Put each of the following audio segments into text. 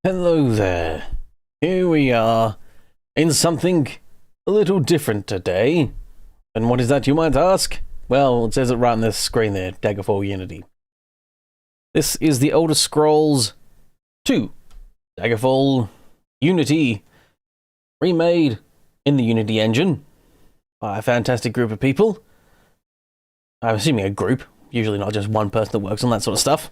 Hello there. Here we are in something a little different today. And what is that, you might ask? Well, it says it right on the screen there, Daggerfall Unity. This is the Elder Scrolls 2 Daggerfall Unity remade in the Unity engine by a fantastic group of people. I'm assuming a group, usually not just one person that works on that sort of stuff.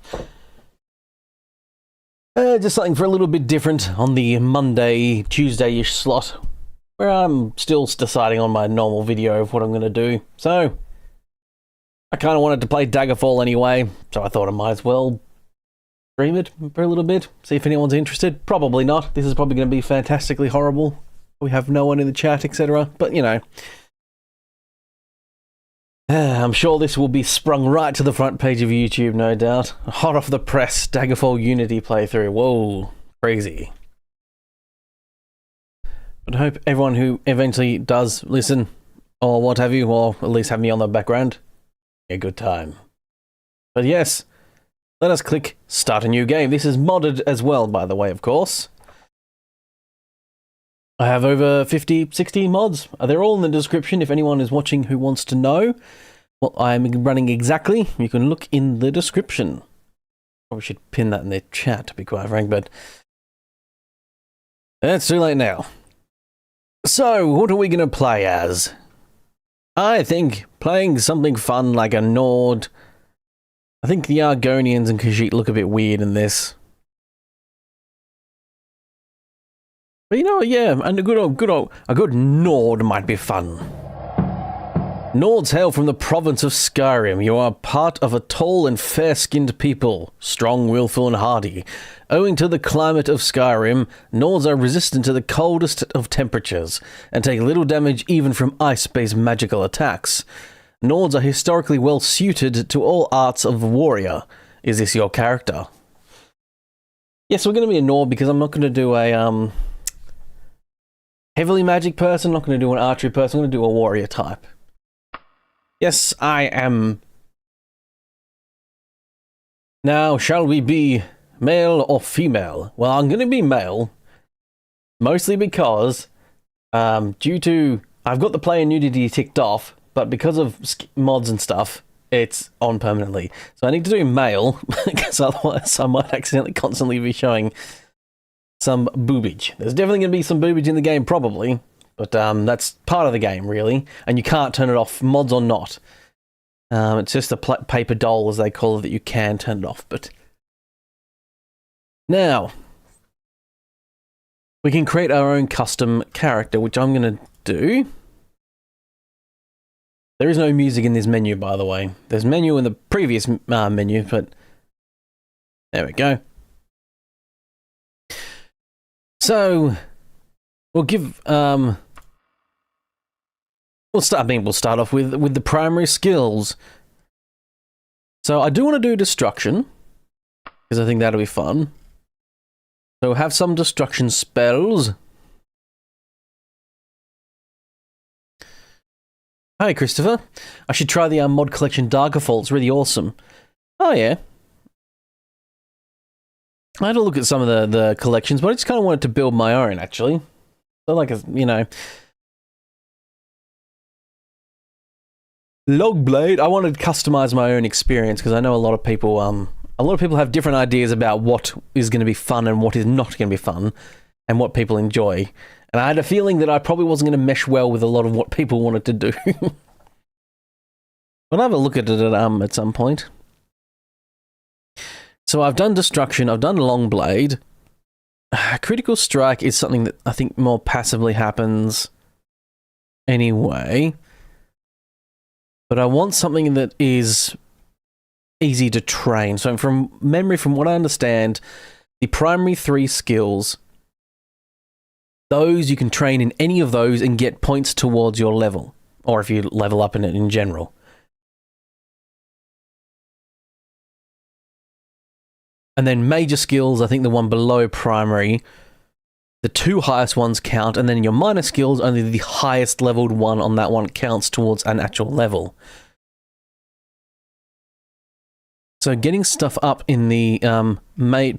Just something for a little bit different on the Monday, Tuesday-ish slot, where I'm still deciding on my normal video of what I'm going to do. So, I kind of wanted to play Daggerfall anyway, so I thought I might as well stream it for a little bit, see if anyone's interested. Probably not. This is probably going to be fantastically horrible. We have no one in the chat, etc. But, you know, I'm sure this will be sprung right to the front page of YouTube, no doubt. Hot off the press, Daggerfall Unity playthrough. Whoa, crazy. But I hope everyone who eventually does listen, or what have you, or at least have me on the background, a good time. But yes, let us click Start a New Game. This is modded as well, by the way, of course. I have over 50, 60 mods. They're all in the description if anyone is watching who wants to know what I'm running exactly. You can look in the description. Probably should pin that in the chat, to be quite frank, but it's too late now. So, what are we going to play as? I think playing something fun like a Nord. I think the Argonians and Khajiit look a bit weird in this. But you know, yeah, and a good Nord might be fun. Nords hail from the province of Skyrim. You are part of a tall and fair-skinned people, strong, willful, and hardy. Owing to the climate of Skyrim, Nords are resistant to the coldest of temperatures, and take little damage even from ice-based magical attacks. Nords are historically well-suited to all arts of warrior. Is this your character? Yes, we're going to be a Nord because I'm not going to do a, heavily magic person, I'm not going to do an archery person, I'm going to do a warrior type. Yes, I am. Now, shall we be male or female? Well, I'm going to be male, mostly because, due to, I've got the player nudity ticked off, but because of mods and stuff, it's on permanently. So I need to do male, because otherwise I might accidentally constantly be showing some boobage. There's definitely going to be some boobage in the game, probably, but that's part of the game, really, and you can't turn it off, mods or not. It's just a paper doll, as they call it, that you can turn it off, but... Now, we can create our own custom character, which I'm going to do. There is no music in this menu, by the way. There's menu in the previous menu, but... There we go. So, we'll give, we'll start off with the primary skills. So I do want to do destruction, because I think that'll be fun. So have some destruction spells. Hi, Christopher. I should try the mod collection Daggerfall. It's really awesome. Oh, yeah. I had a look at some of the collections, but I just kind of wanted to build my own, actually. So like, you know... Logblade, I wanted to customize my own experience, because I know a lot of people have different ideas about what is going to be fun and what is not going to be fun, and what people enjoy. And I had a feeling that I probably wasn't going to mesh well with a lot of what people wanted to do. But I'll have a look at it at some point. So I've done destruction, I've done long blade. Critical strike is something that I think more passively happens anyway. But I want something that is easy to train. So from memory, from what I understand, the primary 3 skills, those you can train in any of those and get points towards your level. Or if you level up in it in general. And then major skills, I think the one below primary, the 2 highest ones count, and then your minor skills, only the highest leveled one on that one counts towards an actual level. So getting stuff up in the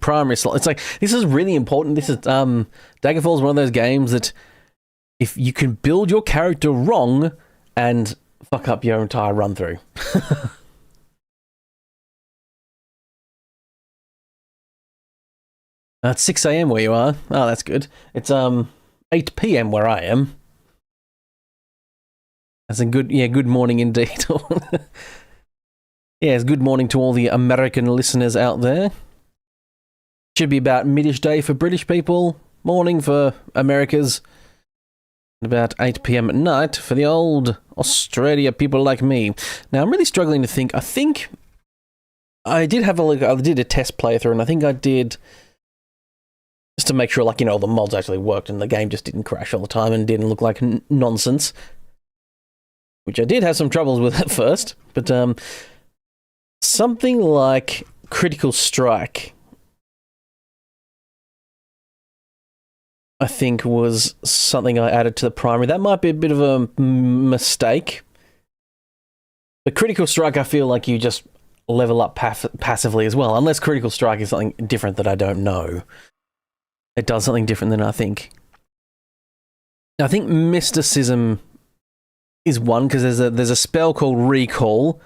primary slot, it's like, this is really important. This is, Daggerfall is one of those games that if you can build your character wrong and fuck up your entire run through. It's 6 AM where you are. Oh, that's good. It's 8 PM where I am. That's a good morning indeed. Yes, good morning to all the American listeners out there. Should be about midish day for British people, morning for Americas, and about 8 PM at night for the old Australia people like me. Now, I'm really struggling to think. I think I did have a look. I did a test playthrough, and I think I did, just to make sure, like, you know, the mods actually worked and the game just didn't crash all the time and didn't look like nonsense, which I did have some troubles with at first, but something like Critical Strike, I think, was something I added to the primary. That might be a bit of a mistake. But Critical Strike, I feel like you just level up passively as well, unless Critical Strike is something different that I don't know. It does something different than I think. I think Mysticism is one, because there's a spell called Recall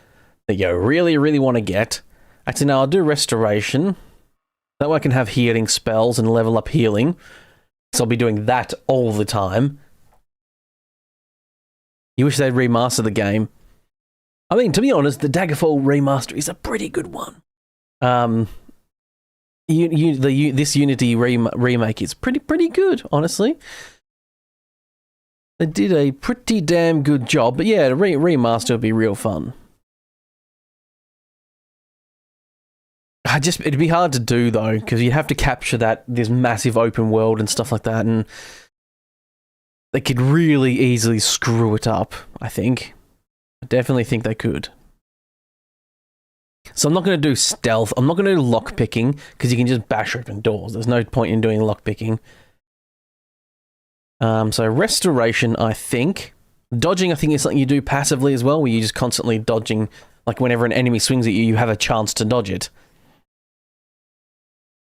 that you really, really want to get. Actually, no, I'll do Restoration. That way I can have healing spells and level up healing. So I'll be doing that all the time. You wish they'd remaster the game. I mean, to be honest, the Daggerfall remaster is a pretty good one. This Unity remake is pretty good, honestly. They did a pretty damn good job, but yeah, the remaster would be real fun. It'd be hard to do though, because you'd have to capture this massive open world and stuff like that, and they could really easily screw it up, I think. I definitely think they could. So I'm not going to do stealth. I'm not going to do lockpicking, because you can just bash open doors. There's no point in doing lockpicking. So Restoration, I think. Dodging, I think, is something you do passively as well, where you're just constantly dodging. Like whenever an enemy swings at you, you have a chance to dodge it.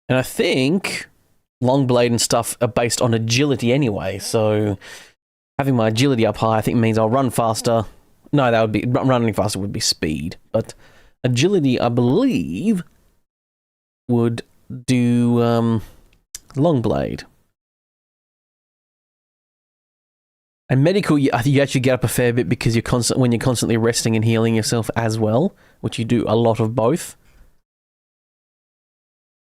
And I think Longblade and stuff are based on agility anyway, so having my agility up high, I think, means I'll run faster. No, that would be running faster would be speed, but agility, I believe, would do Longblade. And medical, I think you actually get up a fair bit because when you're constantly resting and healing yourself as well, which you do a lot of both.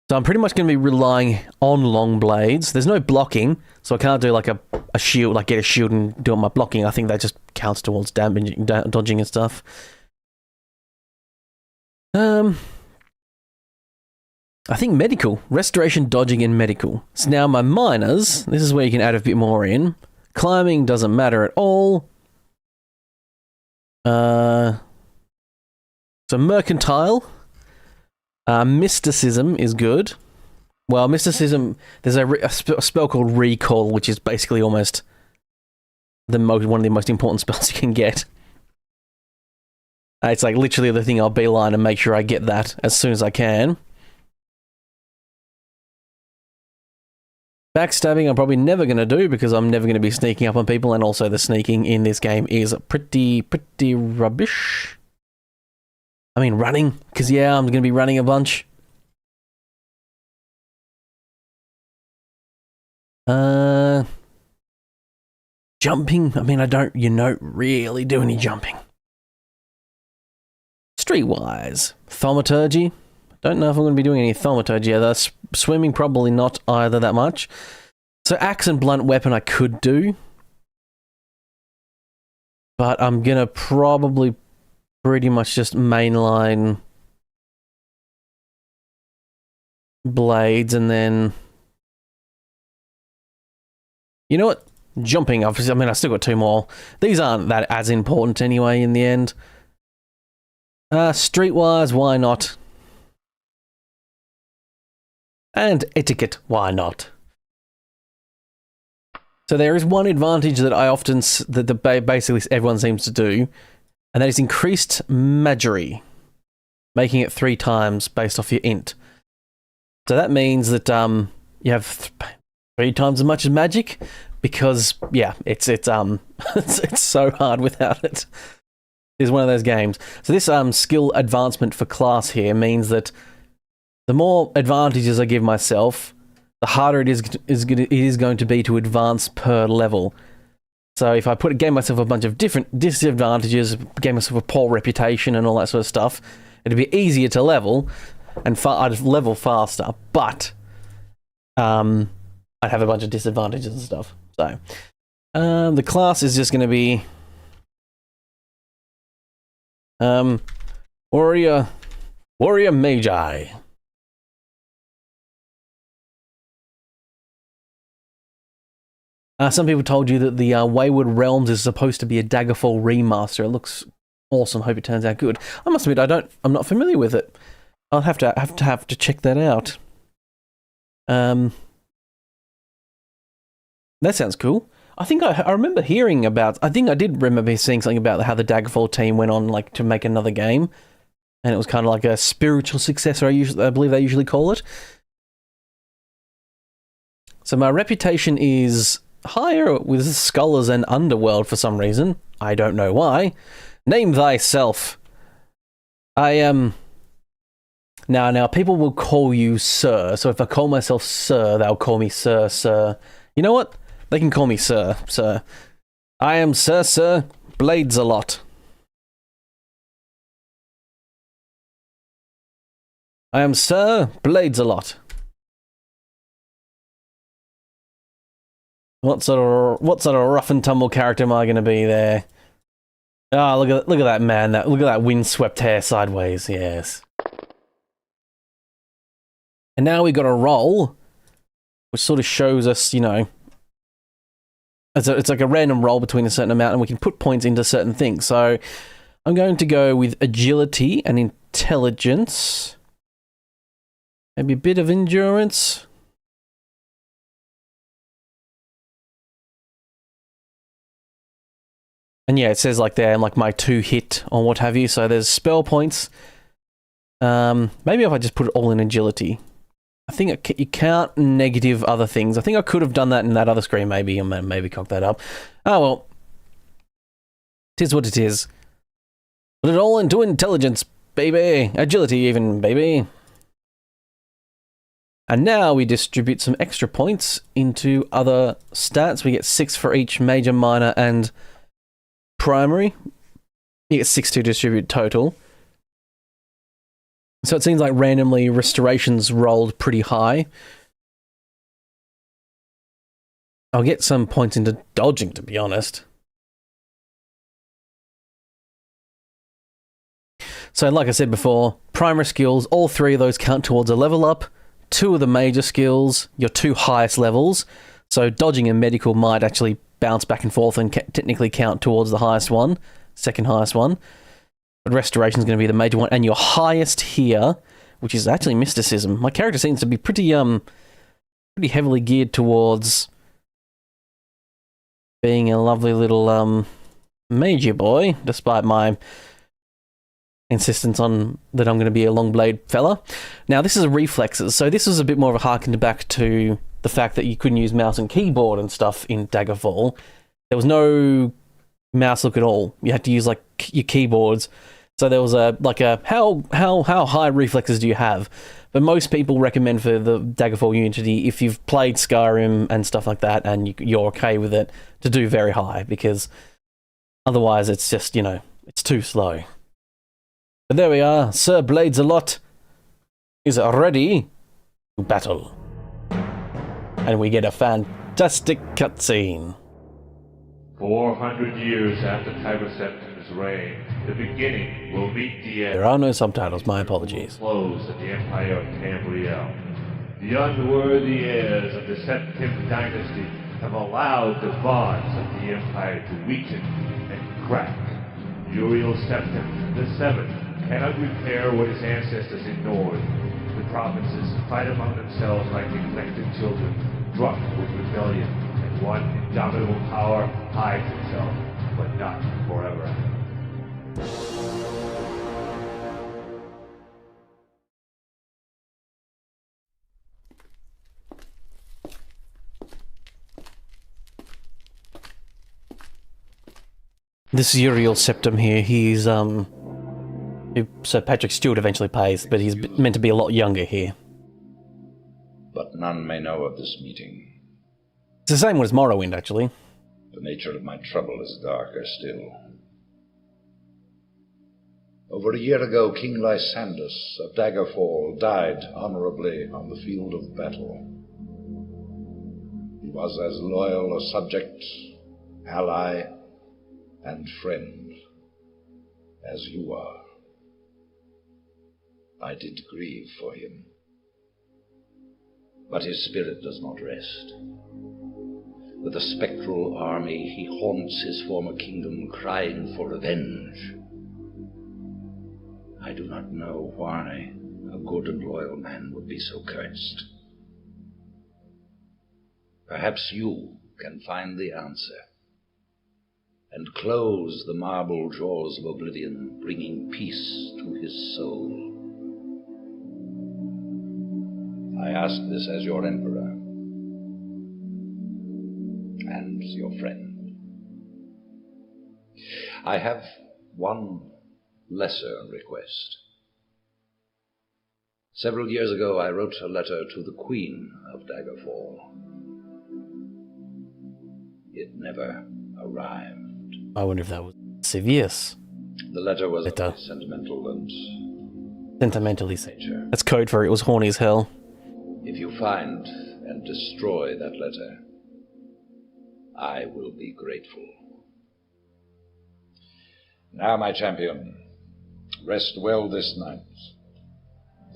So I'm pretty much going to be relying on long blades. There's no blocking, so I can't do like a shield, like get a shield and do all my blocking. I think that just counts towards damaging, dodging and stuff. I think medical, restoration, dodging, and medical. So now my minors, this is where you can add a bit more in. Climbing doesn't matter at all. So mercantile. Mysticism is good. Well, mysticism, there's a spell called Recall, which is basically almost one of the most important spells you can get. It's like literally the thing I'll beeline and make sure I get that as soon as I can. Backstabbing I'm probably never going to do because I'm never going to be sneaking up on people, and also the sneaking in this game is pretty rubbish. I mean, running, because yeah, I'm going to be running a bunch. Jumping, I mean, I don't really do any jumping. Streetwise, thaumaturgy. Don't know if I'm going to be doing any thaumaturgy either. Swimming, probably not either that much. So axe and blunt weapon I could do. But I'm going to probably pretty much just mainline blades, and then you know what? Jumping, obviously. I mean, I still got two more. These aren't that as important anyway in the end. Streetwise, why not? And etiquette, why not? So there is one advantage that basically everyone seems to do, and that is increased magery. making it 3 times based off your int. So that means that you have 3 times as much as magic, because yeah, it's it's so hard without it. It's one of those games. So this skill advancement for class here means that the more advantages I give myself, the harder it is going to be to advance per level. So if I gave myself a bunch of different disadvantages, gave myself a poor reputation and all that sort of stuff, it'd be easier to level, and I'd level faster, but I'd have a bunch of disadvantages and stuff. So the class is just going to be Warrior Magi. Some people told you that the Wayward Realms is supposed to be a Daggerfall remaster. It looks awesome. Hope it turns out good. I must admit, I'm not familiar with it. I'll have to check that out. That sounds cool. I think I remember hearing about. I think I did remember seeing something about how the Daggerfall team went on to make another game, and it was kind of like a spiritual successor. I believe they usually call it. So my reputation is higher with scholars and underworld for some reason. I don't know why. Name thyself. I am. Now people will call you Sir. So if I call myself Sir, they'll call me Sir. You know what? They can call me Sir. I am Sir Blades a lot. I am Sir Blades a lot. What sort of rough and tumble character am I going to be there? Oh, look at that man! Look at that windswept hair sideways. Yes. And now we got a roll, which sort of shows us, you know, it's like a random roll between a certain amount, and we can put points into certain things. So I'm going to go with agility and intelligence, maybe a bit of endurance. And yeah, it says like there, like my 2 hit or what have you. So there's spell points. Maybe if I just put it all in agility. I think you can't negative other things. I think I could have done that in that other screen, maybe, and maybe cock that up. Oh well. It is what it is. Put it all into intelligence, baby. Agility even, baby. And now we distribute some extra points into other stats. We get 6 for each major, minor, and primary. You get 6 to distribute total. So it seems like randomly restorations rolled pretty high. I'll get some points into dodging, to be honest. So like I said before, primary skills, all 3 of those count towards a level up. 2 of the major skills, your 2 highest levels. So dodging and medical might actually bounce back and forth and technically count towards the highest one, second highest one. But restoration is going to be the major one, and your highest here, which is actually mysticism. My character seems to be pretty heavily geared towards being a lovely little major boy, despite my insistence on that I'm going to be a long blade fella. Now this is reflexes, so this is a bit more of a harken back to the fact that you couldn't use mouse and keyboard and stuff in Daggerfall. There was no mouse look at all. You had to use like your keyboards. So there was how high reflexes do you have? But most people recommend for the Daggerfall Unity, if you've played Skyrim and stuff like that and you're okay with it, to do very high, because otherwise it's just, you know, it's too slow. But there we are. Sir Blades a lot is ready to battle. And we get a fantastic cutscene. 400 years after Tiberseptim's reign, the beginning will meet the end. There are no subtitles, my apologies. Close of the Empire of Tamriel. The unworthy heirs of the Septim dynasty have allowed the bonds of the Empire to weaken and crack. Uriel Septim the Seventh cannot repair what his ancestors ignored. The provinces fight among themselves like neglected children, drunk with rebellion. One indomitable power hides itself, but not forever. This Uriel Septim here, he's, who Sir Patrick Stewart eventually plays, but he's meant to be a lot younger here. But none may know of this meeting. It's the same one as Morrowind, actually. The nature of my trouble is darker still. Over a year ago, King Lysandus of Daggerfall died honorably on the field of battle. He was as loyal a subject, ally, and friend as you are. I did grieve for him. But his spirit does not rest. With a spectral army, he haunts his former kingdom, crying for revenge. I do not know why a good and loyal man would be so cursed. Perhaps you can find the answer and close the marble jaws of oblivion, bringing peace to his soul. I ask this as your emperor and your friend. I have one lesser request. Several years ago, I wrote a letter to the Queen of Daggerfall. It never arrived. I wonder if that was Sivius. The letter was only sentimental and Sentimentally nature. That's code for it was horny as hell. If you find and destroy that letter, I will be grateful. Now, my champion, rest well this night,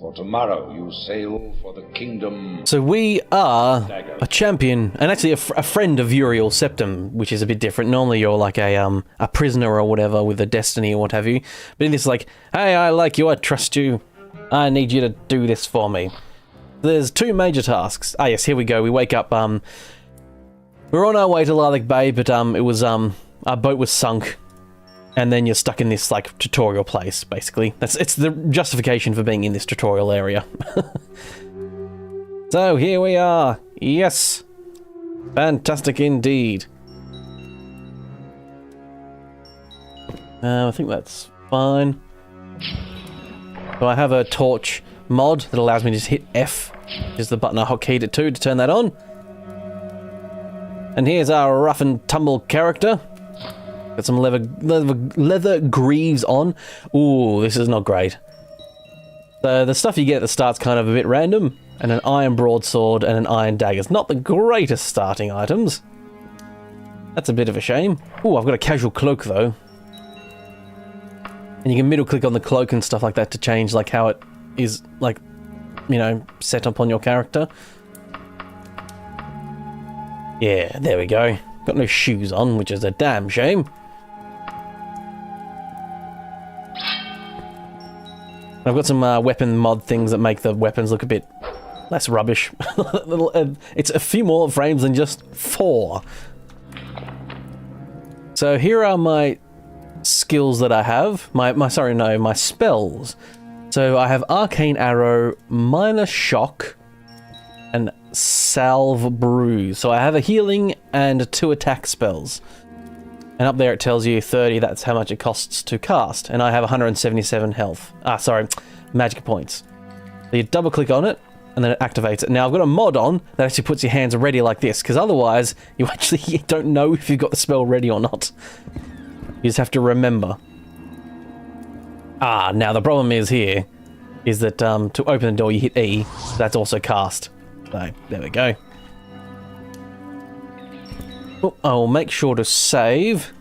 for tomorrow you sail for the kingdom. So we are Dagger. a champion, and actually a friend of Uriel Septim, which is a bit different. Normally you're like a prisoner or whatever with a destiny or what have you. But in this, like, hey, I like you, I trust you, I need you to do this for me. There's two major tasks. Ah, yes, here we go. We wake up. We're on our way to Lilac Bay, but it was our boat was sunk. And then you're stuck in this, like, tutorial place, basically. It's the justification for being in this tutorial area. So, here we are. Yes. Fantastic indeed. I think that's fine. So I have a torch mod that allows me to just hit F, which is the button I hotkeyed it to turn that on. And here's our rough and tumble character. Got some leather greaves on. Ooh, this is not great. So the stuff you get at the start's kind of a bit random. And an iron broadsword and an iron dagger. It's not the greatest starting items. That's a bit of a shame. Ooh, I've got a casual cloak though. And you can middle click on the cloak and stuff like that to change like how it is, like, you know, set up on your character. Yeah, there we go. Got no shoes on, which is a damn shame. I've got some weapon mod things that make the weapons look a bit less rubbish. It's a few more frames than just 4. So here are my skills that I have. My spells. So I have Arcane Arrow, Minor Shock, and Salve Bruise. So I have a healing and 2 attack spells. And up there it tells you 30, that's how much it costs to cast. And I have 177 health. Magic points. So you double click on it, and then it activates it. Now I've got a mod on that actually puts your hands ready like this, because otherwise you actually don't know if you've got the spell ready or not. You just have to remember. Now the problem is here, is that to open the door you hit E, that's also cast. So, there we go. Oh, I'll make sure to save.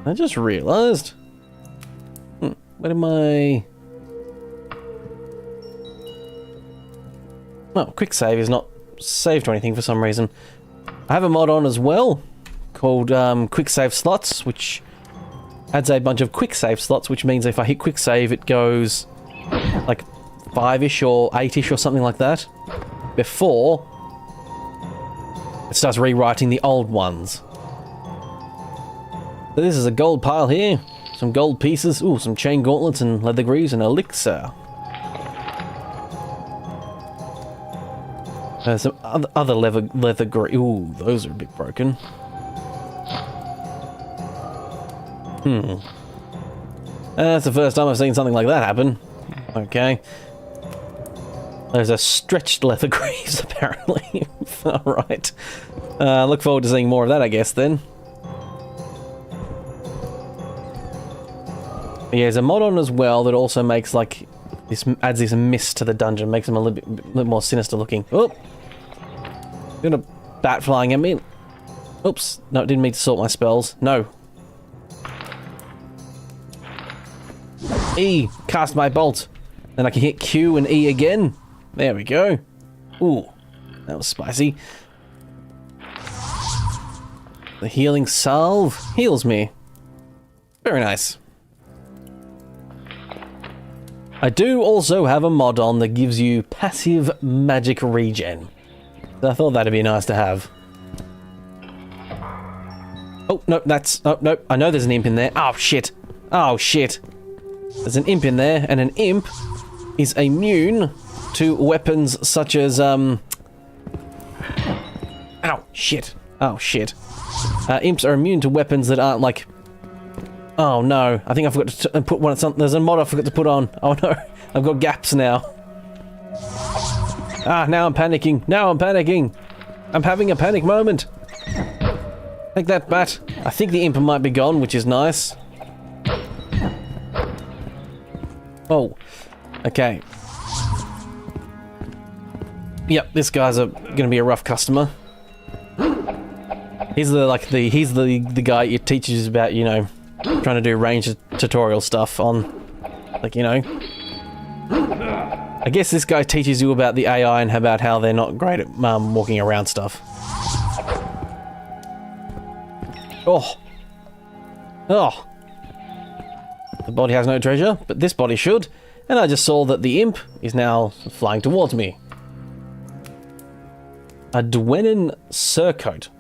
I just realised. Where am I? Oh, quick save is not saved to anything for some reason. I have a mod on as well called quick save slots, which adds a bunch of quick save slots, which means if I hit quick save, it goes like 5-ish or 8-ish or something like that before it starts rewriting the old ones. So this is a gold pile here, some gold pieces, ooh, some chain gauntlets and leather greaves and elixir. There's some other leather grey. Ooh, those are a bit broken. That's the first time I've seen something like that happen. Okay. There's a stretched leather greaves, apparently. Alright. Look forward to seeing more of that, I guess, then. Yeah, there's a mod on as well that also makes, like, this adds this mist to the dungeon, makes them a little more sinister looking. Oh! Got a bat flying at me. Oops. No, didn't mean to sort my spells. No. E! Cast my bolt. Then I can hit Q and E again. There we go. Ooh. That was spicy. The healing salve heals me. Very nice. I do also have a mod on that gives you passive magic regen. So I thought that'd be nice to have. Oh, no, that's... Oh, no, I know there's an imp in there. Oh, shit. Oh, shit. There's an imp in there, and an imp is immune to weapons such as, Ow, shit. Oh, shit. Imps are immune to weapons that aren't, like... Oh, no. I think I forgot to put one... There's a mod I forgot to put on. Oh, no. I've got gaps now. Ah, now I'm panicking. Now I'm panicking. I'm having a panic moment. Take that, bat. I think the imp might be gone, which is nice. Oh. Okay. Yep, this guy's gonna be a rough customer. He's the guy it teaches about, you know, trying to do range tutorial stuff on, like, you know. I guess this guy teaches you about the AI and about how they're not great at walking around stuff. Oh. Oh. The body has no treasure, but this body should. And I just saw that the imp is now flying towards me. A Dwenin surcoat.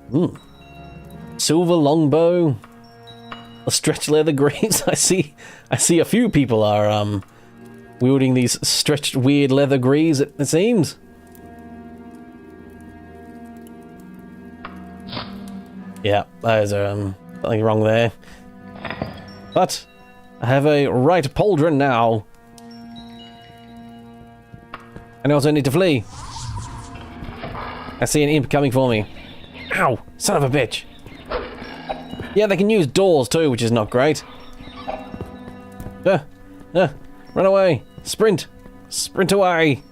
Silver longbow. A stretched leather greaves. I see a few people are wielding these stretched weird leather greaves, it seems. Yeah, there's something wrong there. But I have a right pauldron now. And I also need to flee. I see an imp coming for me. Ow! Son of a bitch! Yeah, they can use doors too, which is not great. Run away! Sprint! Sprint away!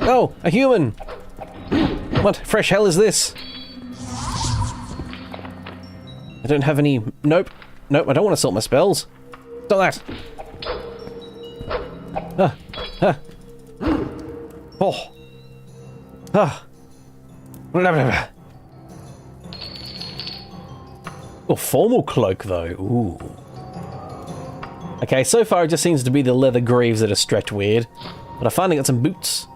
Oh! A human! What fresh hell is this? I don't have any... Nope. Nope, I don't want to sort my spells. Stop that! Oh! Oh, formal cloak, though. Ooh. Okay, so far it just seems to be the leather greaves that are stretched weird. But I finally got some boots.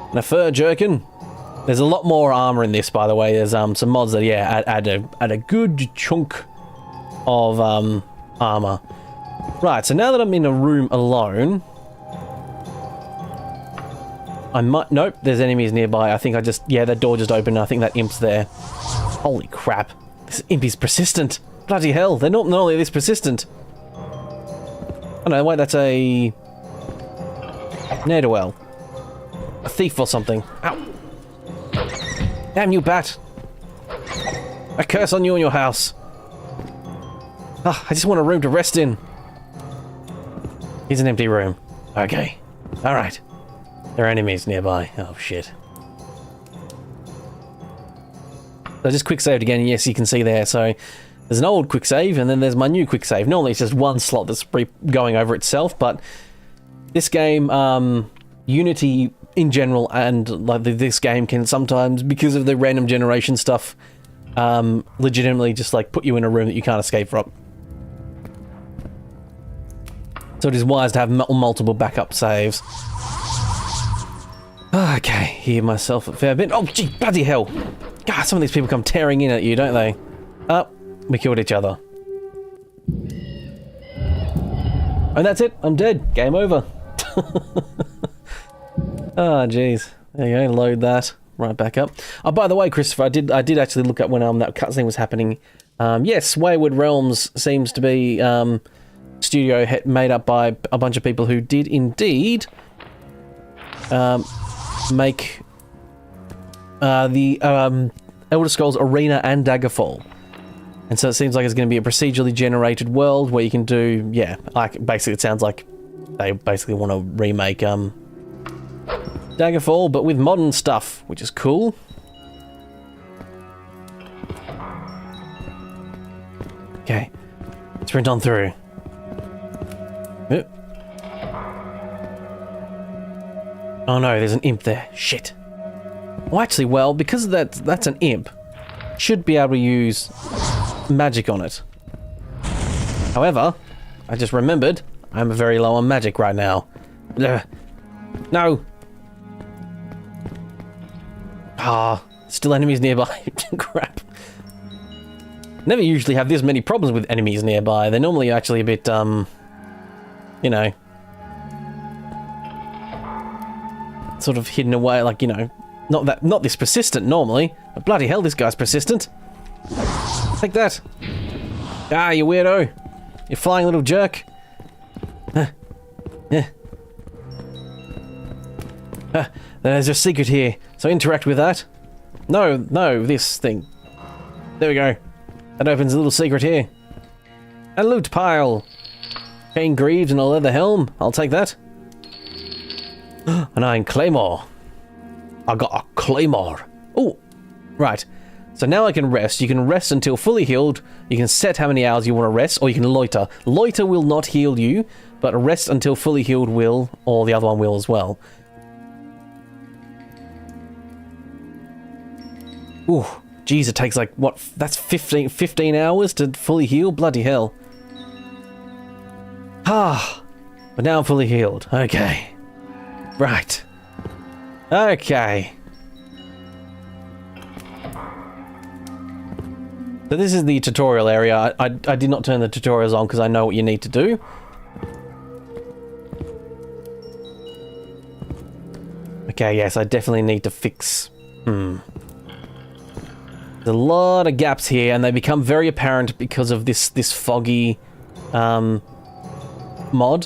And a fur jerkin. There's a lot more armor in this, by the way. There's some mods that, yeah, add a good chunk of armor. Right, so now that I'm in a room alone... I might... Nope, there's enemies nearby. I think I just... Yeah, that door just opened. I think that imp's there. Holy crap. This imp is persistent. Bloody hell, they're not only this persistent. Oh no, wait, that's a... ne'er-do-well. A thief or something. Ow. Damn you, bat. I curse on you and your house. Ah, I just want a room to rest in. Here's an empty room. Okay. Alright. There are enemies nearby. Oh, shit. So I just quick saved again. Yes, you can see there. So there's an old quick save, and then there's my new quick save. Normally it's just one slot that's going over itself, but this game, Unity in general, and like this game can sometimes, because of the random generation stuff, legitimately just like put you in a room that you can't escape from. So it is wise to have multiple backup saves. Okay, hear myself a fair bit. Oh, gee, bloody hell! God, some of these people come tearing in at you, don't they? Oh, we killed each other. And that's it, I'm dead. Game over. Oh, jeez. There you go, load that right back up. Oh, by the way, Christopher, I did actually look up when that cutscene was happening. Yes, Wayward Realms seems to be studio made up by a bunch of people who did indeed make the Elder Scrolls Arena and Daggerfall. And so it seems like it's going to be a procedurally generated world where you can do, yeah, like basically it sounds like they basically want to remake Daggerfall, but with modern stuff, which is cool. Okay, sprint on through. Oh no, there's an imp there. Shit. Well, actually, well, because that's an imp, should be able to use magic on it. However, I just remembered I'm very low on magic right now. No. Ah, still enemies nearby. Crap. Never usually have this many problems with enemies nearby. They're normally actually a bit, you know, sort of hidden away, like, you know, not this persistent normally, but bloody hell, this guy's persistent. Take that. Ah, you weirdo. You flying little jerk. There's a secret here, so interact with that. No, this thing. There we go. That opens a little secret here. A loot pile. Chain greaves and a leather helm. I'll take that. An iron claymore. I got a claymore. Oh, right. So now I can rest. You can rest until fully healed. You can set how many hours you want to rest, or you can loiter. Loiter will not heal you, but rest until fully healed will, or the other one will as well. Ooh, geez, it takes like, what, that's 15 hours to fully heal? Bloody hell. Ah, but now I'm fully healed. Okay. Right. Okay. So this is the tutorial area. I did not turn the tutorials on because I know what you need to do. Okay, yes, I definitely need to fix... There's a lot of gaps here, and they become very apparent because of this foggy mod.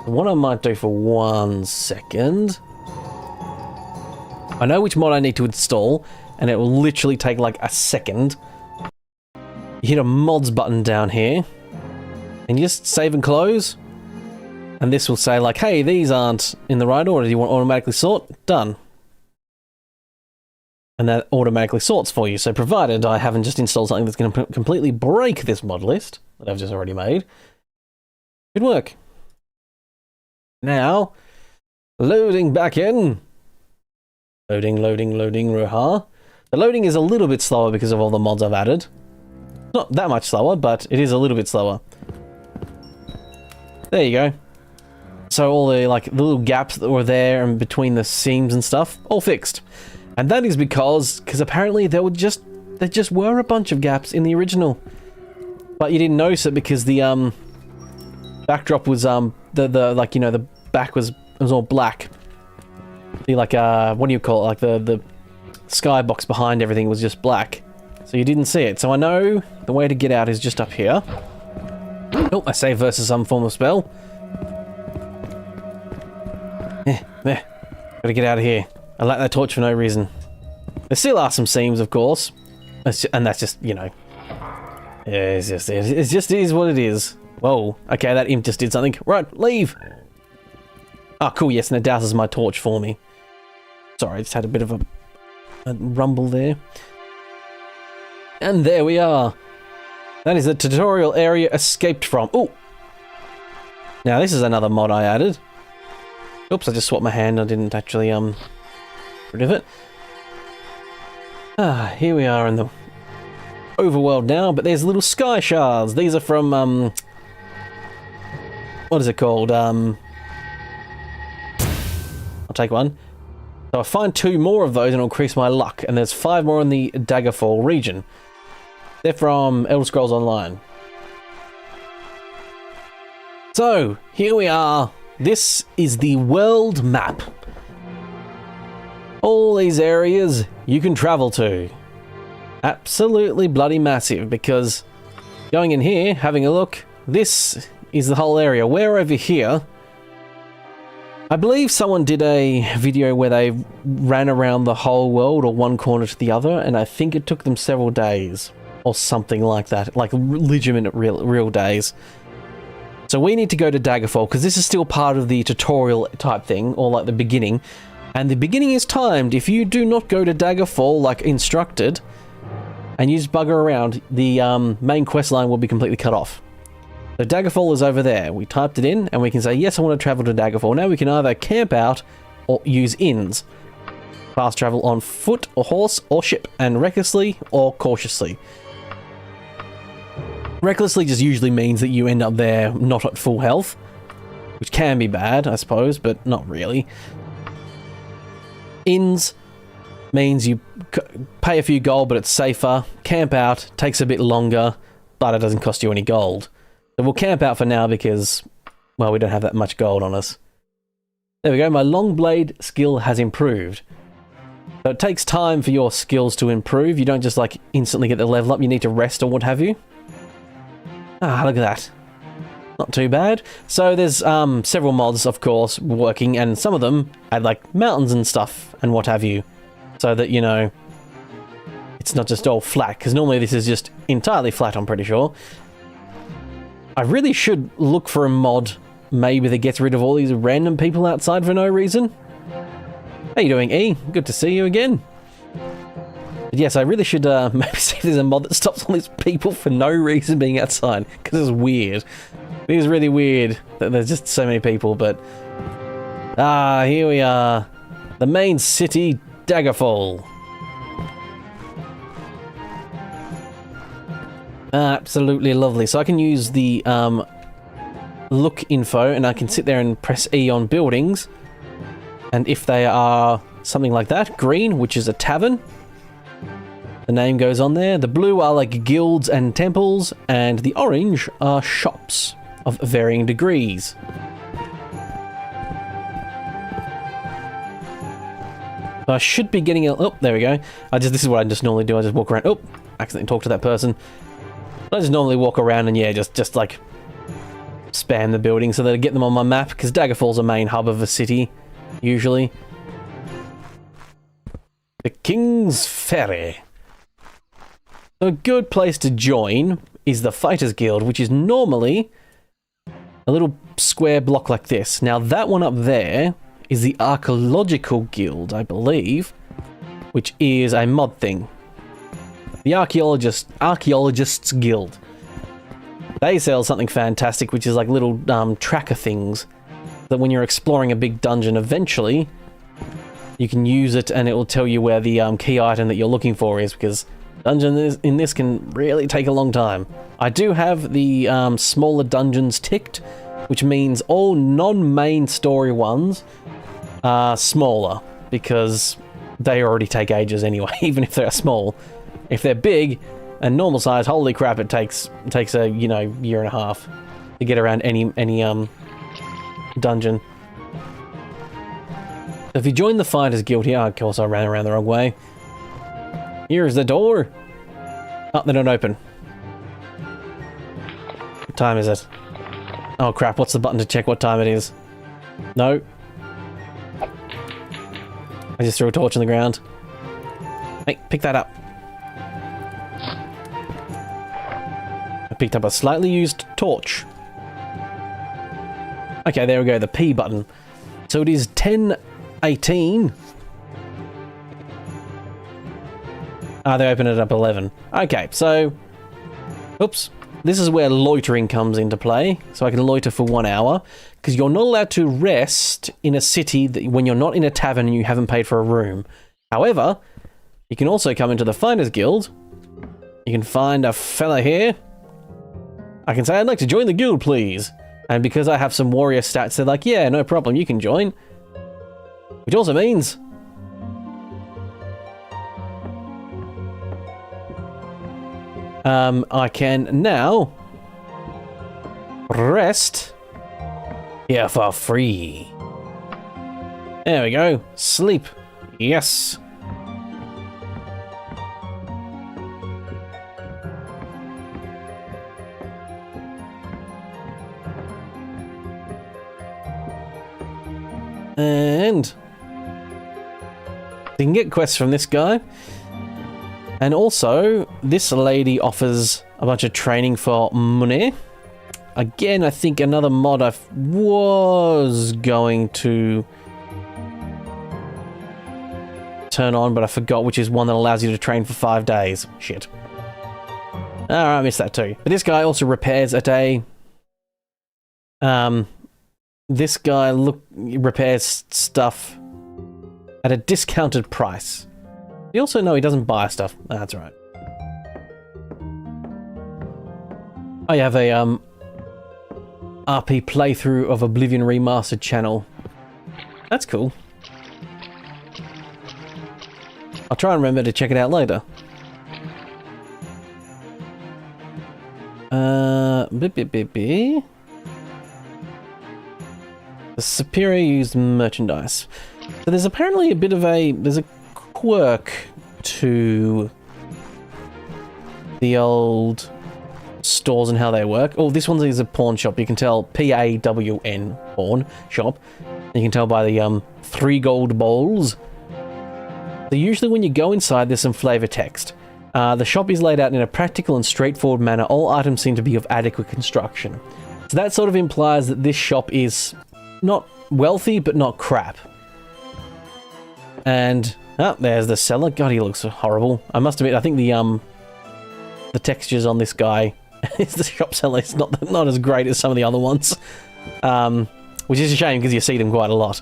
What I might do for 1 second... I know which mod I need to install, and it will literally take like a second. You hit a mods button down here, and you just save and close. And this will say like, hey, these aren't in the right order. Do you want to automatically sort? Done. And that automatically sorts for you. So provided I haven't just installed something that's going to completely break this mod list that I've just already made, good work. Now, loading back in. Loading, Roha. The loading is a little bit slower because of all the mods I've added. Not that much slower, but it is a little bit slower. There you go. So all the like the little gaps that were there and between the seams and stuff, all fixed. And that is because apparently there just were a bunch of gaps in the original. But you didn't notice it because the backdrop was the like, you know, the back was all black. The like what do you call it? Like the skybox behind everything was just black. So you didn't see it. So I know the way to get out is just up here. Oh, I save versus some form of spell. There. Gotta get out of here. I like that torch for no reason. There still are some seams, of course. And that's just, you know... Yeah, it just is what it is. Whoa. Okay, that imp just did something. Right, leave! Oh, cool, yes, and it douses my torch for me. Sorry, I just had a bit of a rumble there. And there we are. That is the tutorial area escaped from. Oh! Now, this is another mod I added. Oops, I just swapped my hand. I didn't actually, rid of it. Ah, here we are in the overworld now, but there's little sky shards. These are from, what is it called? I'll take one. So I find 2 more of those and it'll increase my luck, and there's 5 more in the Daggerfall region. They're from Elder Scrolls Online. So, here we are. this is the world map. All these areas you can travel to. Absolutely bloody massive, because going in here, having a look, this is the whole area. We're over here. I believe someone did a video where they ran around the whole world or one corner to the other, and I think it took them several days or something like that, like legitimate real days. So we need to go to Daggerfall, because this is still part of the tutorial type thing, or like the beginning. And the beginning is timed. If you do not go to Daggerfall like instructed, and you just bugger around, the main quest line will be completely cut off. So Daggerfall is over there. We typed it in, and we can say, yes, I want to travel to Daggerfall. Now we can either camp out or use inns. Fast travel on foot or horse or ship, and recklessly or cautiously. Recklessly just usually means that you end up there not at full health, which can be bad, I suppose, but not really. Inns means you pay a few gold, but it's safer. Camp out takes a bit longer, but it doesn't cost you any gold. So we'll camp out for now because, well, we don't have that much gold on us. There we go, my long blade skill has improved. So it takes time for your skills to improve. You don't just like instantly get the level up, you need to rest or what have you. Ah, look at that. Not too bad. So there's several mods, of course, working, and some of them add like mountains and stuff and what have you, so that, you know, it's not just all flat, because normally this is just entirely flat, I'm pretty sure. I really should look for a mod maybe that gets rid of all these random people outside for no reason. How you doing, E? Good to see you again. But yes, I really should maybe see if there's a mod that stops all these people for no reason being outside, because it's weird. It is really weird that there's just so many people, but... Ah, here we are. The main city, Daggerfall. Absolutely lovely. So I can use the look info, and I can sit there and press E on buildings. And if they are something like that, green, which is a tavern, the name goes on there. The blue are like guilds and temples, and the orange are shops of varying degrees. I should be getting a... Oh, there we go. This is what I just normally do. I just walk around. Oh, accidentally talk to that person. I just normally walk around and, yeah, just like spam the buildings so that I get them on my map, because Daggerfall's a main hub of a city, usually. The King's Ferry. So a good place to join is the Fighters Guild, which is normally a little square block like this. Now that one up there is the Archaeological Guild, I believe, which is a mod thing. The Archaeologists Guild. They sell something fantastic, which is like little tracker things that when you're exploring a big dungeon, eventually you can use it and it will tell you where the key item that you're looking for is, because dungeons in this can really take a long time. I do have the smaller dungeons ticked, which means all non-main story ones are smaller, because they already take ages anyway, even if they're small. If they're big and normal size, holy crap, it takes a, you know, year and a half to get around any dungeon. If you join the Fighters Guild here, of course I ran around the wrong way. Here's the door. Oh, they don't open. What time is it? Oh crap, what's the button to check what time it is? No. I just threw a torch on the ground. Hey, pick that up. I picked up a slightly used torch. Okay, there we go, the P button. So it is 10:18. Ah, they open it up 11. Okay, so... Oops. This is where loitering comes into play. So I can loiter for 1 hour. Because you're not allowed to rest in a city when you're not in a tavern and you haven't paid for a room. However, you can also come into the Fighters Guild. You can find a fella here. I can say, I'd like to join the guild, please. And because I have some warrior stats, they're like, yeah, no problem, you can join. Which also means... I can now rest Here for free. There we go. Sleep. Yes. And you can get quests from this guy. And also, this lady offers a bunch of training for money. Again, I think another mod I was going to turn on, but I forgot, which is one that allows you to train for 5 days. Shit. Alright, I missed that too. But this guy also repairs a day. This guy repairs stuff at a discounted price. You also know he doesn't buy stuff. That's right. I have a RP playthrough of Oblivion Remastered channel. That's cool. I'll try and remember to check it out later. The superior used merchandise. So there's apparently a bit of there's a quirk to the old stores and how they work. Oh, this one is a pawn shop. You can tell P-A-W-N, pawn shop. You can tell by the 3 gold bowls. So usually when you go inside, there's some flavor text. The shop is laid out in a practical and straightforward manner. All items seem to be of adequate construction. So that sort of implies that this shop is not wealthy, but not crap. And there's the seller. God, he looks horrible. I must admit, I think the textures on this guy, the shop seller, is not as great as some of the other ones. Which is a shame because you see them quite a lot.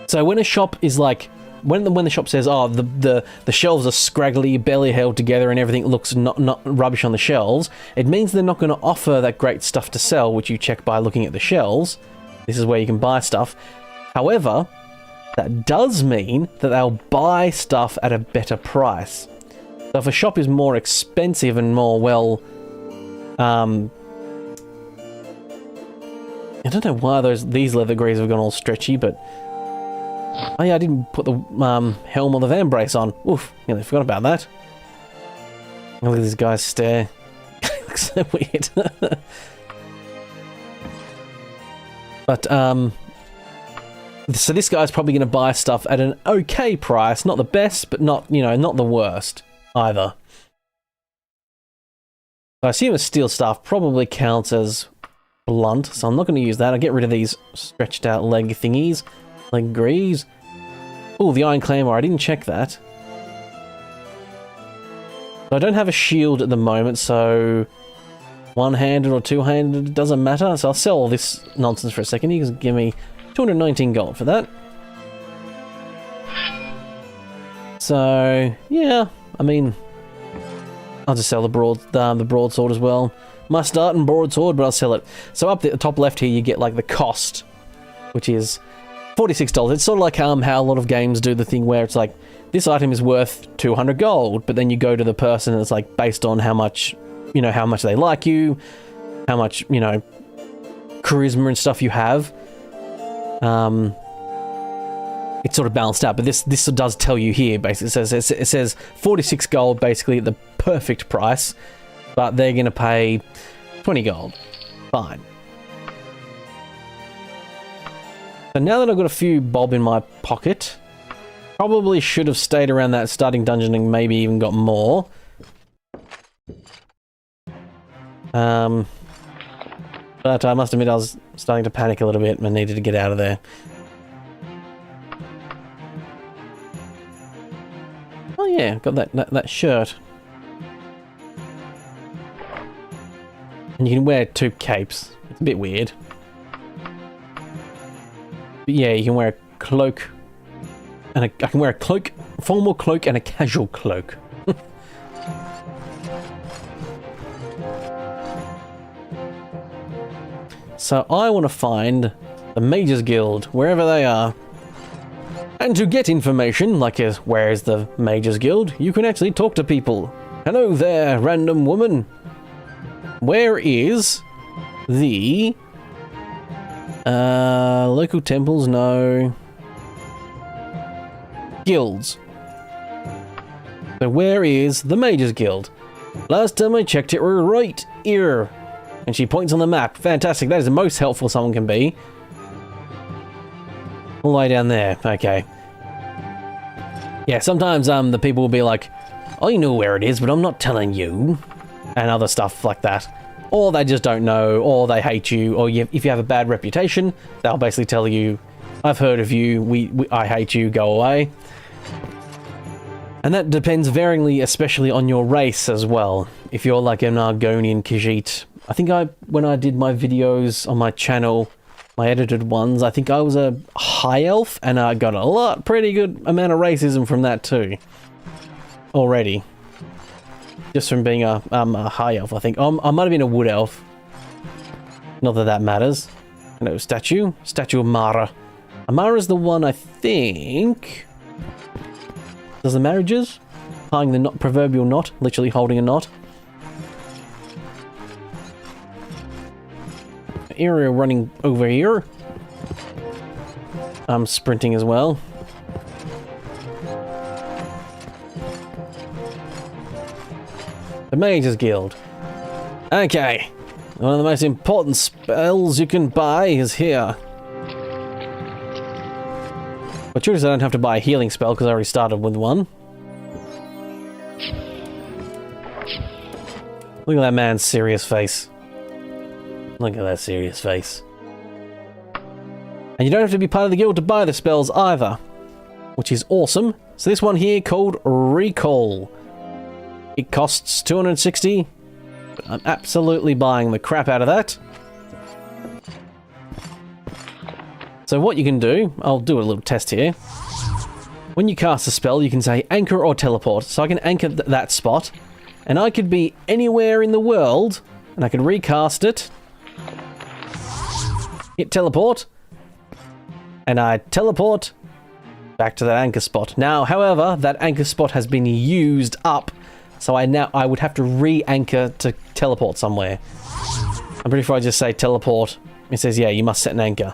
So when a shop is like, when the shop says, oh, the shelves are scraggly, barely held together, and everything looks not rubbish on the shelves, it means they're not going to offer that great stuff to sell, which you check by looking at the shelves. This is where you can buy stuff. However, that does mean that they'll buy stuff at a better price. So if a shop is more expensive and more well, I don't know why these leather greaves have gone all stretchy, but oh yeah, I didn't put the helm or the vambrace on. Oof, nearly forgot about that. Look at this guy's stare. It looks so weird. But so this guy's probably going to buy stuff at an okay price, not the best, but not the worst either. I assume a steel staff probably counts as blunt, so I'm not going to use that. I'll get rid of these stretched out leg thingies. Leg greaves. Oh, the iron claymore. I didn't check that. So I don't have a shield at the moment, so one-handed or two-handed, it doesn't matter. So I'll sell all this nonsense for a second. You can give me 219 gold for that. So yeah, I mean, I'll just sell the broadsword as well. My starting broadsword, but I'll sell it. So up at the top left here, you get like the cost, which is $46. It's sort of like how a lot of games do the thing where it's like, this item is worth 200 gold, but then you go to the person and it's like based on how much they like you, how much, charisma and stuff you have. It's sort of balanced out, but this does tell you here, basically. It says 46 gold, basically at the perfect price, but they're going to pay 20 gold. Fine. So now that I've got a few bob in my pocket, probably should have stayed around that starting dungeon and maybe even got more. But I must admit I was starting to panic a little bit and I needed to get out of there. Oh yeah, got that shirt. And you can wear 2 capes. It's a bit weird. But yeah, you can wear a cloak. And I can wear a cloak, a formal cloak and a casual cloak. So I want to find the Mages Guild, wherever they are. And to get information, like where is the Mages Guild, you can actually talk to people. Hello there, random woman. Where is the Local temples, no. Guilds. So where is the Mages Guild? Last time I checked it, we're right here. And she points on the map. Fantastic. That is the most helpful someone can be. All the way down there. Okay. Yeah, sometimes the people will be like, I know where it is, but I'm not telling you. And other stuff like that. Or they just don't know, or they hate you, or if you have a bad reputation, they'll basically tell you, I've heard of you, I hate you, go away. And that depends varyingly, especially on your race as well. If you're like an Argonian Khajiit, I think when I did my videos on my channel, my edited ones, I think I was a high elf, and I got a pretty good amount of racism from that too. Already. Just from being a high elf, I think. I might have been a wood elf. Not that that matters. No, statue. Statue of Mara. Amara's the one, I think, does the marriages. Tying the proverbial knot. Literally holding a knot. Area running over here. I'm sprinting as well. The Mages Guild. Okay. One of the most important spells you can buy is here. But truth is I don't have to buy a healing spell because I already started with one. Look at that man's serious face. Look at that serious face. And you don't have to be part of the guild to buy the spells either. Which is awesome. So this one here called Recall. It costs 260, but I'm absolutely buying the crap out of that. So what you can do, I'll do a little test here. When you cast a spell, you can say anchor or teleport. So I can anchor that spot, and I could be anywhere in the world, and I can recast it. Hit teleport, and I teleport back to that anchor spot. Now, however, that anchor spot has been used up. So I would have to re-anchor to teleport somewhere. I'm pretty sure I just say teleport. It says, yeah, you must set an anchor.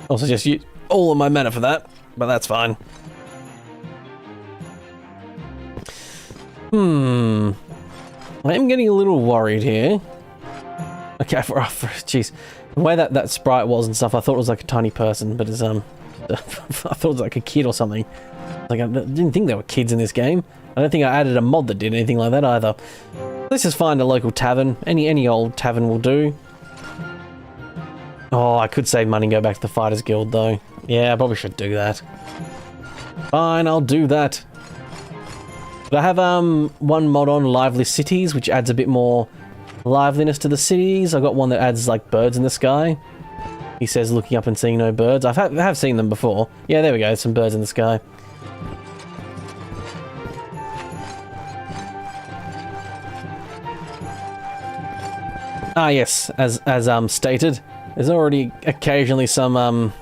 Also just use all of my mana for that, but that's fine. I am getting a little worried here. Okay, jeez. The way that sprite was and stuff, I thought it was like a tiny person, but it's, I thought it was like a kid or something. Like, I didn't think there were kids in this game. I don't think I added a mod that did anything like that either. Let's just find a local tavern. Any old tavern will do. Oh, I could save money and go back to the Fighters Guild, though. Yeah, I probably should do that. Fine, I'll do that. But I have one mod on Lively Cities, which adds a bit more liveliness to the cities. I've got one that adds, like, birds in the sky. He says looking up and seeing no birds. I have seen them before. Yeah, there we go, some birds in the sky. Ah, yes, as stated, there's already occasionally some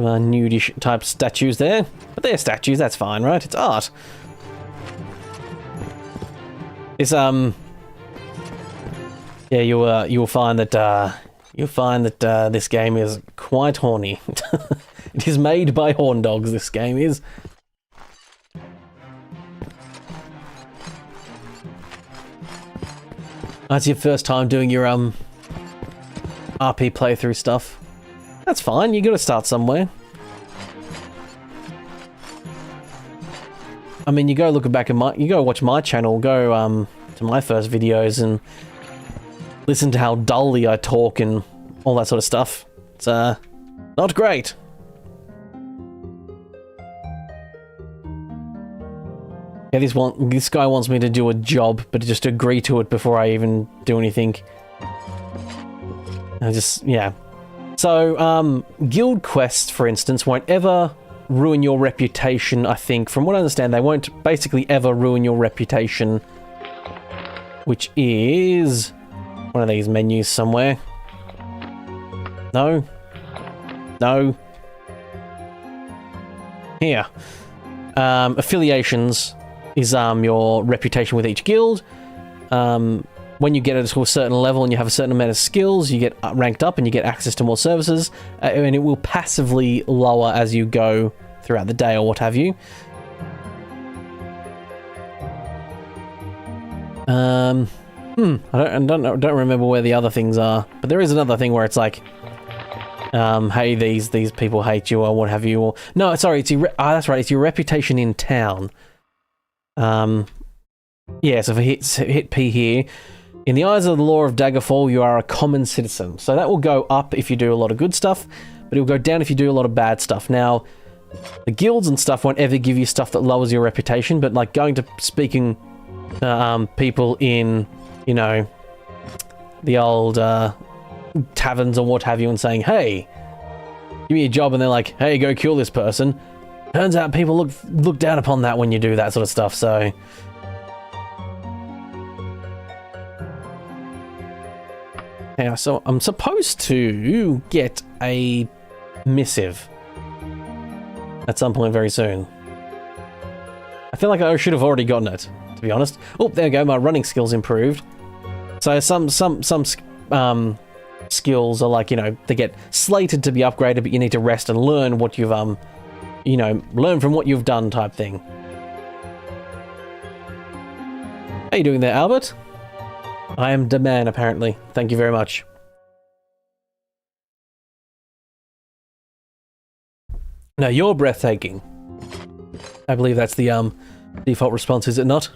nudish type statues there, but they're statues. That's fine, right? It's art. It's yeah, you will find that this game is quite horny. It is made by horn dogs. This game is. That's your first time doing your RP playthrough stuff. That's fine, you gotta start somewhere. I mean, you go look back at you go watch my channel, go to my first videos and listen to how dully I talk and all that sort of stuff. It's not great. Yeah, this guy wants me to do a job, but just agree to it before I even do anything. Yeah. So, guild quests, for instance, won't ever ruin your reputation, I think. From what I understand, they won't basically ever ruin your reputation, which is one of these menus somewhere. No? No? Here. Affiliations is your reputation with each guild. when you get it to a certain level and you have a certain amount of skills, you get ranked up and you get access to more services, and it will passively lower as you go throughout the day or what have you. I don't remember where the other things are, but there is another thing where it's like, hey, these people hate you or what have you. Or no, sorry, it's your that's right, it's your reputation in town. Yeah, so if I hit P here, in the eyes of the law of Daggerfall, you are a common citizen. So that will go up if you do a lot of good stuff, but it will go down if you do a lot of bad stuff. Now, the guilds and stuff won't ever give you stuff that lowers your reputation, but like going to speaking people in, you know, the old taverns or what have you and saying, hey, give me a job, and they're like, hey, go kill this person. Turns out people look down upon that when you do that sort of stuff, so... Yeah, so I'm supposed to get a missive at some point very soon. I feel like I should have already gotten it, to be honest. Oh, there we go, my running skills improved. So some skills are like, you know, they get slated to be upgraded, but you need to rest and learn what you've, you know, learn from what you've done type thing. How you doing there, Albert? I am the man, apparently. Thank you very much. Now, you're breathtaking. I believe that's the default response, is it not?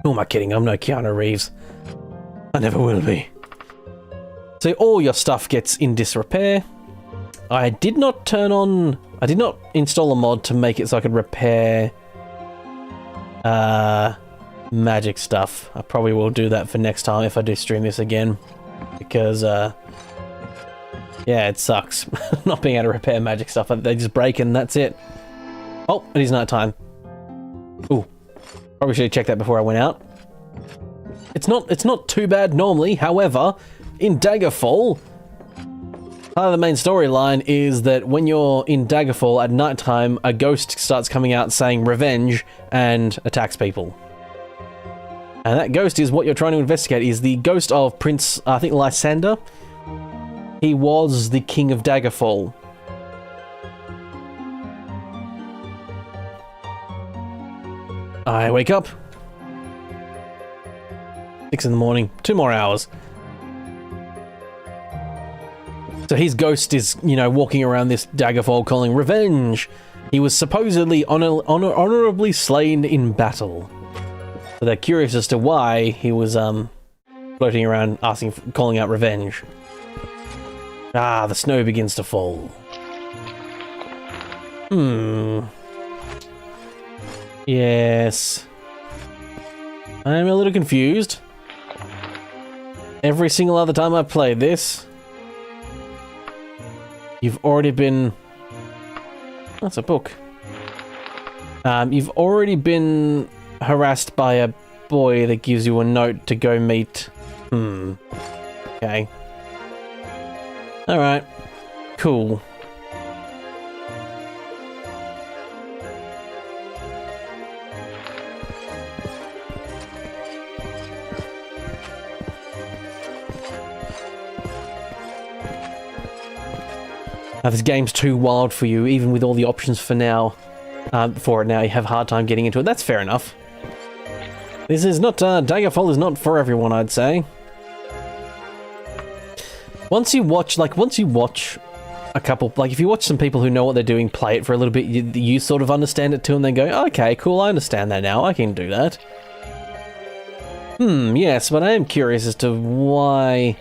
Who am I kidding? I'm no Keanu Reeves. I never will be. So all your stuff gets in disrepair. I did not install a mod to make it so I could repair magic stuff. I probably will do that for next time if I do stream this again, because yeah, it sucks not being able to repair magic stuff. They just break and that's it. Oh, it is night time. Ooh, probably should have checked that before I went out. It's not too bad normally. However, in Daggerfall, part of the main storyline is that when you're in Daggerfall at nighttime, a ghost starts coming out saying revenge and attacks people. And that ghost is what you're trying to investigate, is the ghost of Prince, I think, Lysander. He was the king of Daggerfall. I wake up. 6 in the morning. 2 more hours. So his ghost is, you know, walking around this Daggerfall calling revenge. He was supposedly honorably slain in battle. So they're curious as to why he was floating around calling out revenge. Ah, the snow begins to fall. Yes. I'm a little confused. Every single other time I've played this, you've already been... That's a book. You've already been harassed by a boy that gives you a note to go meet. Okay. Alright. Cool. Now, this game's too wild for you, even with all the options for now. For it now, you have a hard time getting into it. That's fair enough. This is not, Daggerfall is not for everyone, I'd say. Once you watch a couple, like if you watch some people who know what they're doing play it for a little bit, you sort of understand it too, and then go, okay, cool, I understand that now, I can do that. Yes, but I am curious as to why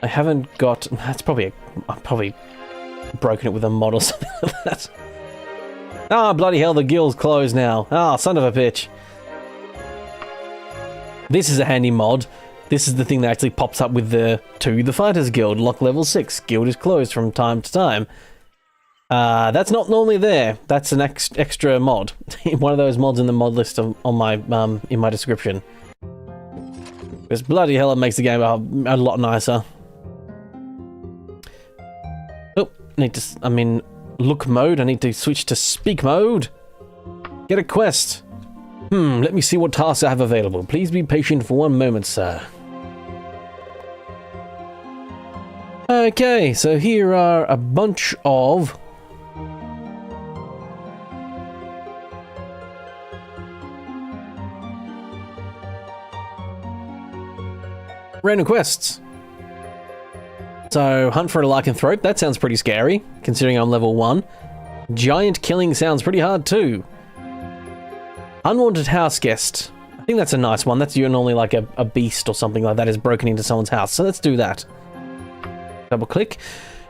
I haven't got, I've probably broken it with a mod or something like that. Ah, bloody hell, the guild's closed now. Ah, son of a bitch. This is a handy mod. This is the thing that actually pops up with the Fighters Guild, lock level 6. Guild is closed from time to time. That's not normally there. That's an extra mod. One of those mods in the mod list on my in my description. Because bloody hell, it makes the game a lot nicer. Oh, I'm in look mode. I need to switch to speak mode. Get a quest. Let me see what tasks I have available. Please be patient for one moment, sir. Okay, so here are a bunch of random quests. So, hunt for a lycanthrope. That sounds pretty scary, considering I'm level 1. Giant killing sounds pretty hard too. Unwanted house guest. I think that's a nice one. That's normally like a beast or something like that is broken into someone's house. So let's do that. Double click.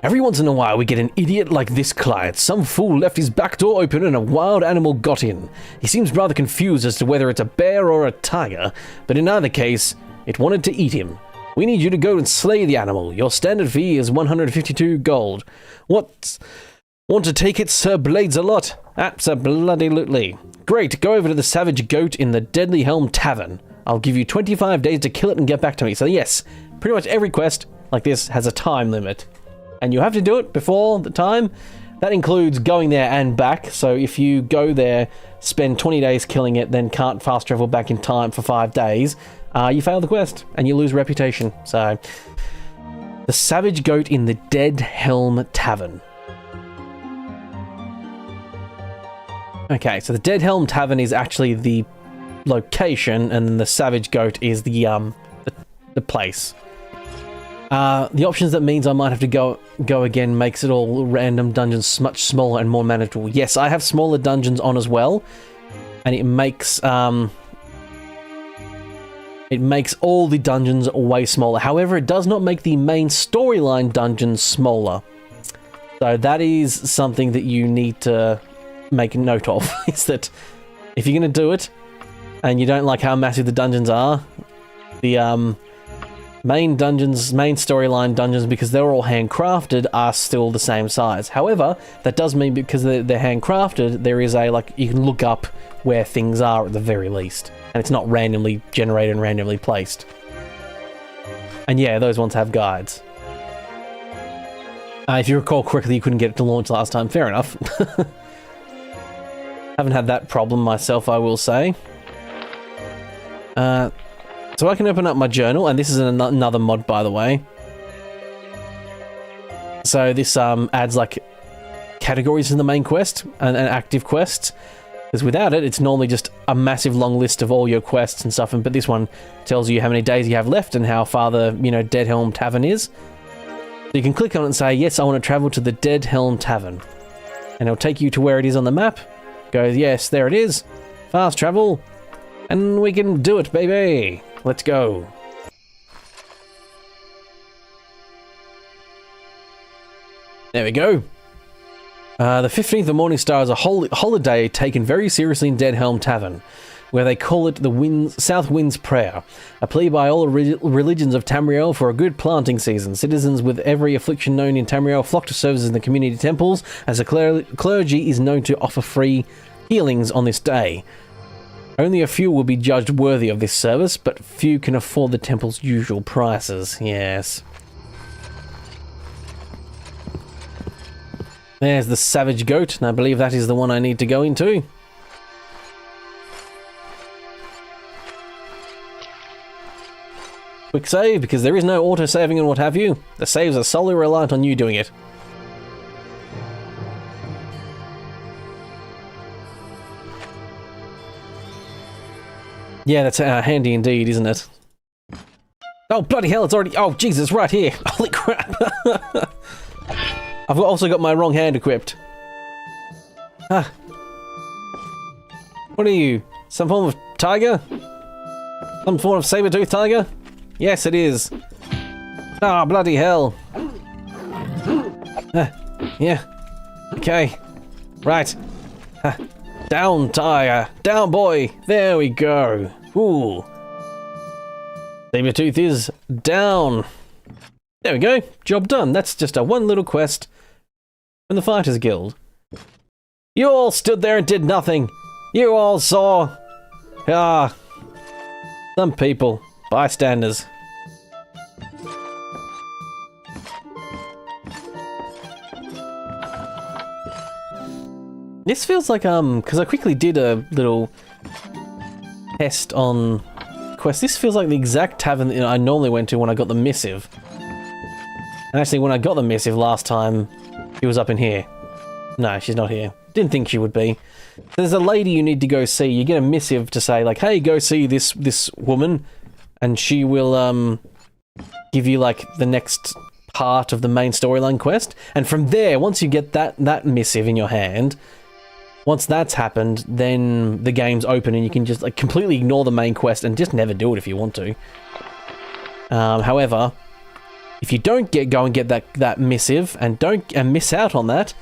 Every once in a while we get an idiot like this client. Some fool left his back door open and a wild animal got in. He seems rather confused as to whether it's a bear or a tiger, but in either case, it wanted to eat him. We need you to go and slay the animal. Your standard fee is 152 gold. What? Want to take it, Sir Blades-a-lot? Abso-bloody-lutely. Great, go over to the Savage Goat in the Deadly Helm Tavern. I'll give you 25 days to kill it and get back to me. So yes, pretty much every quest like this has a time limit. And you have to do it before the time. That includes going there and back. So if you go there, spend 20 days killing it, then can't fast travel back in time for 5 days, you fail the quest and you lose reputation. So, the Savage Goat in the Dead Helm Tavern. Okay, so the Dead Helm Tavern is actually the location, and the Savage Goat is the place. The options that means I might have to go again makes it all random dungeons much smaller and more manageable. Yes, I have smaller dungeons on as well, and it makes all the dungeons way smaller. However, it does not make the main storyline dungeons smaller. So that is something that you need to make a note of, is that if you're going to do it and you don't like how massive the dungeons are, the main storyline dungeons, because they're all handcrafted, are still the same size. However, that does mean because they're handcrafted, there is you can look up where things are at the very least, and it's not randomly generated and randomly placed. And yeah, those ones have guides. If you recall correctly, you couldn't get it to launch last time. Fair enough. Haven't had that problem myself, I will say. So I can open up my journal, and this is another mod, by the way. So this adds categories in the main quest and active quests. Because without it, it's normally just a massive long list of all your quests and stuff. But this one tells you how many days you have left and how far the Dead Helm Tavern is. So you can click on it and say, yes, I want to travel to the Dead Helm Tavern, and it'll take you to where it is on the map. Goes, yes, there it is. Fast travel. And we can do it, baby. Let's go. There we go. The 15th of Morningstar is a holiday taken very seriously in Dead Helm Tavern, where they call it the South Wind's Prayer, a plea by all religions of Tamriel for a good planting season. Citizens with every affliction known in Tamriel flock to services in the community temples, as the clergy is known to offer free healings on this day. Only a few will be judged worthy of this service, but few can afford the temple's usual prices. Yes. There's the Savage Goat, and I believe that is the one I need to go into. Quick save, because there is no auto-saving and what have you. The saves are solely reliant on you doing it. Yeah, that's handy indeed, isn't it? Oh, bloody hell, it's already... Oh, Jesus, right here. Holy crap. I've also got my wrong hand equipped. Ah. What are you? Some form of tiger? Some form of saber-toothed tiger? Yes, it is. Ah, bloody hell. Yeah. Okay. Right. Down, tiger. Down, boy. There we go. Ooh. Sabertooth is down. There we go. Job done. That's just a one little quest from the Fighters Guild. You all stood there and did nothing. You all saw... Ah. Some people. Bystanders. This feels like, because I quickly did a little test on quest. This feels like the exact tavern that I normally went to when I got the missive. And actually, when I got the missive last time, she was up in here. No, she's not here. Didn't think she would be. There's a lady you need to go see. You get a missive to say, like, hey, go see this woman, and she will give you, like, the next part of the main storyline quest. And from there, once you get that missive in your hand, once that's happened, then the game's open and you can just, like, completely ignore the main quest and just never do it if you want to. However, if you don't go and get that missive and miss out on that,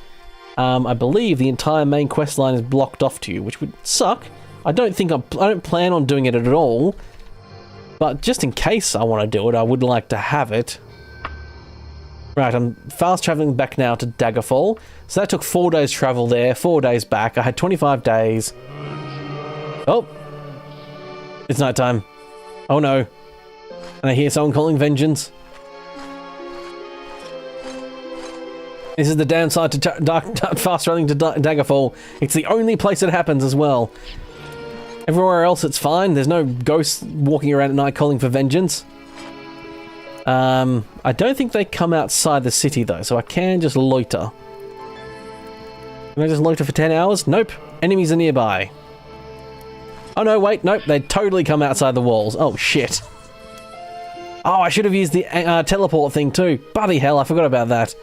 I believe the entire main quest line is blocked off to you, which would suck. I don't plan on doing it at all, but just in case I want to do it, I would like to have it. Right, I'm fast traveling back now to Daggerfall. So that took 4 days travel there, 4 days back. I had 25 days. Oh, it's nighttime. Oh no. And I hear someone calling vengeance. This is the downside to fast traveling to Daggerfall. It's the only place it happens as well. Everywhere else it's fine. There's no ghosts walking around at night calling for vengeance. I don't think they come outside the city though, so I can just loiter. Can I just loiter for 10 hours? Nope. Enemies are nearby. Oh no, wait, nope. They totally come outside the walls. Oh shit. Oh, I should have used the teleport thing too. Bloody hell, I forgot about that.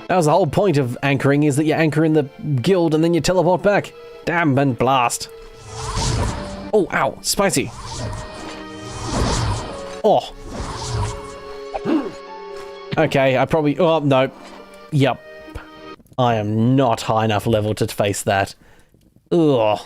That was the whole point of anchoring, is that you anchor in the guild and then you teleport back. Damn, and blast. Oh, ow, spicy. Oh. Okay, I probably... Oh, no. Yep. I am not high enough level to face that. Ugh.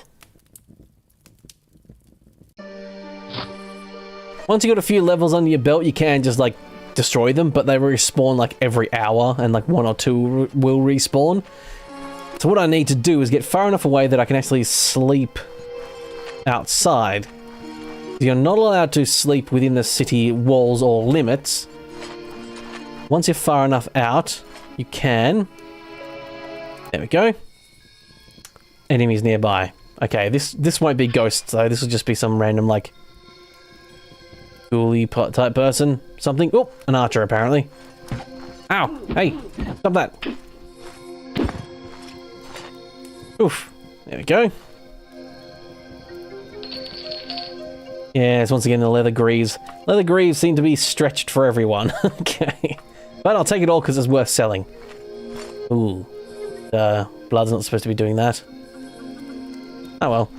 Once you got a few levels under your belt, you can just, like, destroy them, but they respawn, like, every hour, and, like, 1 or 2 will respawn. So what I need to do is get far enough away that I can actually sleep outside. You're not allowed to sleep within the city walls or limits. Once you're far enough out, you can. There we go. Enemies nearby. Okay, this won't be ghosts though. This will just be some random, like, ghouly type person. Something. Oh, an archer apparently. Ow! Hey, stop that. Oof. There we go. Yes, once again, the leather greaves. Leather greaves seem to be stretched for everyone. Okay. But I'll take it all because it's worth selling. Ooh. Blood's not supposed to be doing that. Oh well.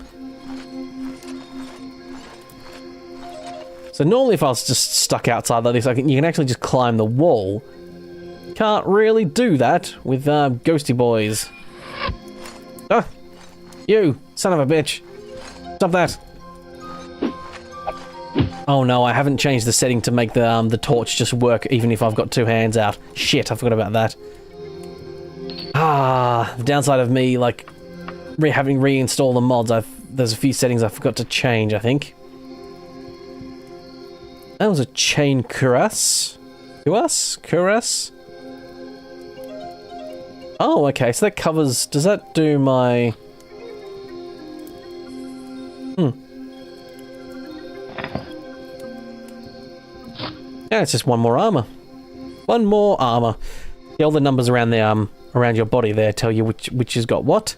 So normally if I was just stuck outside like this, you can actually just climb the wall. Can't really do that with ghosty boys. Ah! You, son of a bitch. Stop that. Oh no, I haven't changed the setting to make the torch just work even if I've got 2 hands out. Shit, I forgot about that. Ah, the downside of me, like, having reinstalled the mods, there's a few settings I forgot to change, I think. That was a chain cuirass. Cuirass? Oh, okay, so that covers... Does that do my... Yeah, it's just 1 more armor. 1 more armor. Yeah, all the numbers around the around your body there tell you which has got what.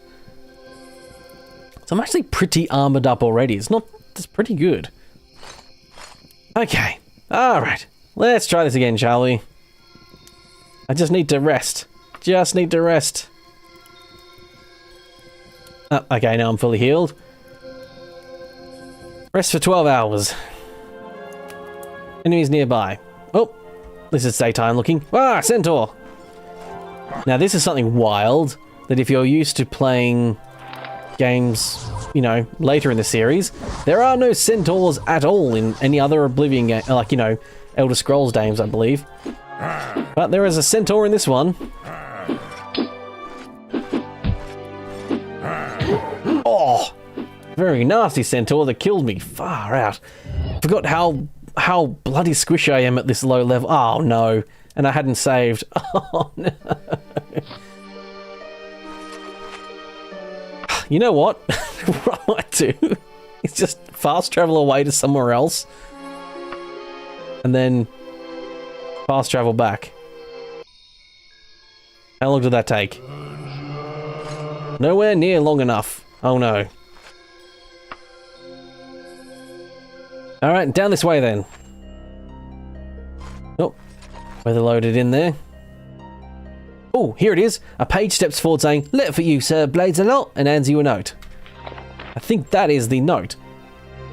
So I'm actually pretty armored up already. It's pretty good. Okay. Alright. Let's try this again, shall we? I just need to rest. Just need to rest. Okay, now I'm fully healed. Rest for 12 hours. Enemies nearby. Oh, this is daytime looking. Ah, centaur! Now this is something wild, that if you're used to playing games, you know, later in the series, there are no centaurs at all in any other Oblivion game, like, you know, Elder Scrolls games, I believe. But there is a centaur in this one. Oh! Very nasty centaur that killed me. Far out. Forgot how bloody squishy I am at this low level. Oh no. And I hadn't saved. Oh no. You know what? What I might do is just fast travel away to somewhere else. And then fast travel back. How long did that take? Nowhere near long enough. Oh no. Alright, down this way then. Oh, weather loaded in there. Oh, here it is. A page steps forward saying, "Letter for you, Sir Blades-a-lot," and hands you a note. I think that is the note.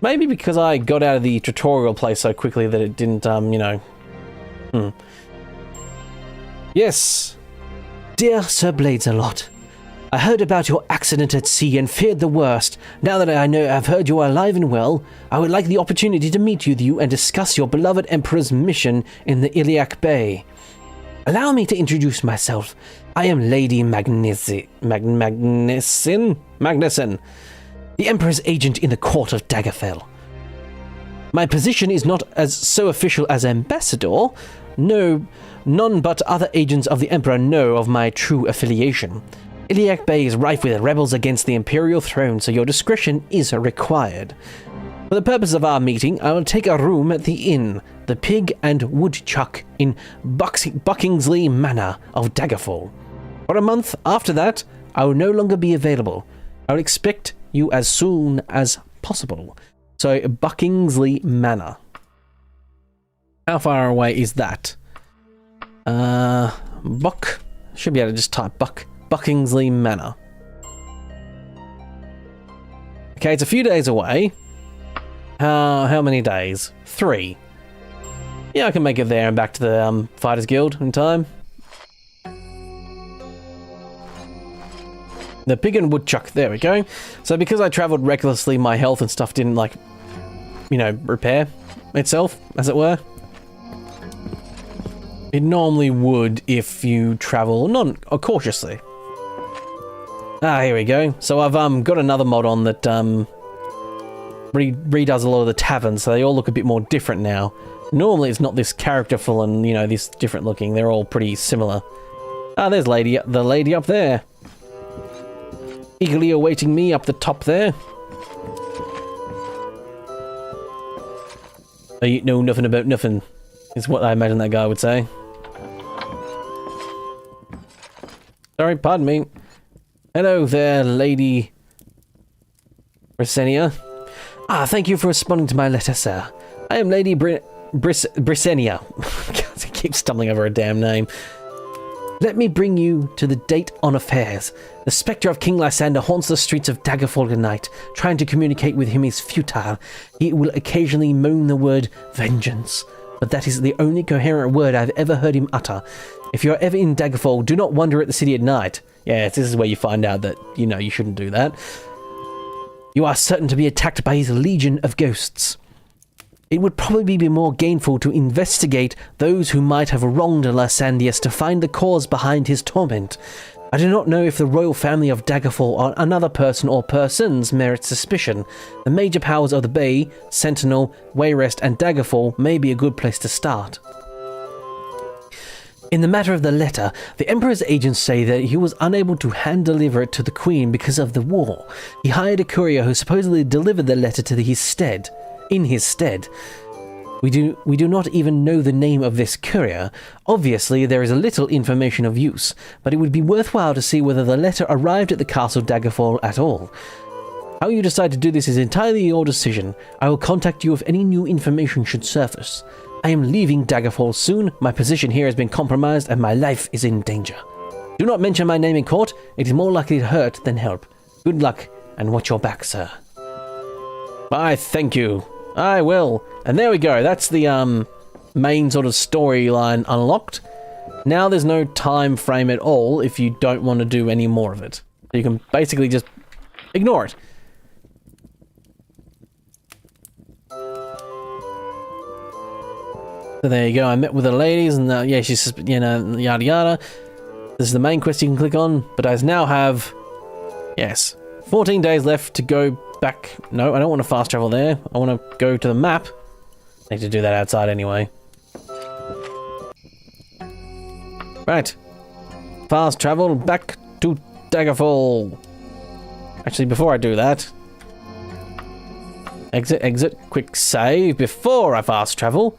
Maybe because I got out of the tutorial place so quickly that it didn't, you know. Yes. Dear Sir Blades-a-lot, I heard about your accident at sea and feared the worst. Now that I've heard you are alive and well, I would like the opportunity to meet with you and discuss your beloved Emperor's mission in the Iliac Bay. Allow me to introduce myself. I am Lady Magnuson, the Emperor's agent in the court of Daggerfall. My position is not as so official as ambassador. No, none but other agents of the Emperor know of my true affiliation. Iliac Bay is rife with rebels against the Imperial throne, so your discretion is required. For the purpose of our meeting, I will take a room at the inn, the Pig and Woodchuck in Buckingsley Manor of Daggerfall. For a month after that, I will no longer be available. I will expect you as soon as possible. So, Buckingsley Manor. How far away is that? Should be able to just type Buckingsley Manor. Okay, it's a few days away. How many days? 3. Yeah, I can make it there and back to the Fighters Guild in time. The Pig and Woodchuck, there we go. So because I travelled recklessly, my health and stuff didn't, like, you know, repair itself, as it were. It normally would if you travel cautiously. Here we go. So I've got another mod on that redoes a lot of the taverns, so they all look a bit more different now. Normally it's not this characterful and, you know, this different looking. They're all pretty similar. There's the lady up there. Eagerly awaiting me up the top there. You know nothing about nothing, is what I imagine that guy would say. Sorry, pardon me. Hello there, Lady Brisenia. Thank you for responding to my letter, sir. I am Lady Brisenia. I keep stumbling over a damn name. Let me bring you to the date on affairs. The spectre of King Lysander haunts the streets of Daggerfall at night. Trying to communicate with him is futile. He will occasionally moan the word vengeance, but that is the only coherent word I've ever heard him utter. If you're ever in Daggerfall, do not wander at the city at night. Yes, this is where you find out that, you know, you shouldn't do that. You are certain to be attacked by his legion of ghosts. It would probably be more gainful to investigate those who might have wronged Lysandius to find the cause behind his torment. I do not know if the royal family of Daggerfall or another person or persons merit suspicion. The major powers of the Bay, Sentinel, Wayrest and Daggerfall may be a good place to start. In the matter of the letter, the Emperor's agents say that he was unable to hand-deliver it to the Queen because of the war. He hired a courier who supposedly delivered the letter in his stead. We do not even know the name of this courier. Obviously, there is a little information of use, but it would be worthwhile to see whether the letter arrived at the Castle Daggerfall at all. How you decide to do this is entirely your decision. I will contact you if any new information should surface. I am leaving Daggerfall soon. My position here has been compromised and my life is in danger. Do not mention my name in court. It is more likely to hurt than help. Good luck and watch your back, sir. Why, thank you. I will. And there we go. That's the main sort of storyline unlocked. Now there's no time frame at all if you don't want to do any more of it. So you can basically just ignore it. So there you go, I met with the ladies and yeah, she's, you know, yada yada. This is the main quest you can click on, but I now have, yes, 14 days left to go back. No, I don't want to fast travel there. I want to go to the map. I need to do that outside anyway. Right. Fast travel back to Daggerfall. Actually, before I do that... Exit, exit, quick save before I fast travel.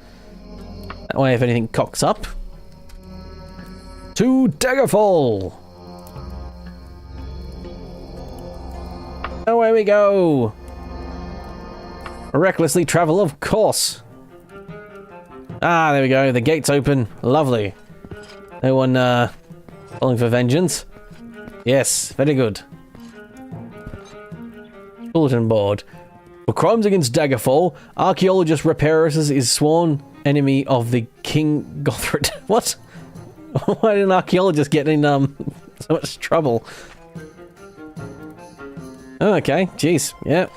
That way if anything cocks up. To Daggerfall! Away we go! Recklessly travel, of course. Ah, there we go. The gate's open. Lovely. No one, calling for vengeance. Yes, very good. Bulletin board. For crimes against Daggerfall, Archaeologists Guild is sworn enemy of the King Gothred. What? Why did an archaeologist get in, so much trouble? Oh, okay, jeez, yeah.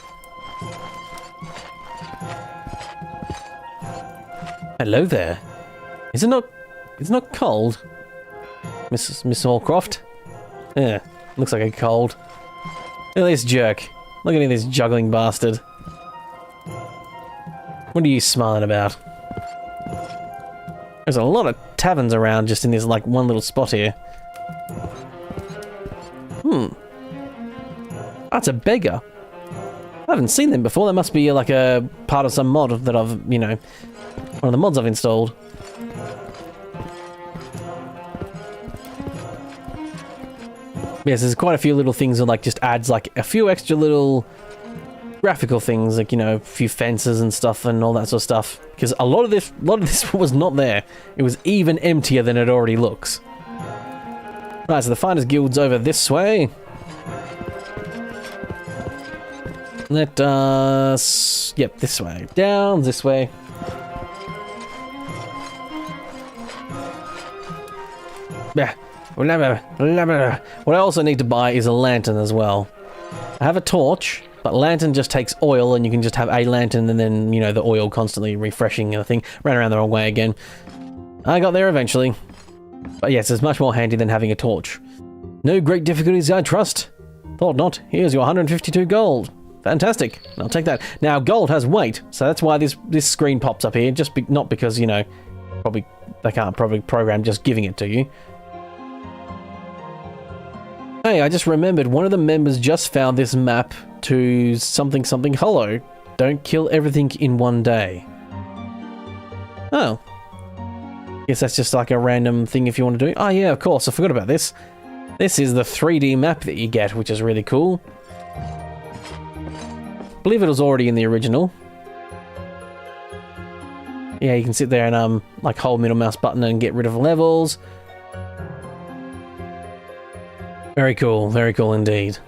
Hello there. Is it not... It's not cold? Miss Allcroft? Yeah, looks like a cold. Look at this jerk. Look at this juggling bastard. What are you smiling about? There's a lot of taverns around just in this, like, one little spot here. That's a beggar. I haven't seen them before. That must be, like, a part of some mod that I've, you know... One of the mods I've installed. Yes, there's quite a few little things that, like, just adds, like, a few extra little... graphical things, like, you know, a few fences and stuff and all that sort of stuff. Because a lot of this was not there. It was even emptier than it already looks. Right, so the Fighters Guild's over this way. Let us... Yep, this way. Down this way. Yeah. What I also need to buy is a lantern as well. I have a torch. But lantern just takes oil, and you can just have a lantern, and then, you know, the oil constantly refreshing and the thing. Ran around the wrong way again. I got there eventually. But yes, it's much more handy than having a torch. No great difficulties, I trust. Thought not. Here's your 152 gold. Fantastic. I'll take that. Now, gold has weight, so that's why this screen pops up here. Just not because, you know, they can't probably program just giving it to you. Hey, I just remembered one of the members just found this map to something hollow. Don't kill everything in one day. Oh. Guess that's just like a random thing if you want to do. Oh yeah, of course, I forgot about this. This is the 3D map that you get, which is really cool. I believe it was already in the original. Yeah, you can sit there and like hold middle mouse button and get rid of levels. Very cool indeed.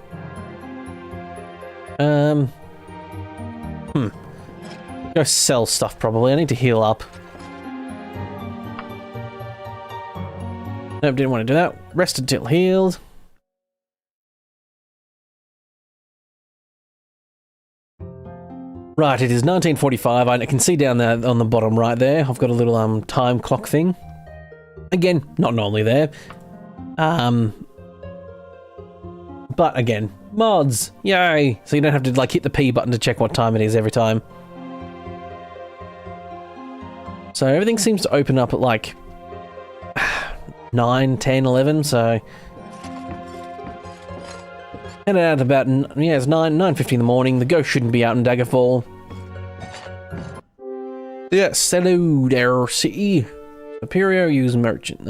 Go sell stuff probably. I need to heal up. Nope, didn't want to do that. Rest until healed. Right, it is 1945. I can see down there on the bottom right there. I've got a little time clock thing. Again, not normally there. But again, mods, yay! So you don't have to like hit the P button to check what time it is every time. So everything seems to open up at like 9, 10, 11, so... Headed out about, yeah, it's 9:50 in the morning. The ghost shouldn't be out in Daggerfall. Yes, hello there, city. Superior use merchant.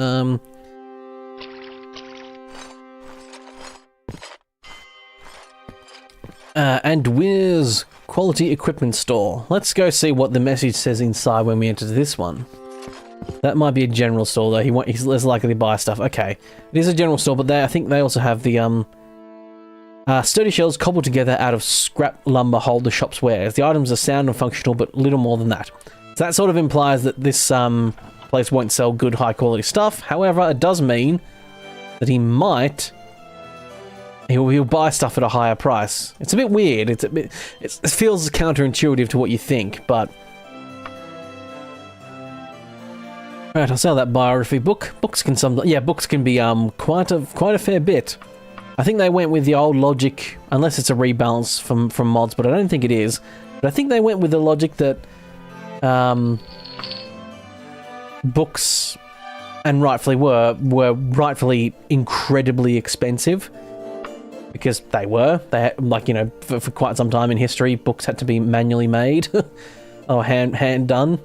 And Wiz Quality Equipment Store. Let's go see what the message says inside when we enter this one. That might be a general store though. He's less likely to buy stuff. Okay, it is a general store, but I think they also have the sturdy shells cobbled together out of scrap lumber hold the shop's wares. The items are sound and functional, but little more than that. So that sort of implies that this place won't sell good, high quality stuff. However, it does mean that he might. He'll buy stuff at a higher price. It's a bit weird. It feels counterintuitive to what you think, but... Right, I'll sell that biography book. Books can be quite a fair bit. I think they went with the old logic, unless it's a rebalance from mods, but I don't think it is. But I think they went with the logic that books, and rightfully were rightfully incredibly expensive. because they were. They had, like, you know, for quite some time in history, books had to be manually made or hand done.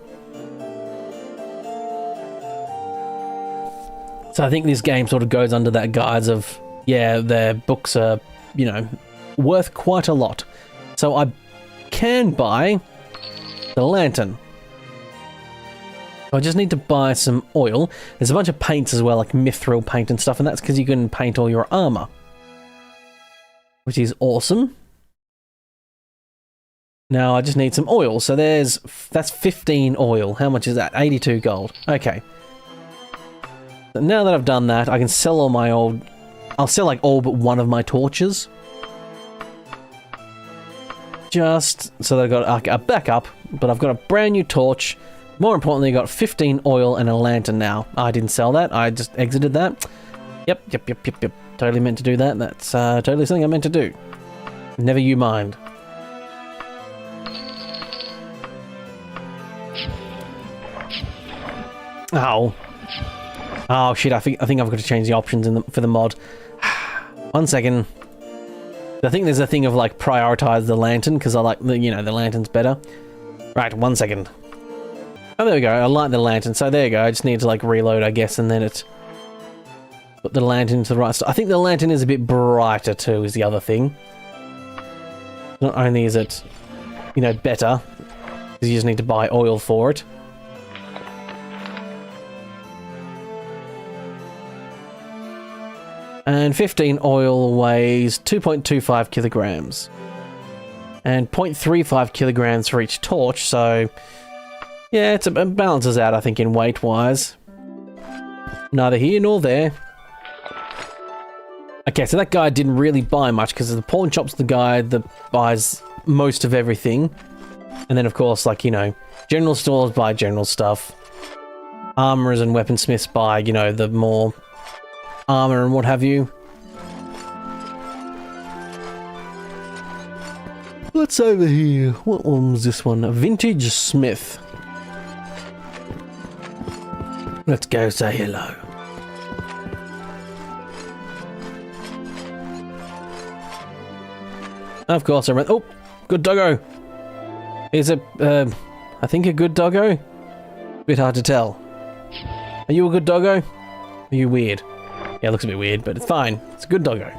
So I think this game sort of goes under that guise of, yeah, their books are, you know, worth quite a lot. So I can buy the lantern. I just need to buy some oil. There's a bunch of paints as well, like mithril paint and stuff, and that's because you can paint all your armor, which is awesome. Now I just need some oil. So that's 15 oil. How much is that? 82 gold. Okay. So now that I've done that, I can sell all my old... I'll sell like all but one of my torches. Just so that I've got a backup, but I've got a brand new torch. More importantly, I got 15 oil and a lantern now. I didn't sell that. I just exited that. Yep. Totally meant to do that. That's totally something I meant to do. Never you mind. Ow. Oh shit, I think I've got to change the options for the mod. 1 second. I think there's a thing of like prioritize the lantern because I like the, you know, the lantern's better. Right, 1 second. Oh, there we go. I like the lantern. So there you go. I just need to like reload, I guess, and then it put the lantern to the right. I think the lantern is a bit brighter too, is the other thing. Not only is it, you know, better, because you just need to buy oil for it. And 15 oil weighs 2.25 kilograms. And 0.35 kilograms for each torch, so... yeah, it balances out, I think, in weight-wise. Neither here nor there. Okay, so that guy didn't really buy much, because the pawn shop's the guy that buys most of everything. And then, of course, like, you know, general stores buy general stuff. Armorers and weaponsmiths buy, you know, the more... armor and what have you. What's over here? What one was this one? A vintage smith. Let's go say hello. Of course I ran. Oh, good doggo. Is it, I think a good doggo? Bit hard to tell. Are you a good doggo? Are you weird? Yeah, it looks a bit weird, but it's fine. It's a good doggo.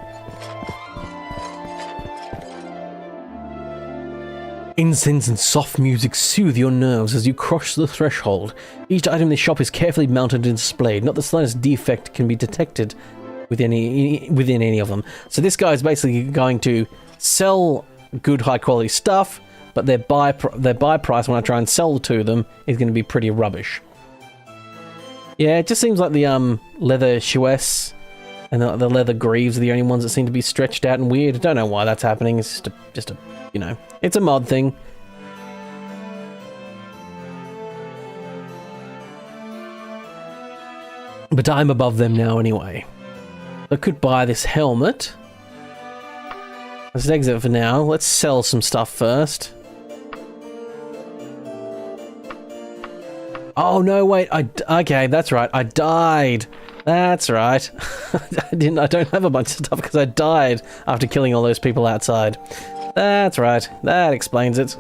Incense and soft music soothe your nerves as you cross the threshold. Each item in the shop is carefully mounted and displayed. Not the slightest defect can be detected within any of them. So this guy is basically going to sell good, high-quality stuff, but their buy price when I try and sell to them is going to be pretty rubbish. Yeah, it just seems like the leather chouettes and the leather greaves are the only ones that seem to be stretched out and weird. I don't know why that's happening. It's just a you know, it's a mod thing. But I'm above them now anyway. I could buy this helmet. Let's exit for now. Let's sell some stuff first. Oh no, wait. Okay, that's right. I died. That's right. I don't have a bunch of stuff because I died after killing all those people outside. That's right. That explains it.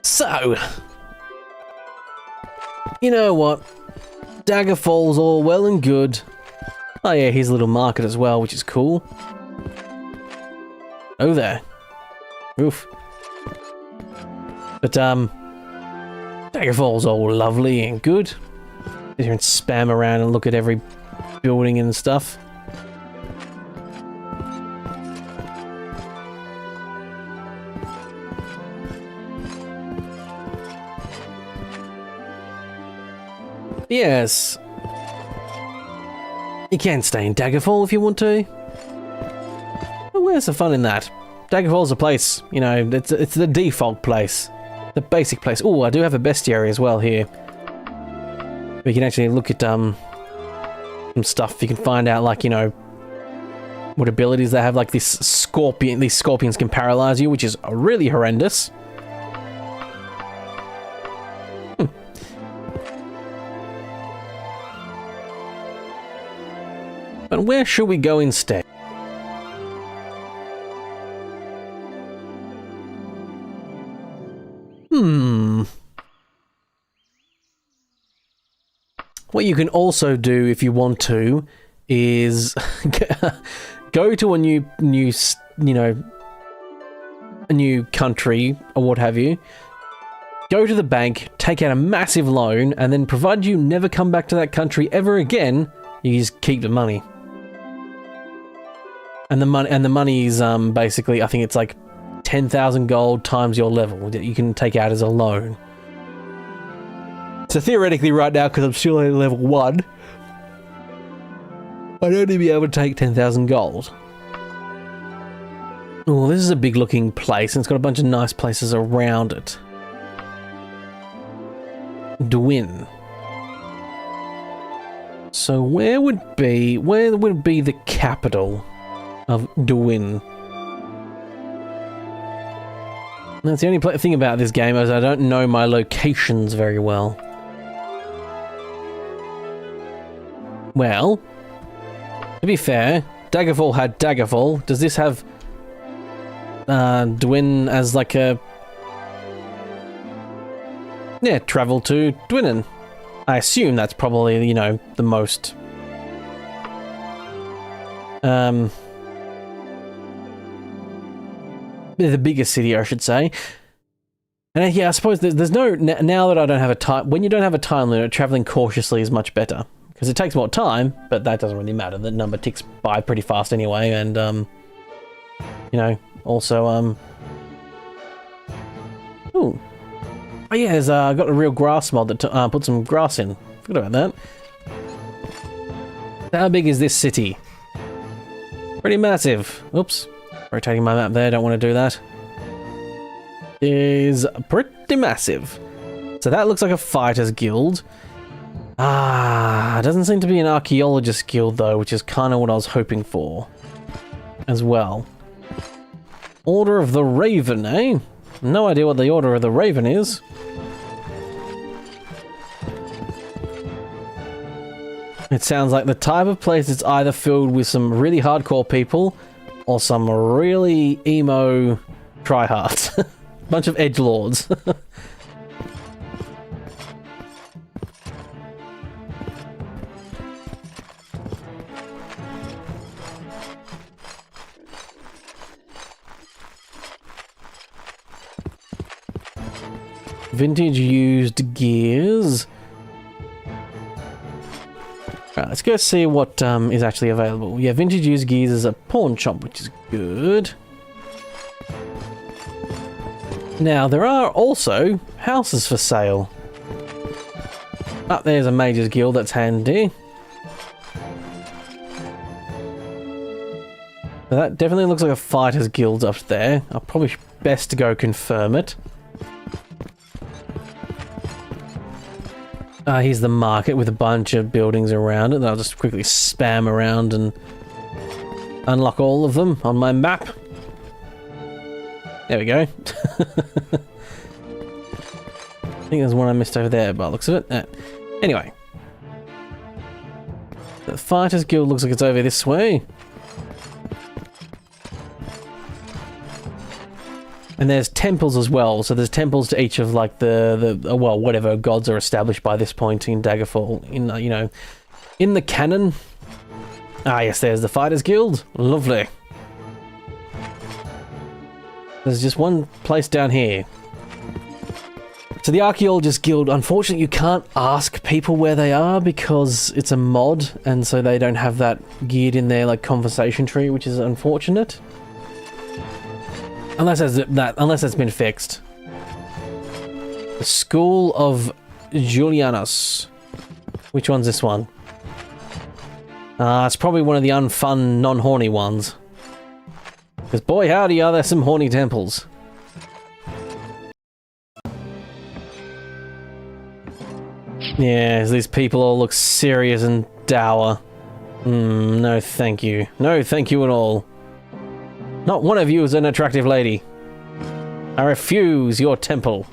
So, you know what? Daggerfall's all well and good. Oh yeah, here's a little market as well, which is cool. Oh there. Oof. But Daggerfall's all lovely and good. Sit here and spam around and look at every building and stuff. Yes. You can stay in Daggerfall if you want to. But where's the fun in that? Daggerfall's a place, you know, it's the default place. The basic place. Oh, I do have a bestiary as well here. We can actually look at some stuff. You can find out, like, you know, what abilities they have. Like this scorpion. These scorpions can paralyze you, which is really horrendous. But where should we go instead? What you can also do if you want to is go to a new a new country or what have you. Go to the bank, take out a massive loan, and then provided you never come back to that country ever again, you just keep the money. And the money is basically, I think it's like 10,000 gold times your level that you can take out as a loan. So theoretically right now, because I'm still at level 1, I'd only be able to take 10,000 gold. Oh, this is a big looking place, and it's got a bunch of nice places around it. Dwin. So where would be the capital of Dwin? That's the only thing about this game is I don't know my locations very well. Well, to be fair, Daggerfall had Daggerfall. Does this have Dwin as like a... Yeah, travel to Dwinnen. I assume that's probably, you know, the most... the biggest city, I should say. And yeah, I suppose there's no... Now that I don't have a time... When you don't have a time limit, traveling cautiously is much better. Because it takes more time, but that doesn't really matter. The number ticks by pretty fast anyway, and, you know, also, Ooh. Oh yeah, there's, I got a real grass mod that put some grass in. Forgot about that. How big is this city? Pretty massive. Oops. Rotating my map there, don't want to do that. Is pretty massive. So that looks like a fighters guild. Doesn't seem to be an Archaeologists Guild though, which is kind of what I was hoping for as well. Order of the Raven, eh? No idea what the Order of the Raven is. It sounds like the type of place that's either filled with some really hardcore people or some really emo tryhards. Bunch of edgelords. Vintage used gears. Right, let's go see what is actually available. Yeah, vintage used gears is a pawn shop, which is good. Now, there are also houses for sale. Up there's a Mages Guild, that's handy. So that definitely looks like a Fighters Guild up there. I'll probably best to go confirm it. Here's the market with a bunch of buildings around it. I'll just quickly spam around and unlock all of them on my map. There we go. I think there's one I missed over there by the looks of it. Anyway. The Fighters Guild looks like it's over this way. And there's temples as well, so there's temples to each of like well, whatever gods are established by this point in Daggerfall. In you know, in the canon. Ah, yes, there's the Fighters Guild. Lovely. There's just one place down here. So the Archaeologists Guild, unfortunately, you can't ask people where they are because it's a mod, and so they don't have that geared in their like conversation tree, which is unfortunate. Unless that's been fixed. The School of Julianus. Which one's this one? It's probably one of the unfun, non-horny ones. Because boy howdy are there some horny temples. Yeah, these people all look serious and dour. No thank you. No thank you at all. Not one of you is an attractive lady. I refuse your temple.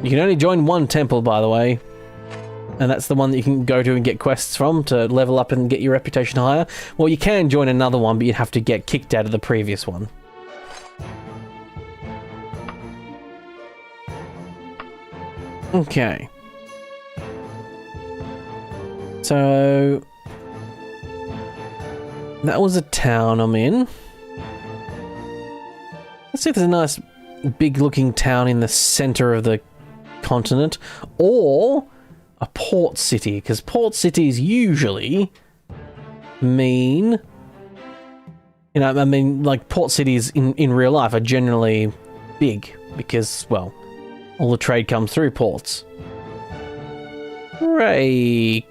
You can only join one temple, by the way. and that's the one that you can go to and get quests from to level up and get your reputation higher. Well, you can join another one, but you'd have to get kicked out of the previous one. Okay. So that was a town I'm in. Let's see if there's a nice big looking town in the center of the continent, or a port city, because port cities usually mean, you know, I mean, like port cities in real life are generally big because, well, all the trade comes through ports. Grey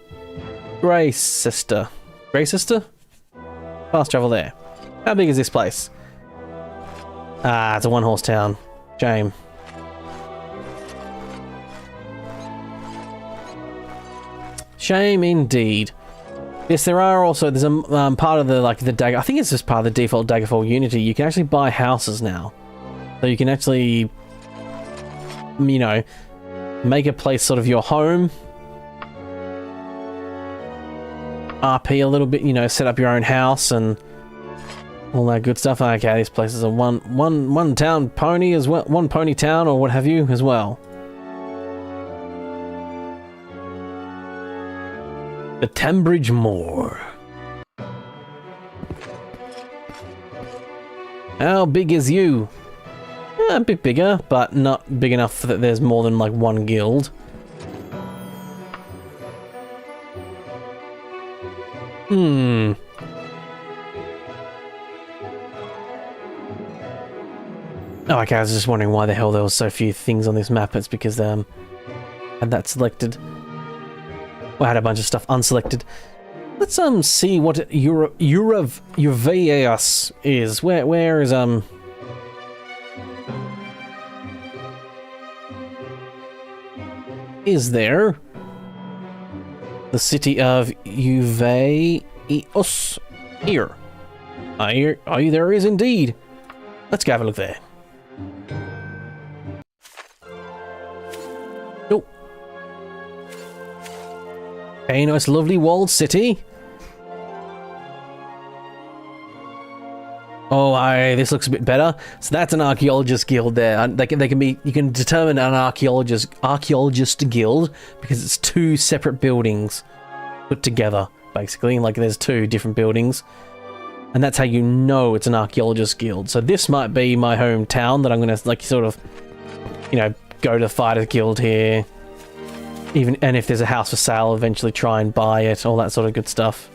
Sister. Fast travel there. How big is this place? Ah, it's a one-horse town. Shame. Shame indeed. Yes, there are also, there's a part of the, like, the Dagger, I think it's just part of the default Daggerfall Unity, you can actually buy houses now. So you can actually, you know, make a place sort of your home. RP a little bit, you know, set up your own house and all that good stuff. Okay, this place is a one town pony as well, one pony town or what have you as well. The Tambridge Moor. How big is you? A bit bigger, but not big enough that there's more than like one guild. Oh, okay, I was just wondering why the hell there was so few things on this map. It's because they had that selected. Well, I had a bunch of stuff unselected. Let's see what Uraveus is. Where is Is there the city of Uraveus here? There is indeed. Let's go have a look there. Oh. Okay, nice lovely walled city. Oh, this looks a bit better. So that's an Archaeologists Guild there. They can be. You can determine an Archaeologist Guild because it's two separate buildings put together, basically. Like there's two different buildings, and that's how you know it's an Archaeologist Guild. So this might be my hometown that I'm gonna like sort of, you know, go to the Fighters Guild here. And if there's a house for sale, eventually try and buy it. All that sort of good stuff.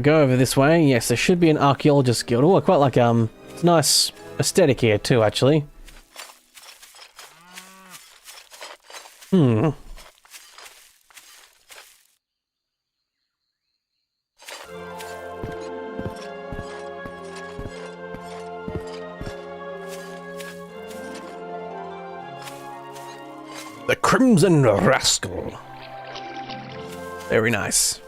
Go over this way. Yes, there should be an Archaeologist Guild. Oh, I quite like, it's a nice aesthetic here too, actually. The Crimson Rascal. Very nice.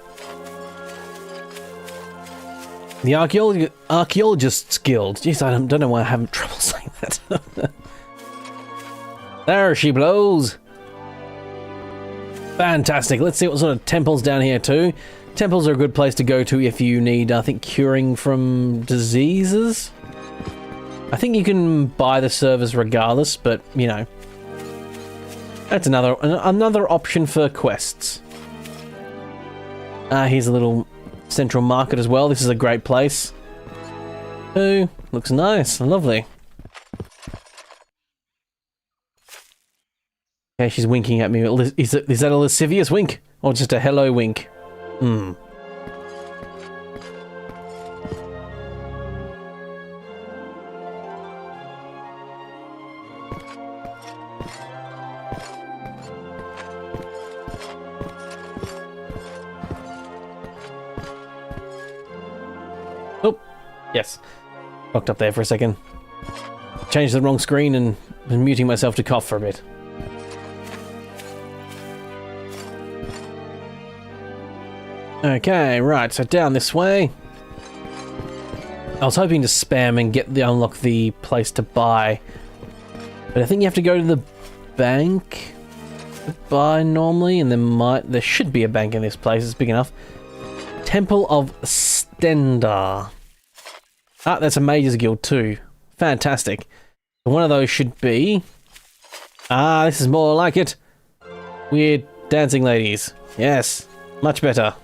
The Archaeologists Guild. Jeez, I don't know why I have trouble saying that. There she blows. Fantastic. Let's see what sort of temples down here too. Temples are a good place to go to if you need, I think, curing from diseases. I think you can buy the service regardless, but, you know. That's another option for quests. Here's a little central market as well. This is a great place. Oh, looks nice and lovely. Okay, she's winking at me. Is that a lascivious wink? Or just a hello wink? Oh, yes. Locked up there for a second. Changed the wrong screen and was muting myself to cough for a bit. Okay, right, so down this way. I was hoping to spam and unlock the place to buy But I think you have to go to the bank to buy normally, and there should be a bank in this place. It's big enough. Temple of Stendar. Ah, that's a Mages Guild too. Fantastic. One of those should be... Ah, this is more like it. Weird dancing ladies. Yes, much better.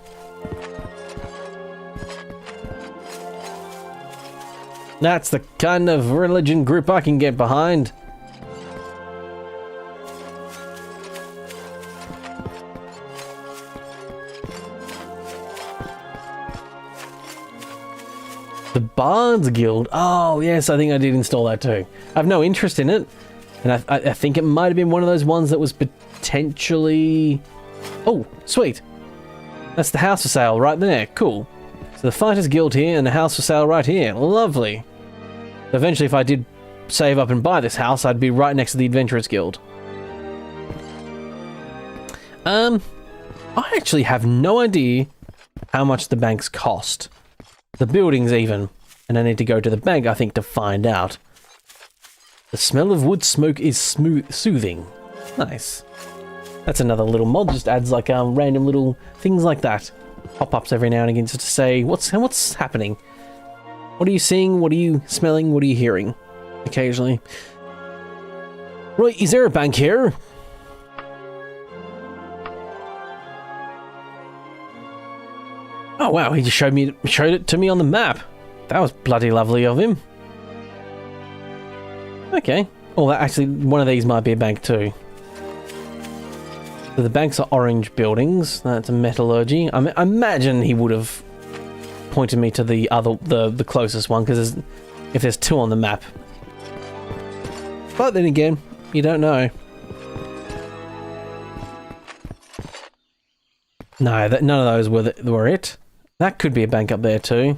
That's the kind of religion group I can get behind. The Bards Guild. Oh, yes, I think I did install that too. I have no interest in it. And I think it might have been one of those ones that was potentially... Oh, sweet. That's the house for sale right there. Cool. So the Fighters Guild here and the house for sale right here. Lovely. So eventually, if I did save up and buy this house, I'd be right next to the Adventurers Guild. I actually have no idea how much the banks cost. The buildings even. And I need to go to the bank, I think, to find out. The smell of wood smoke is soothing. Nice. That's another little mod, just adds like random little things like that. Pop-ups every now and again just to say, what's happening? What are you seeing? What are you smelling? What are you hearing? Occasionally. Right, is there a bank here? Oh wow, he just showed it to me on the map. That was bloody lovely of him. Okay. Oh, actually, one of these might be a bank too. So the banks are orange buildings. That's a metallurgy. I imagine he would have pointed me to the closest one, because if there's two on the map. But then again, you don't know. No, none of those were it. That could be a bank up there too.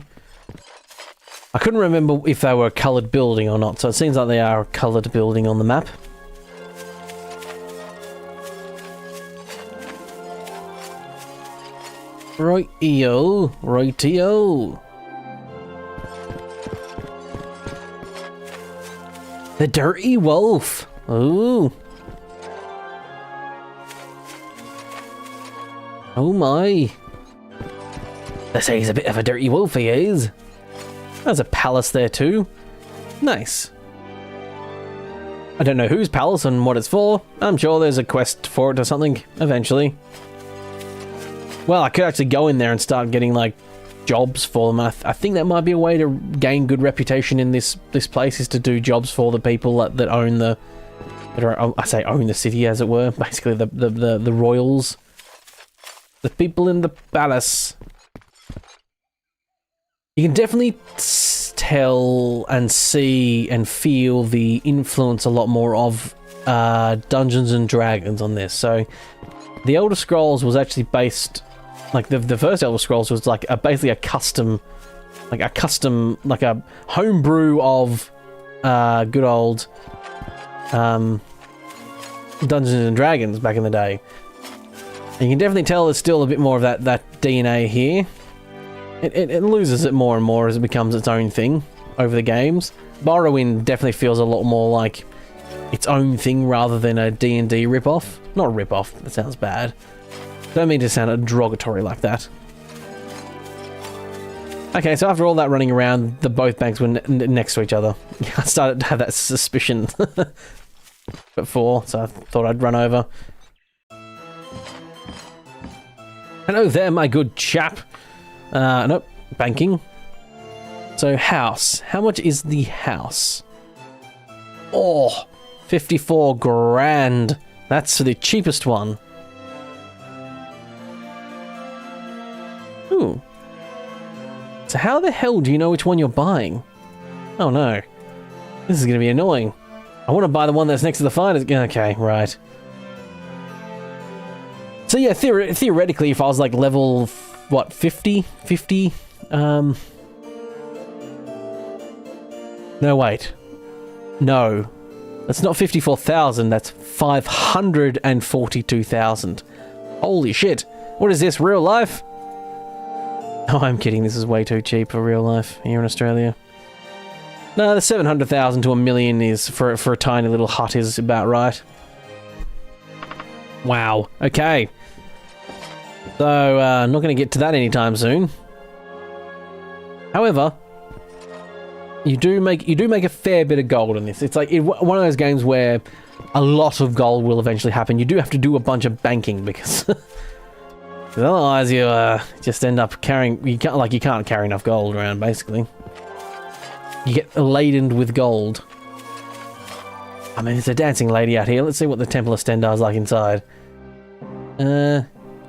I couldn't remember if they were a coloured building or not, so it seems like they are a coloured building on the map. Right-eo, right-eo. The Dirty Wolf. Ooh. Oh my. They say he's a bit of a dirty wolf, he is. There's a palace there too. Nice. I don't know whose palace and what it's for. I'm sure there's a quest for it or something, eventually. Well, I could actually go in there and start getting, like, jobs for them. I think that might be a way to gain good reputation in this place, is to do jobs for the people that own the... I say own the city, as it were. Basically, the royals. The people in the palace. You can definitely tell and see and feel the influence a lot more of Dungeons and Dragons on this. So, the Elder Scrolls was actually based, like the first Elder Scrolls was like basically a custom, like a homebrew of good old Dungeons and Dragons back in the day. And you can definitely tell there's still a bit more of that DNA here. It loses it more and more as it becomes its own thing over the games. Morrowind definitely feels a lot more like its own thing rather than a D&D ripoff. Not a ripoff, that sounds bad. Don't mean to sound derogatory like that. Okay, so after all that running around, both banks were next to each other. I started to have that suspicion before, so I thought I'd run over. Hello there, my good chap. Nope, banking. So, house. How much is the house? Oh, 54 grand. That's for the cheapest one. Ooh. So how the hell do you know which one you're buying? Oh no. This is going to be annoying. I want to buy the one that's next to the fighters. Okay, right. So yeah, theoretically, if I was like level... What, 50? 50? No, wait. No. That's not 54,000, that's 542,000. Holy shit. What is this, real life? Oh, I'm kidding, this is way too cheap for real life here in Australia. No, the 700,000 to a million is for a tiny little hut is about right. Wow. Okay. So, not going to get to that anytime soon. However, you do make a fair bit of gold in this. It's like one of those games where a lot of gold will eventually happen. You do have to do a bunch of banking because otherwise you just end up carrying. You can't carry enough gold around. Basically, you get laden with gold. I mean, there's a dancing lady out here. Let's see what the Temple of Stendar's like inside.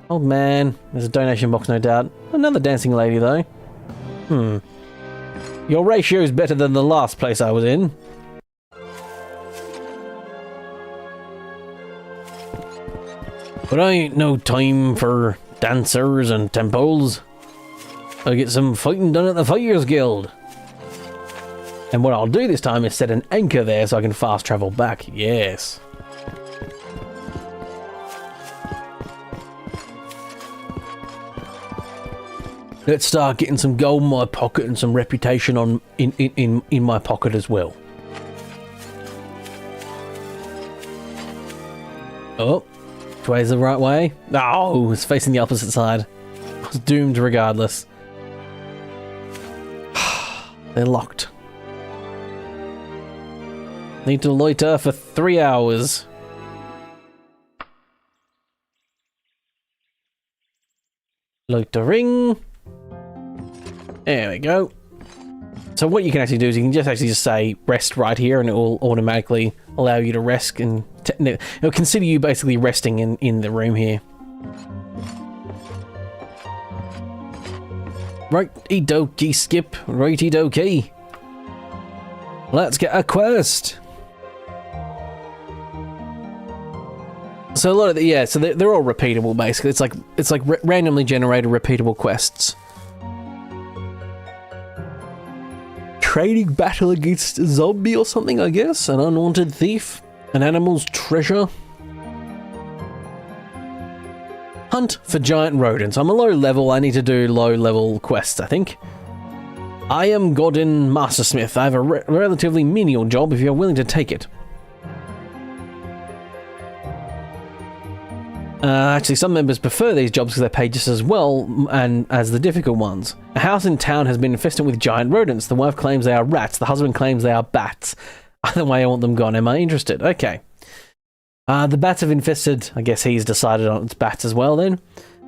Old man. There's a donation box, no doubt. Another dancing lady, though. Your ratio is better than the last place I was in. But I ain't no time for dancers and temples. I'll get some fighting done at the Archaeologists Guild. And what I'll do this time is set an anchor there so I can fast travel back. Yes. Let's start getting some gold in my pocket and some reputation in my pocket as well. Oh, which way is the right way? Oh, it's facing the opposite side. I was doomed regardless. They're locked. Need to loiter for 3 hours. Loitering. There we go. So what you can actually do is you can just say rest right here and it will automatically allow you to rest and it'll consider you basically resting in the room here. Righty dokey, Skip. Righty dokey. Let's get a quest. So a lot of so they're all repeatable basically. It's like randomly generated repeatable quests. Trading battle against a zombie or something, I guess. An unwanted thief. An animal's treasure. Hunt for giant rodents. I'm a low level. I need to do low level quests, I think. I am Godin Mastersmith. I have a relatively menial job if you're willing to take it. Actually, some members prefer these jobs because they pay just as well and as the difficult ones. A house in town has been infested with giant rodents. The wife claims they are rats. The husband claims they are bats. Either way, I want them gone. Am I interested? Okay. The bats have infested... I guess he's decided on it's bats as well then.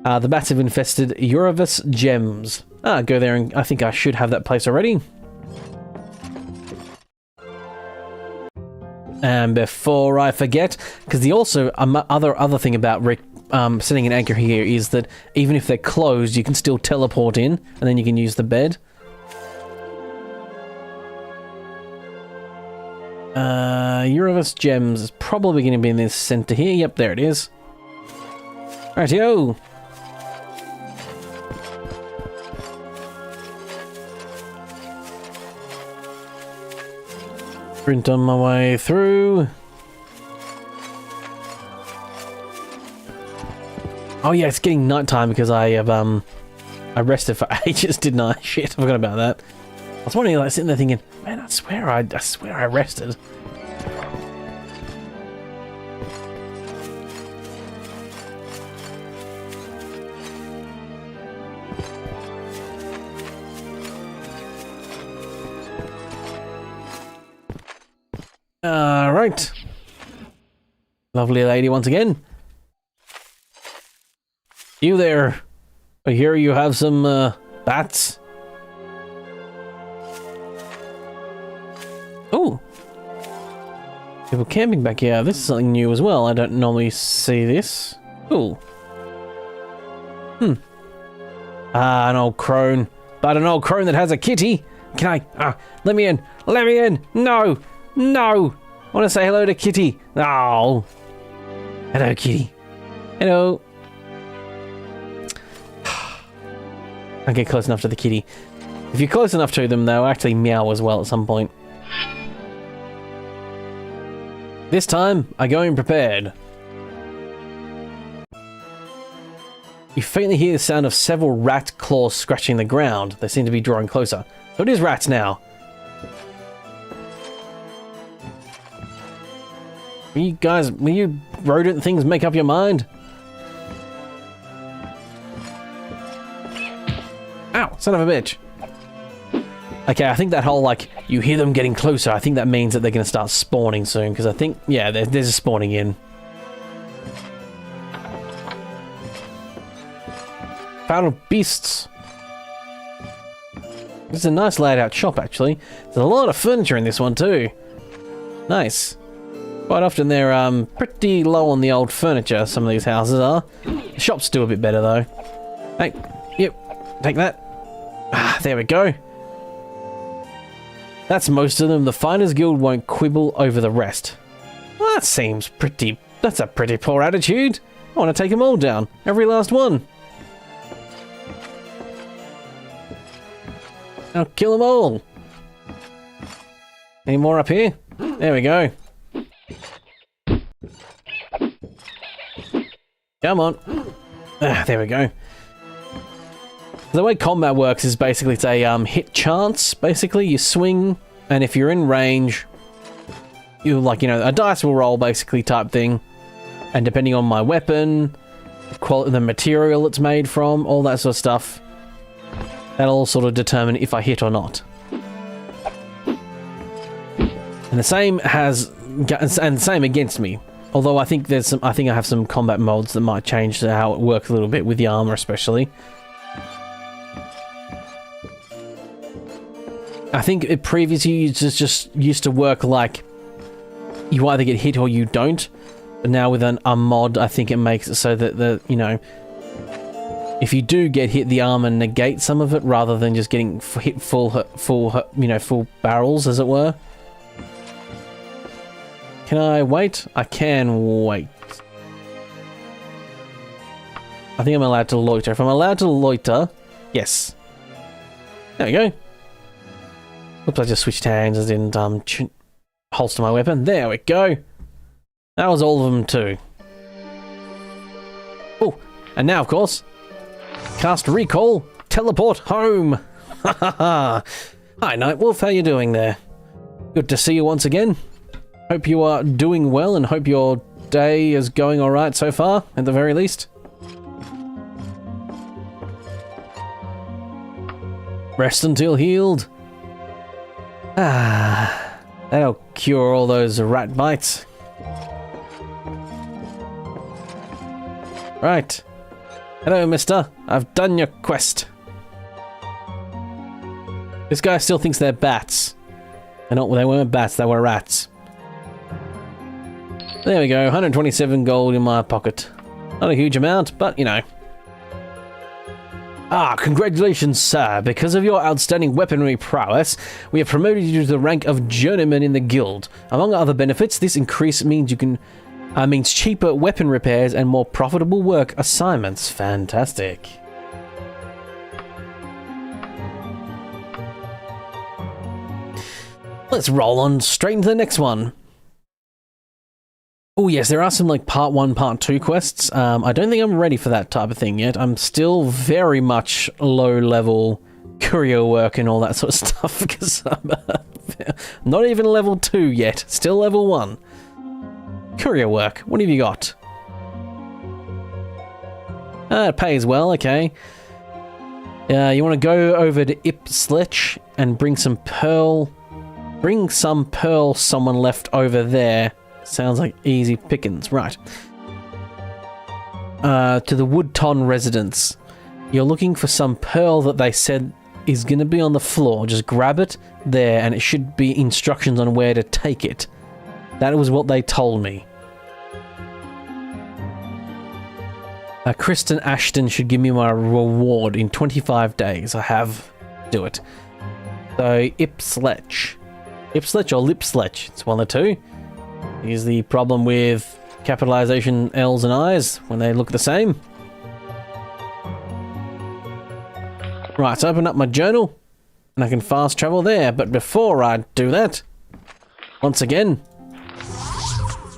The bats have infested Uravis Gems. Go there and I think I should have that place already. And before I forget, because the also other thing about setting an anchor here is that even if they're closed, you can still teleport in, and then you can use the bed. Uravis Gems is probably going to be in this center here. Yep, there it is. Rightio. Sprint on my way through. Oh yeah, it's getting nighttime because I have I rested for ages, didn't I? Shit, I forgot about that. I was wondering, like sitting there thinking, man, I swear I rested. Alright. Lovely lady once again. You there. I hear you have some bats. Oh. People camping back here. This is something new as well. I don't normally see this. Cool. An old crone. But an old crone that has a kitty. Can I... let me in. Let me in. No. No! I want to say hello to Kitty. Oh. Hello, Kitty. Hello. I get close enough to the kitty. If you're close enough to them, they'll actually meow as well at some point. This time, I go in prepared. You faintly hear the sound of several rat claws scratching the ground. They seem to be drawing closer. So it is rats now. Will you rodent things make up your mind? Ow, son of a bitch. Okay, I think that whole, like, you hear them getting closer, I think that means that they're going to start spawning soon, because I think, yeah, there's a spawning in. Foul beasts. This is a nice laid out shop, actually. There's a lot of furniture in this one, too. Nice. Quite often they're pretty low on the old furniture, some of these houses are. The shops do a bit better, though. Hey, yep, take that. Ah, there we go. That's most of them. The Fighters Guild won't quibble over the rest. Well, that seems pretty... That's a pretty poor attitude. I want to take them all down. Every last one. I'll kill them all. Any more up here? There we go. Come on. Ah, there we go. The way combat works is basically it's a hit chance. Basically, you swing, and if you're in range, you a dice will roll basically type thing. And depending on my weapon, the material it's made from, all that sort of stuff, that'll sort of determine if I hit or not. And the same against me. Although I think I have some combat mods that might change how it works a little bit with the armor, especially. I think it previously just used to work like you either get hit or you don't. But now with a mod, I think it makes it so that if you do get hit, the armor negates some of it rather than just getting hit full barrels, as it were. Can I wait? I can wait. I think I'm allowed to loiter. If I'm allowed to loiter, yes. There we go. Oops, I just switched hands. I didn't holster my weapon. There we go. That was all of them too. Oh, and now of course, cast recall, teleport home. Ha ha ha. Hi Nightwolf, how you doing there? Good to see you once again. Hope you are doing well and hope your day is going alright so far, at the very least. Rest until healed. Ah, that'll cure all those rat bites. Right. Hello, mister. I've done your quest. This guy still thinks they're bats. They weren't bats, they were rats. There we go, 127 gold in my pocket. Not a huge amount, but you know. Ah, congratulations, sir. Because of your outstanding weaponry prowess, we have promoted you to the rank of journeyman in the guild. Among other benefits, this increase means means cheaper weapon repairs and more profitable work assignments. Fantastic. Let's roll on straight into the next one. Oh yes, there are some like part 1, part 2 quests. I don't think I'm ready for that type of thing yet. I'm still very much low level courier work and all that sort of stuff because I'm not even level 2 yet. Still level 1. Courier work. What have you got? It pays well. Okay. You want to go over to Ipswich and bring some pearl. Bring some pearl. Someone left over there. Sounds like easy pickings, right. To the Woodton residence. You're looking for some pearl that they said is going to be on the floor. Just grab it there and it should be instructions on where to take it. That was what they told me. Kristen Ashton should give me my reward in 25 days. I have to do it. So, Ipswich. Ipswich or Lipswich? It's one of the two. Here's the problem with capitalization L's and I's when they look the same. Right, so open up my journal and I can fast travel there. But before I do that, once again,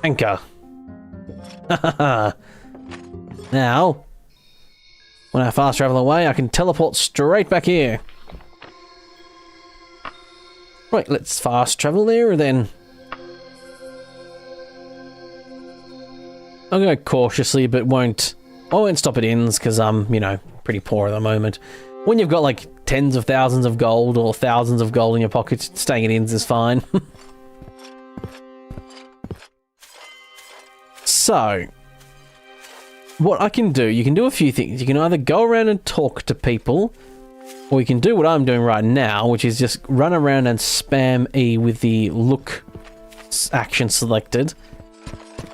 anchor. Now, when I fast travel away, I can teleport straight back here. Right, let's fast travel there then. I'll go cautiously, but I won't stop at inns because I'm, you know, pretty poor at the moment. When you've got like tens of thousands of gold or thousands of gold in your pocket, staying at inns is fine. So, what I can do, you can do a few things. You can either go around and talk to people, or you can do what I'm doing right now, which is just run around and spam E with the look action selected.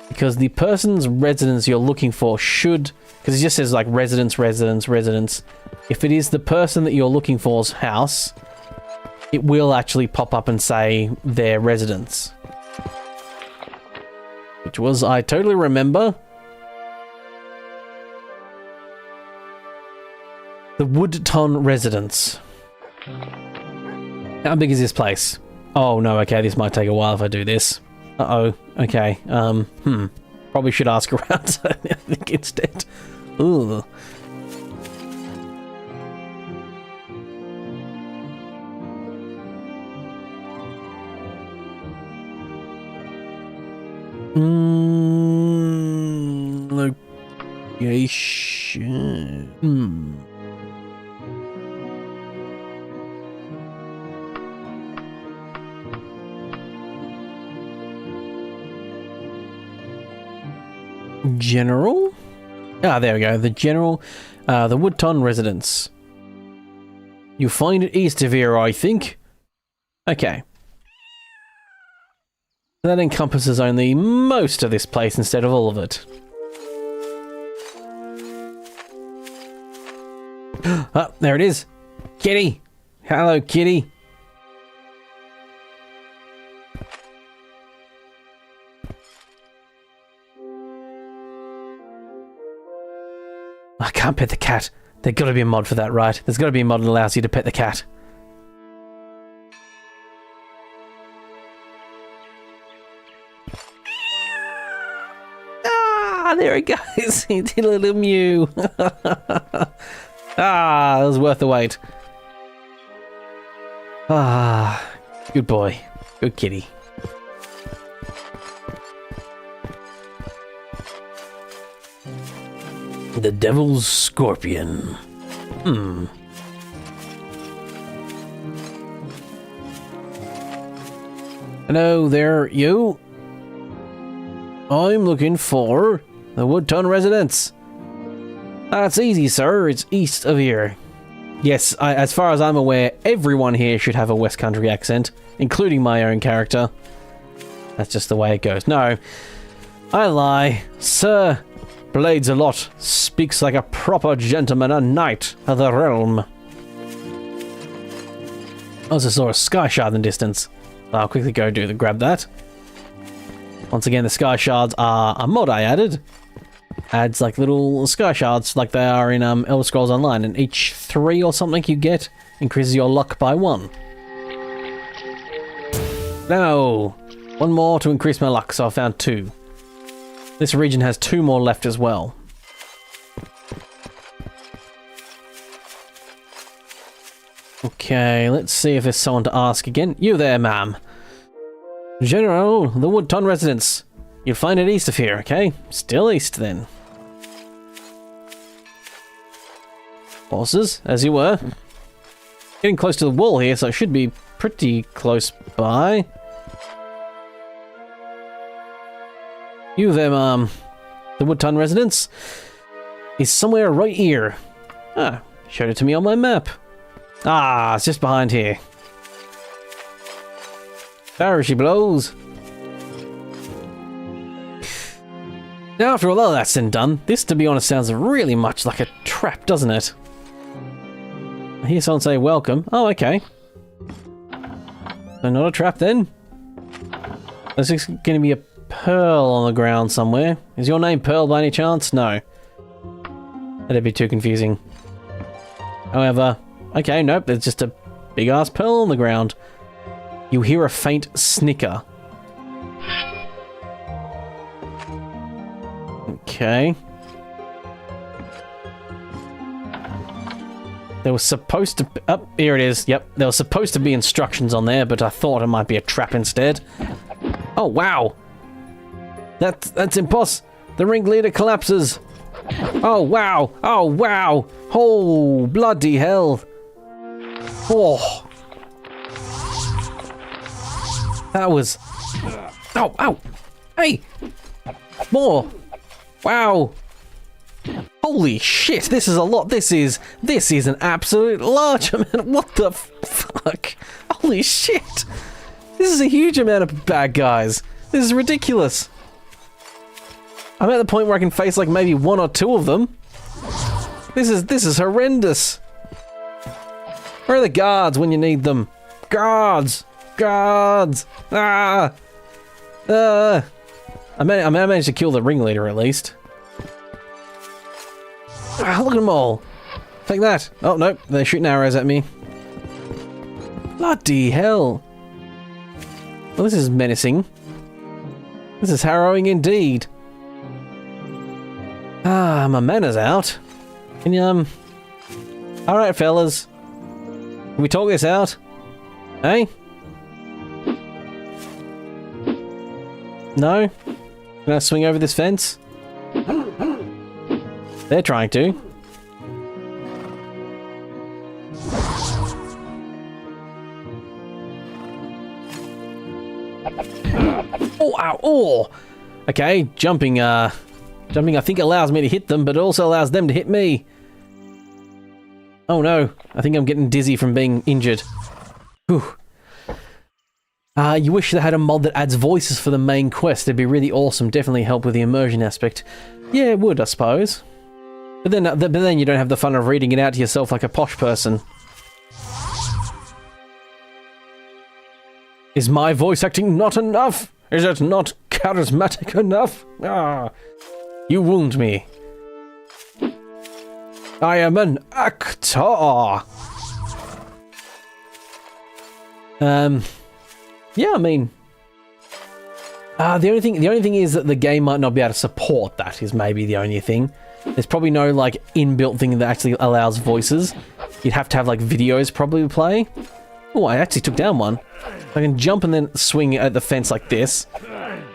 Because the person's residence you're looking for should... Because it just says like residence, residence, residence. If it is the person that you're looking for's house, it will actually pop up and say their residence. Which was, I totally remember, the Woodton residence. How big is this place? Oh no, okay, this might take a while if I do this. Uh-oh, okay, probably should ask around, I think, instead. Ooh. Location. General? Ah, there we go. The general, the Woodton residence. You'll find it east of here, I think. Okay. That encompasses only most of this place instead of all of it. Oh, there it is. Kitty. Hello, kitty. I can't pet the cat. There's got to be a mod for that, right? There's got to be a mod that allows you to pet the cat. Ah, there he goes. He did a little mew. Ah, that was worth the wait. Ah, good boy. Good kitty. The Devil's Scorpion. Hello there, you. I'm looking for the Woodton residence. That's easy, sir. It's east of here. Yes, as far as I'm aware, everyone here should have a West Country accent, including my own character. That's just the way it goes. No, I lie. Sir Blades-a-Lot speaks like a proper gentleman, a knight of the realm. I also saw a sky shard in the distance. I'll quickly go grab that. Once again, the sky shards are a mod I added. Adds like little sky shards like they are in Elder Scrolls Online, and each 3 or something you get increases your luck by 1. No! 1 more to increase my luck, so I found 2. This region has 2 more left as well. Okay, let's see if there's someone to ask again. You there, ma'am. General, the Woodton residence. You'll find it east of here, okay? Still east, then. Horses, as you were. Getting close to the wall here, so it should be pretty close by. You there, ma'am. The Woodton residence is somewhere right here. Ah, showed it to me on my map. Ah, it's just behind here. There she blows. Now, after all that's been done, this, to be honest, sounds really much like a trap, doesn't it? I hear someone say welcome. Oh, okay. So not a trap then? There's just going to be a Pearl on the ground somewhere. Is your name Pearl by any chance? No. That'd be too confusing. However, okay, nope, there's just a big ass pearl on the ground. You hear a faint snicker. Okay. There was supposed to be... Oh, here it is. Yep, there was supposed to be instructions on there, but I thought it might be a trap instead. Oh, wow. That's impossible. The ringleader collapses. Oh, wow. Oh, wow. Oh, bloody hell. Oh. That was... Oh, ow. Hey. More. Wow. Holy shit, this is a lot. This is an absolute large amount. What the fuck? Holy shit. This is a huge amount of bad guys. This is ridiculous. I'm at the point where I can face like maybe one or two of them. This is horrendous. Where are the guards when you need them? Guards! Guards! Ah! I managed to kill the ringleader at least. Ah, look at them all. Take that. Oh, no. They're shooting arrows at me. Bloody hell. Well, this is menacing. This is harrowing indeed. Ah, my mana's out. Can you, Alright, fellas. Can we talk this out? Hey? No? Can I swing over this fence? They're trying to. Oh, ow, oh! Okay, jumping I think allows me to hit them, but it also allows them to hit me. Oh no, I think I'm getting dizzy from being injured. Whew. You wish they had a mod that adds voices for the main quest. It'd be really awesome. Definitely help with the immersion aspect. Yeah, it would, I suppose. But then you don't have the fun of reading it out to yourself like a posh person. Is my voice acting not enough? Is it not charismatic enough? Ah, you wound me. I am an actor. Yeah, I mean, the only thing is that the game might not be able to support that. Is maybe the only thing. There's probably no like inbuilt thing that actually allows voices. You'd have to have like videos probably play. Oh, I actually took down one. I can jump and then swing at the fence like this.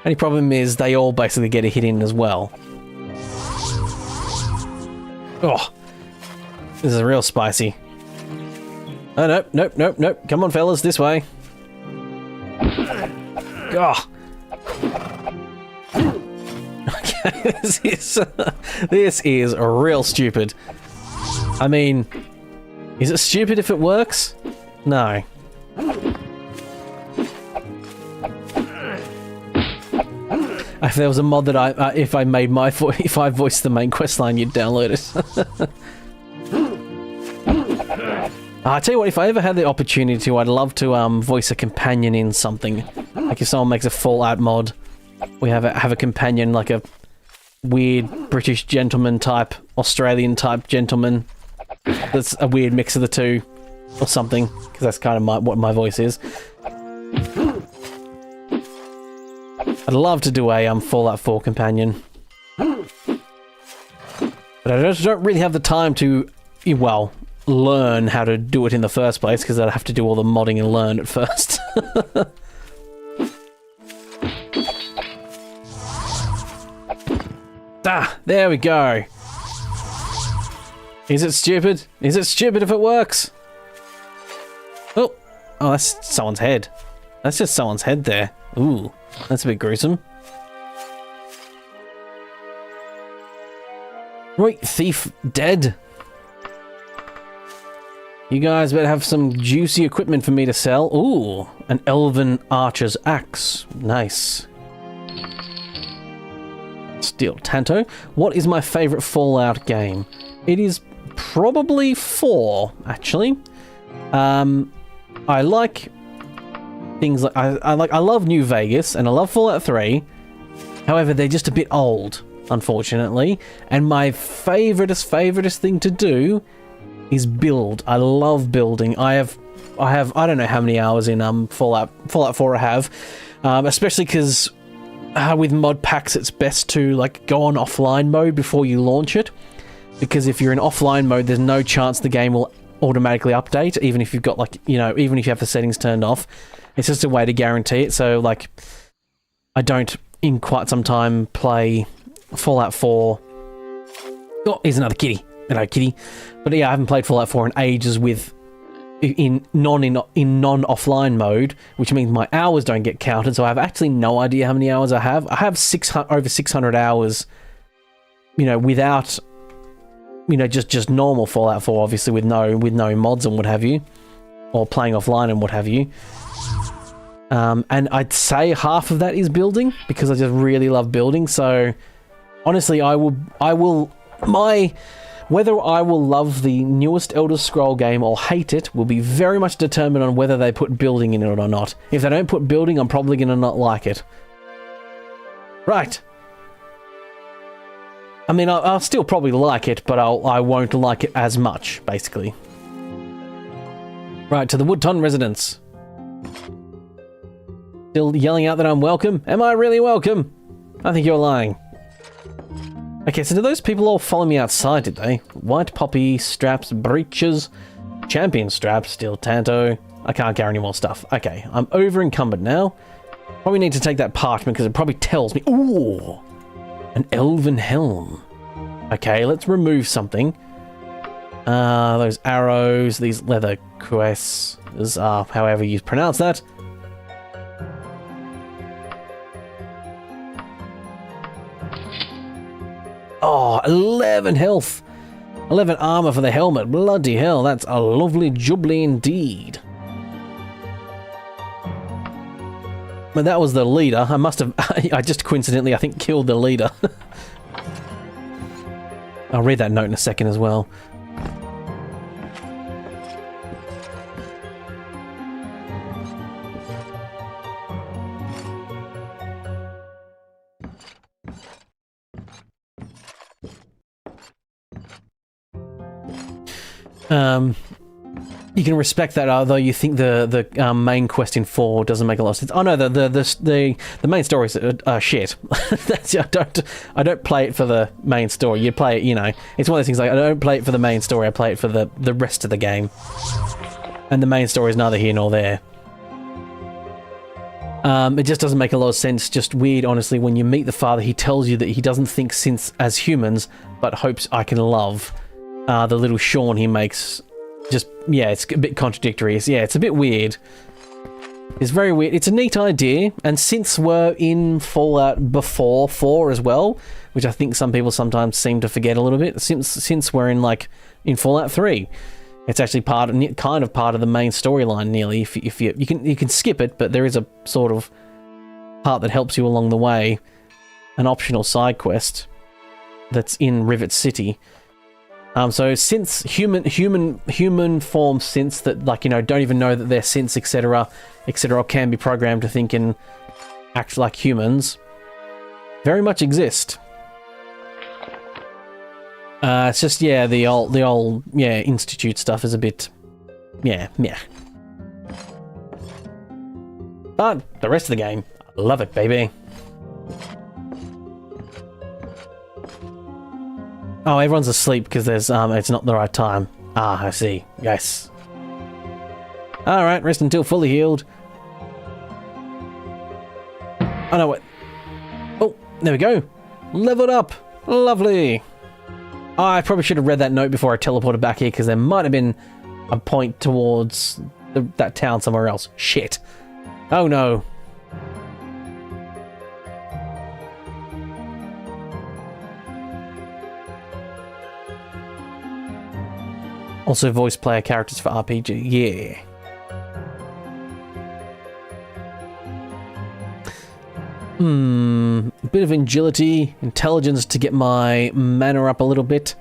Only problem is they all basically get a hit in as well. Oh, this is real spicy. Oh, nope, nope, nope, nope. Come on, fellas, this way. Oh. Okay, this is real stupid. I mean, is it stupid if it works? No. If there was a mod that if I made my if I voiced the main quest line, you'd download it. I tell you what, if I ever had the opportunity to, I'd love to voice a companion in something. Like if someone makes a Fallout mod, we have a companion, like a weird British gentleman type, Australian type gentleman. That's a weird mix of the two, or something, because that's kind of what my voice is. I'd love to do a Fallout 4 companion, but I just don't really have the time to, well, learn how to do it in the first place, because I'd have to do all the modding and learn at first. Ah, there we go. Is it stupid? Is it stupid if it works? Oh, that's someone's head. That's just someone's head there. Ooh, that's a bit gruesome. Right, thief dead. You guys better have some juicy equipment for me to sell. Ooh, an elven archer's axe. Nice. Steel Tanto. What is my favorite Fallout game? It is probably 4, actually. I like things like I love New Vegas and I love Fallout 3. However, they're just a bit old, unfortunately. And my favoriteest thing to do is build. I love building. I have I don't know how many hours in Fallout 4 I have, especially because with mod packs it's best to like go on offline mode before you launch it, because if you're in offline mode there's no chance the game will automatically update, even if you've got like, you know, even if you have the settings turned off. It's just a way to guarantee it. So like I don't in quite some time play Fallout 4. Oh, here's another kitty. Hello, kitty. But yeah, I haven't played Fallout 4 in ages in non-offline mode, which means my hours don't get counted, so I have actually no idea how many hours I have. I have over 600 hours, you know, without, you know, just normal Fallout 4, obviously, with no mods and what have you, or playing offline and what have you. And I'd say half of that is building, because I just really love building. So honestly, whether I will love the newest Elder Scroll game or hate it will be very much determined on whether they put building in it or not. If they don't put building, I'm probably going to not like it. Right. I mean, I'll still probably like it, but I won't like it as much, basically. Right, to the Woodton residence. Still yelling out that I'm welcome? Am I really welcome? I think you're lying. Okay, so do those people all follow me outside, did they? White poppy, straps, breeches, champion straps, steel tanto. I can't carry any more stuff. Okay, I'm over encumbered now. Probably need to take that parchment because it probably tells me... Ooh! An elven helm. Okay, let's remove something. Those arrows, these leather cuesses, however you pronounce that. Oh, 11 health. 11 armor for the helmet. Bloody hell, that's a lovely jubbly indeed. But that was the leader. I must have... I just coincidentally, I think, killed the leader. I'll read that note in a second as well. You can respect that, although you think the main quest in 4 doesn't make a lot of sense. Oh no, the main story is shit. That's, I don't play it for the main story. You play it, you know. It's one of those things like I don't play it for the main story. I play it for the rest of the game, and the main story is neither here nor there. It just doesn't make a lot of sense. Just weird, honestly. When you meet the father, he tells you that he doesn't think synths as humans, but hopes I can love. The little Sean he makes, just, yeah, it's a bit contradictory. Yeah, it's a bit weird. It's very weird. It's a neat idea, and synths were in Fallout before 4 as well, which I think some people sometimes seem to forget a little bit. Synths were in Fallout 3. It's actually kind of part of the main storyline, nearly. If you can skip it, but there is a sort of part that helps you along the way, an optional side quest that's in Rivet City. So synths, human form synths that, like, you know, don't even know that they're synths, etc., or can be programmed to think and act like humans, very much exist. It's just, yeah, the old Institute stuff is a bit, yeah. But the rest of the game, I love it, baby. Oh, everyone's asleep because there's it's not the right time. Ah, I see. Yes. All right, rest until fully healed. Oh no, wait. Oh, there we go. Leveled up. Lovely. Oh, I probably should have read that note before I teleported back here because there might have been a point towards that town somewhere else. Shit. Oh no. Also voice player characters for RPG, yeah. A bit of agility, intelligence to get my mana up a little bit.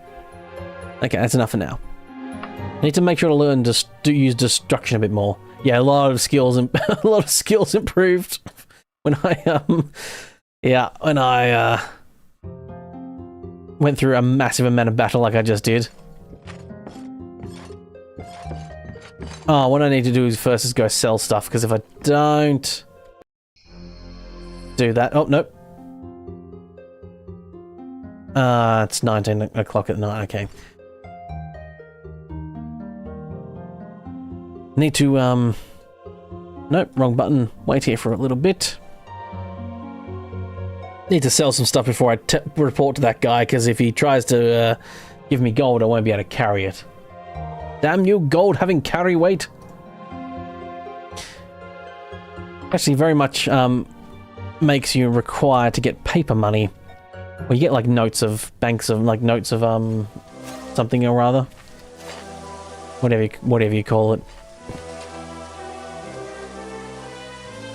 Okay, that's enough for now. I need to make sure to learn to use destruction a bit more. Yeah, a lot of skills improved when I went through a massive amount of battle like I just did. Oh, what I need to do is first go sell stuff, because if I don't do that... Oh, nope. It's 19 o'clock at night, okay. Need to, Nope, wrong button. Wait here for a little bit. Need to sell some stuff before I report to that guy, because if he tries to give me gold, I won't be able to carry it. Damn you, gold having carry weight. Actually, very much makes you required to get paper money. Well, you get like notes of banks of like notes of something or other. Whatever you call it.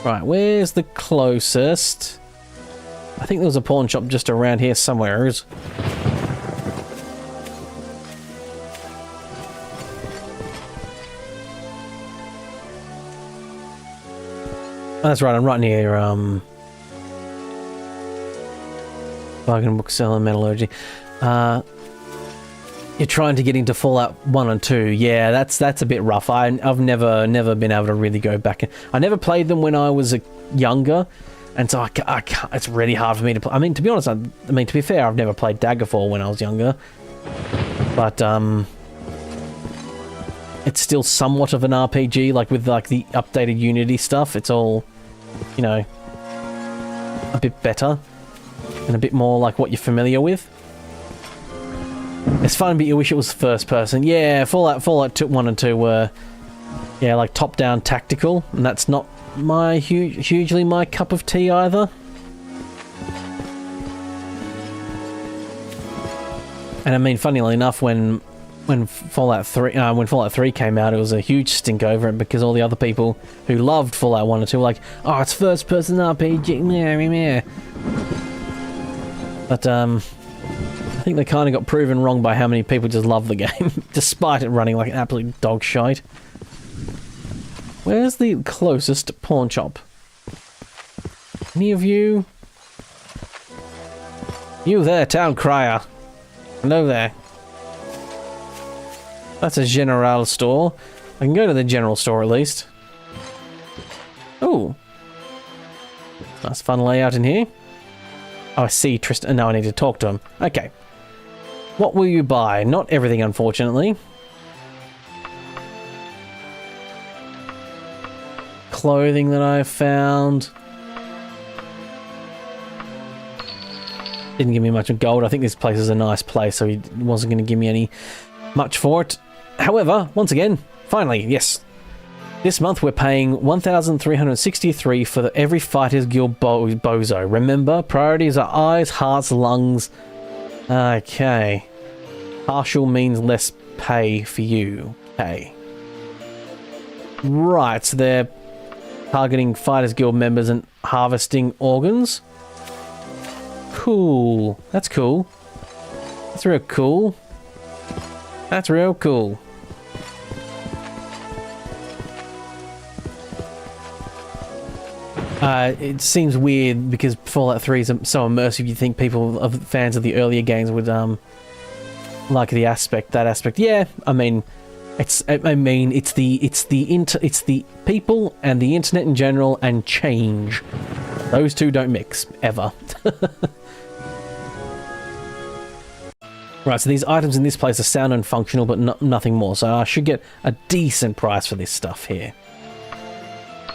Right, where's the closest? I think there was a pawn shop just around here somewhere. Oh, that's right, I'm right near bargain bookseller metallurgy. You're trying to get into Fallout 1 and 2. Yeah, that's a bit rough. I've never been able to really go back. I never played them when I was younger, and so I can't, it's really hard for me to play. I mean, to be honest, to be fair, I've never played Daggerfall when I was younger, but it's still somewhat of an RPG, like with like the updated Unity stuff. It's all, you know, a bit better and a bit more like what you're familiar with. It's fun, but you wish it was first person. Yeah, Fallout 1 and 2 were, yeah, like top-down tactical, and that's not hugely my cup of tea either. And I mean, funnily enough, when Fallout 3 came out, it was a huge stink over it because all the other people who loved Fallout 1 and 2 were like, oh, it's first-person RPG, meh, meh, meh. But I think they kind of got proven wrong by how many people just love the game, despite it running like an absolute dog shite. Where's the closest pawn shop? Any of you? You there, town crier. Hello there. That's a general store. I can go to the general store at least. Oh. Nice fun layout in here. Oh, I see Tristan. Now I need to talk to him. Okay. What will you buy? Not everything, unfortunately. Clothing that I found. Didn't give me much of gold. I think this place is a nice place, so he wasn't going to give me any much for it. However, once again, finally, yes. This month we're paying 1,363 for every Fighters Guild bozo. Remember, priorities are eyes, hearts, lungs. Okay. Partial means less pay for you. Okay. Right, so they're targeting Fighters Guild members and harvesting organs. Cool. That's cool. That's real cool. That's real cool. It seems weird because Fallout 3 is so immersive. You think people of fans of the earlier games would like that aspect. Yeah, I mean, it's the people and the internet in general and change. Those two don't mix ever. Right, so these items in this place are sound and functional, but nothing more. So I should get a decent price for this stuff here.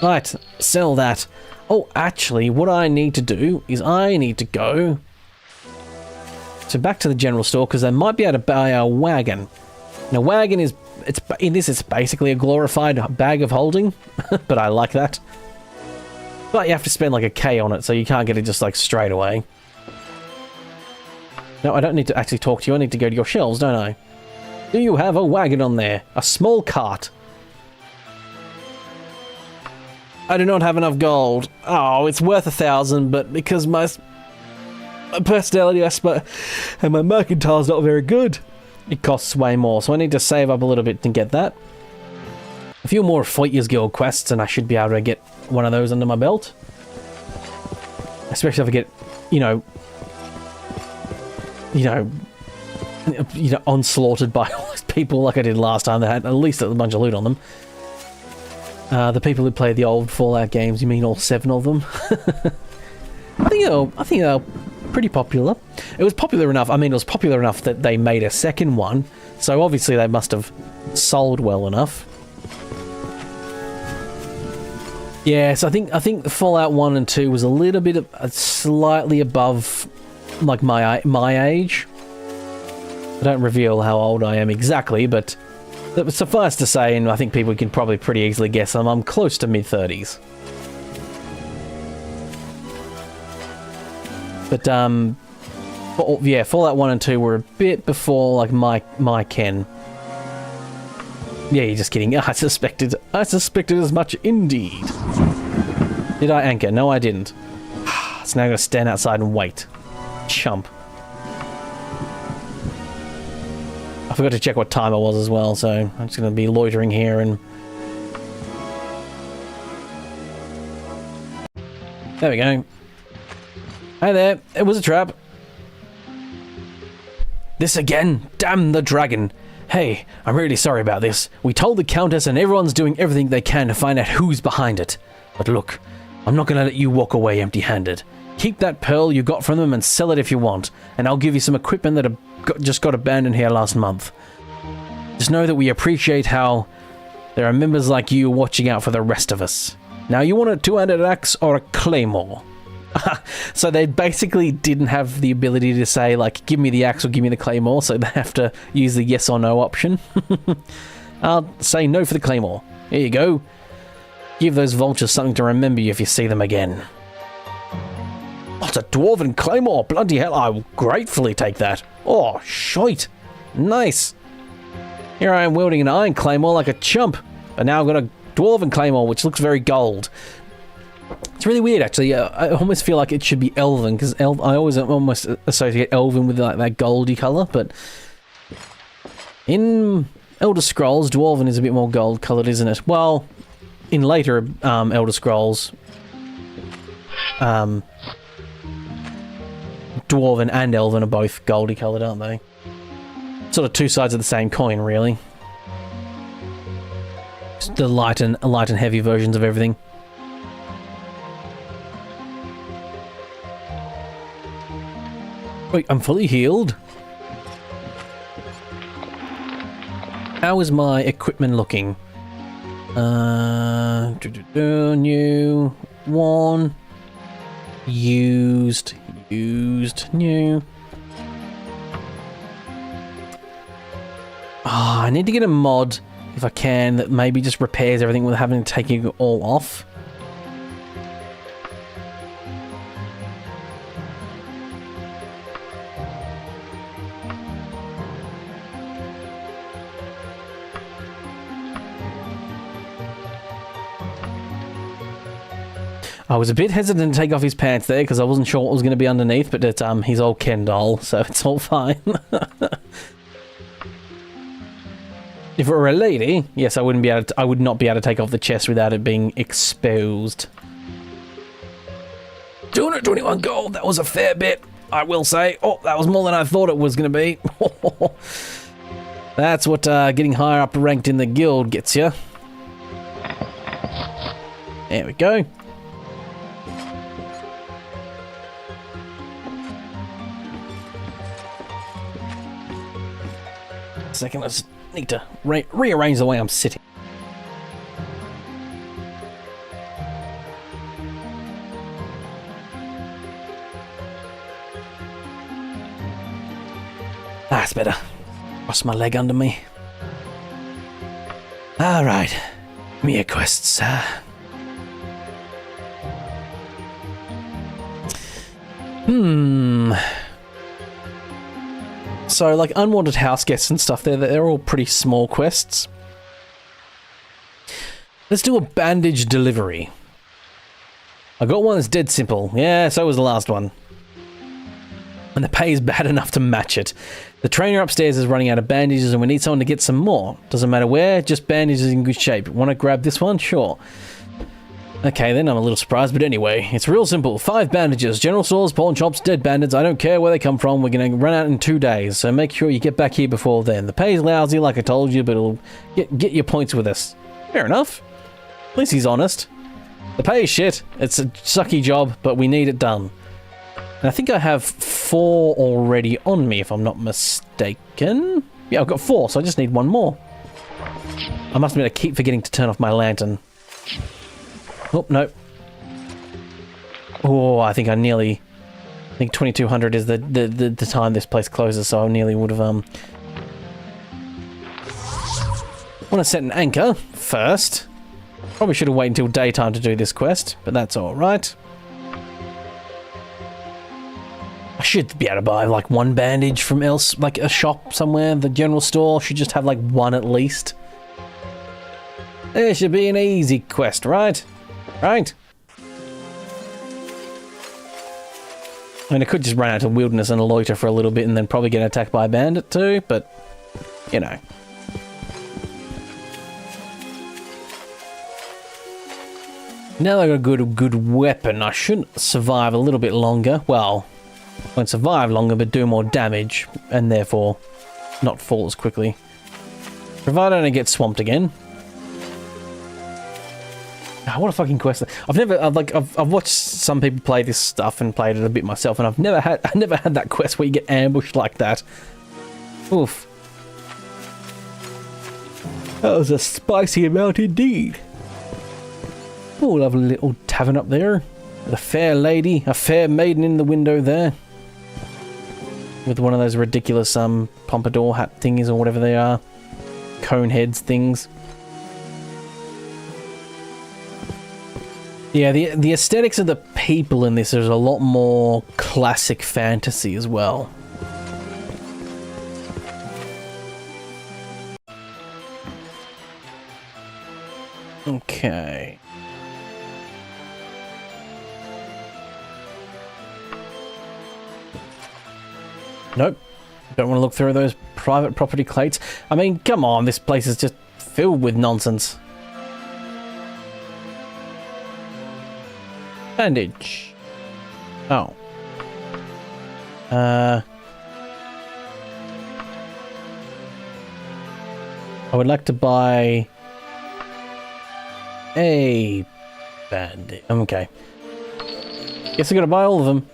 Right, sell that. Oh, actually, what I need to do is I need to go back to the general store because I might be able to buy a wagon. Now, wagon is it's basically a glorified bag of holding, but I like that. But you have to spend like a K on it, so you can't get it just like straight away. No, I don't need to actually talk to you. I need to go to your shelves, don't I? Do you have a wagon on there? A small cart. I do not have enough gold. Oh, it's worth 1,000, but because my personality and my mercantile is not very good, it costs way more. So I need to save up a little bit to get that. A few more Fighters Guild quests, and I should be able to get one of those under my belt. Especially if I get, you know, onslaughted by all those people like I did last time. They had at least a bunch of loot on them. The people who play the old Fallout games, you mean all 7 of them? I think they're pretty popular. It was popular enough. I mean, it was popular enough that they made a second one. So obviously they must have sold well enough. Yeah, so I think Fallout 1 and 2 was a little bit slightly above like my age. I don't reveal how old I am exactly, but suffice to say, and I think people can probably pretty easily guess, I'm close to mid-30s. But yeah, Fallout 1 and 2 were a bit before like my ken. Yeah, you're just kidding. I suspected as much indeed. Did I anchor? No, I didn't. So now I'm gonna stand outside and wait. Chump. I forgot to check what time it was as well, so I'm just gonna be loitering here and... There we go. Hi there, it was a trap. This again? Damn the dragon. Hey, I'm really sorry about this. We told the Countess and everyone's doing everything they can to find out who's behind it. But look, I'm not gonna let you walk away empty-handed. Keep that pearl you got from them and sell it if you want, and I'll give you some equipment that just got abandoned here last month. Just know that we appreciate how there are members like you watching out for the rest of us. Now, you want a two-handed axe or a claymore? So they basically didn't have the ability to say, like, give me the axe or give me the claymore, so they have to use the yes or no option. I'll say no for the claymore. Here you go. Give those vultures something to remember you if you see them again. What's a dwarven claymore? Bloody hell, I will gratefully take that. Oh, shite. Nice. Here I am wielding an iron claymore like a chump, but now I've got a dwarven claymore, which looks very gold. It's really weird, actually. I almost feel like it should be elven, because I always almost associate elven with like that goldy colour, but in Elder Scrolls, dwarven is a bit more gold coloured, isn't it? Well, in later Elder Scrolls, dwarven and elven are both goldy coloured, aren't they? Sort of two sides of the same coin, really. Just the light and heavy versions of everything. Wait, I'm fully healed? How is my equipment looking? New one. Used, new. I need to get a mod, if I can, that maybe just repairs everything without having to take it all off. I was a bit hesitant to take off his pants there because I wasn't sure what was going to be underneath, but it's his old Ken doll, so it's all fine. If it were a lady, yes, I would not be able to take off the chest without it being exposed. 221 gold, that was a fair bit, I will say. Oh, that was more than I thought it was going to be. That's what getting higher up ranked in the guild gets you. There we go. Second, let's need to rearrange the way I'm sitting. That's better. Cross my leg under me. Alright. Mere quests, So, like, unwanted house guests and stuff, they're all pretty small quests. Let's do a bandage delivery. I got one that's dead simple. Yeah, so was the last one. And the pay is bad enough to match it. The trainer upstairs is running out of bandages and we need someone to get some more. Doesn't matter where, just bandages in good shape. Want to grab this one? Sure. Okay, then I'm a little surprised, but anyway, it's real simple. 5 bandages, general stores, pawn shops, dead bandits. I don't care where they come from. We're going to run out in 2 days, so make sure you get back here before then. The pay's lousy, like I told you, but it'll get your points with us. Fair enough. At least he's honest. The pay is shit. It's a sucky job, but we need it done. And I think I have 4 already on me, if I'm not mistaken. Yeah, I've got 4, so I just need 1 more. I must admit, I keep forgetting to turn off my lantern. Oh, no. Oh, I think 2200 is the time this place closes, so I nearly would have, want to set an anchor first. Probably should have waited until daytime to do this quest, but that's alright. I should be able to buy like one bandage from like a shop somewhere, the general store. Should just have like one at least. There should be an easy quest, right? Right? I mean, I could just run out to wilderness and loiter for a little bit and then probably get attacked by a bandit too, but, you know. Now that I've got a good weapon, I should survive a little bit longer. Well, I won't survive longer, but do more damage, and therefore not fall as quickly. Provided I don't get swamped again. Oh, what a fucking quest! I've watched some people play this stuff and played it a bit myself, and I never had that quest where you get ambushed like that. Oof. That was a spicy amount indeed. Oh, lovely little tavern up there. With a fair lady, a fair maiden in the window there. With one of those ridiculous pompadour hat thingies or whatever they are. Cone heads things. Yeah, the aesthetics of the people in this is a lot more classic fantasy as well. Okay. Nope. Don't want to look through those private property crates. I mean, come on, this place is just filled with nonsense. Bandage. Oh. I would like to buy a bandage. Okay. Guess I gotta buy all of them.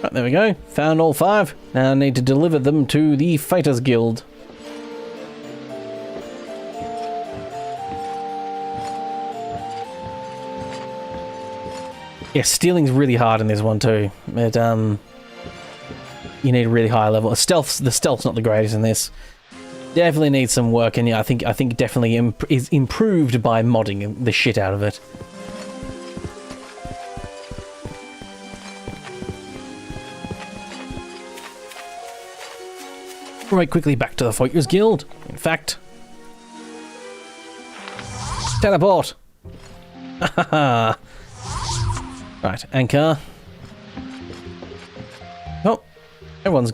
Right, there we go. Found all 5. Now I need to deliver them to the Fighters Guild. Yeah, stealing's really hard in this one too. It, you need a really high level. The stealth's not the greatest in this. Definitely needs some work, and yeah, I think definitely is improved by modding the shit out of it. Right, quickly back to the Fighters Guild. In fact, teleport. Right, anchor. Oh, everyone's...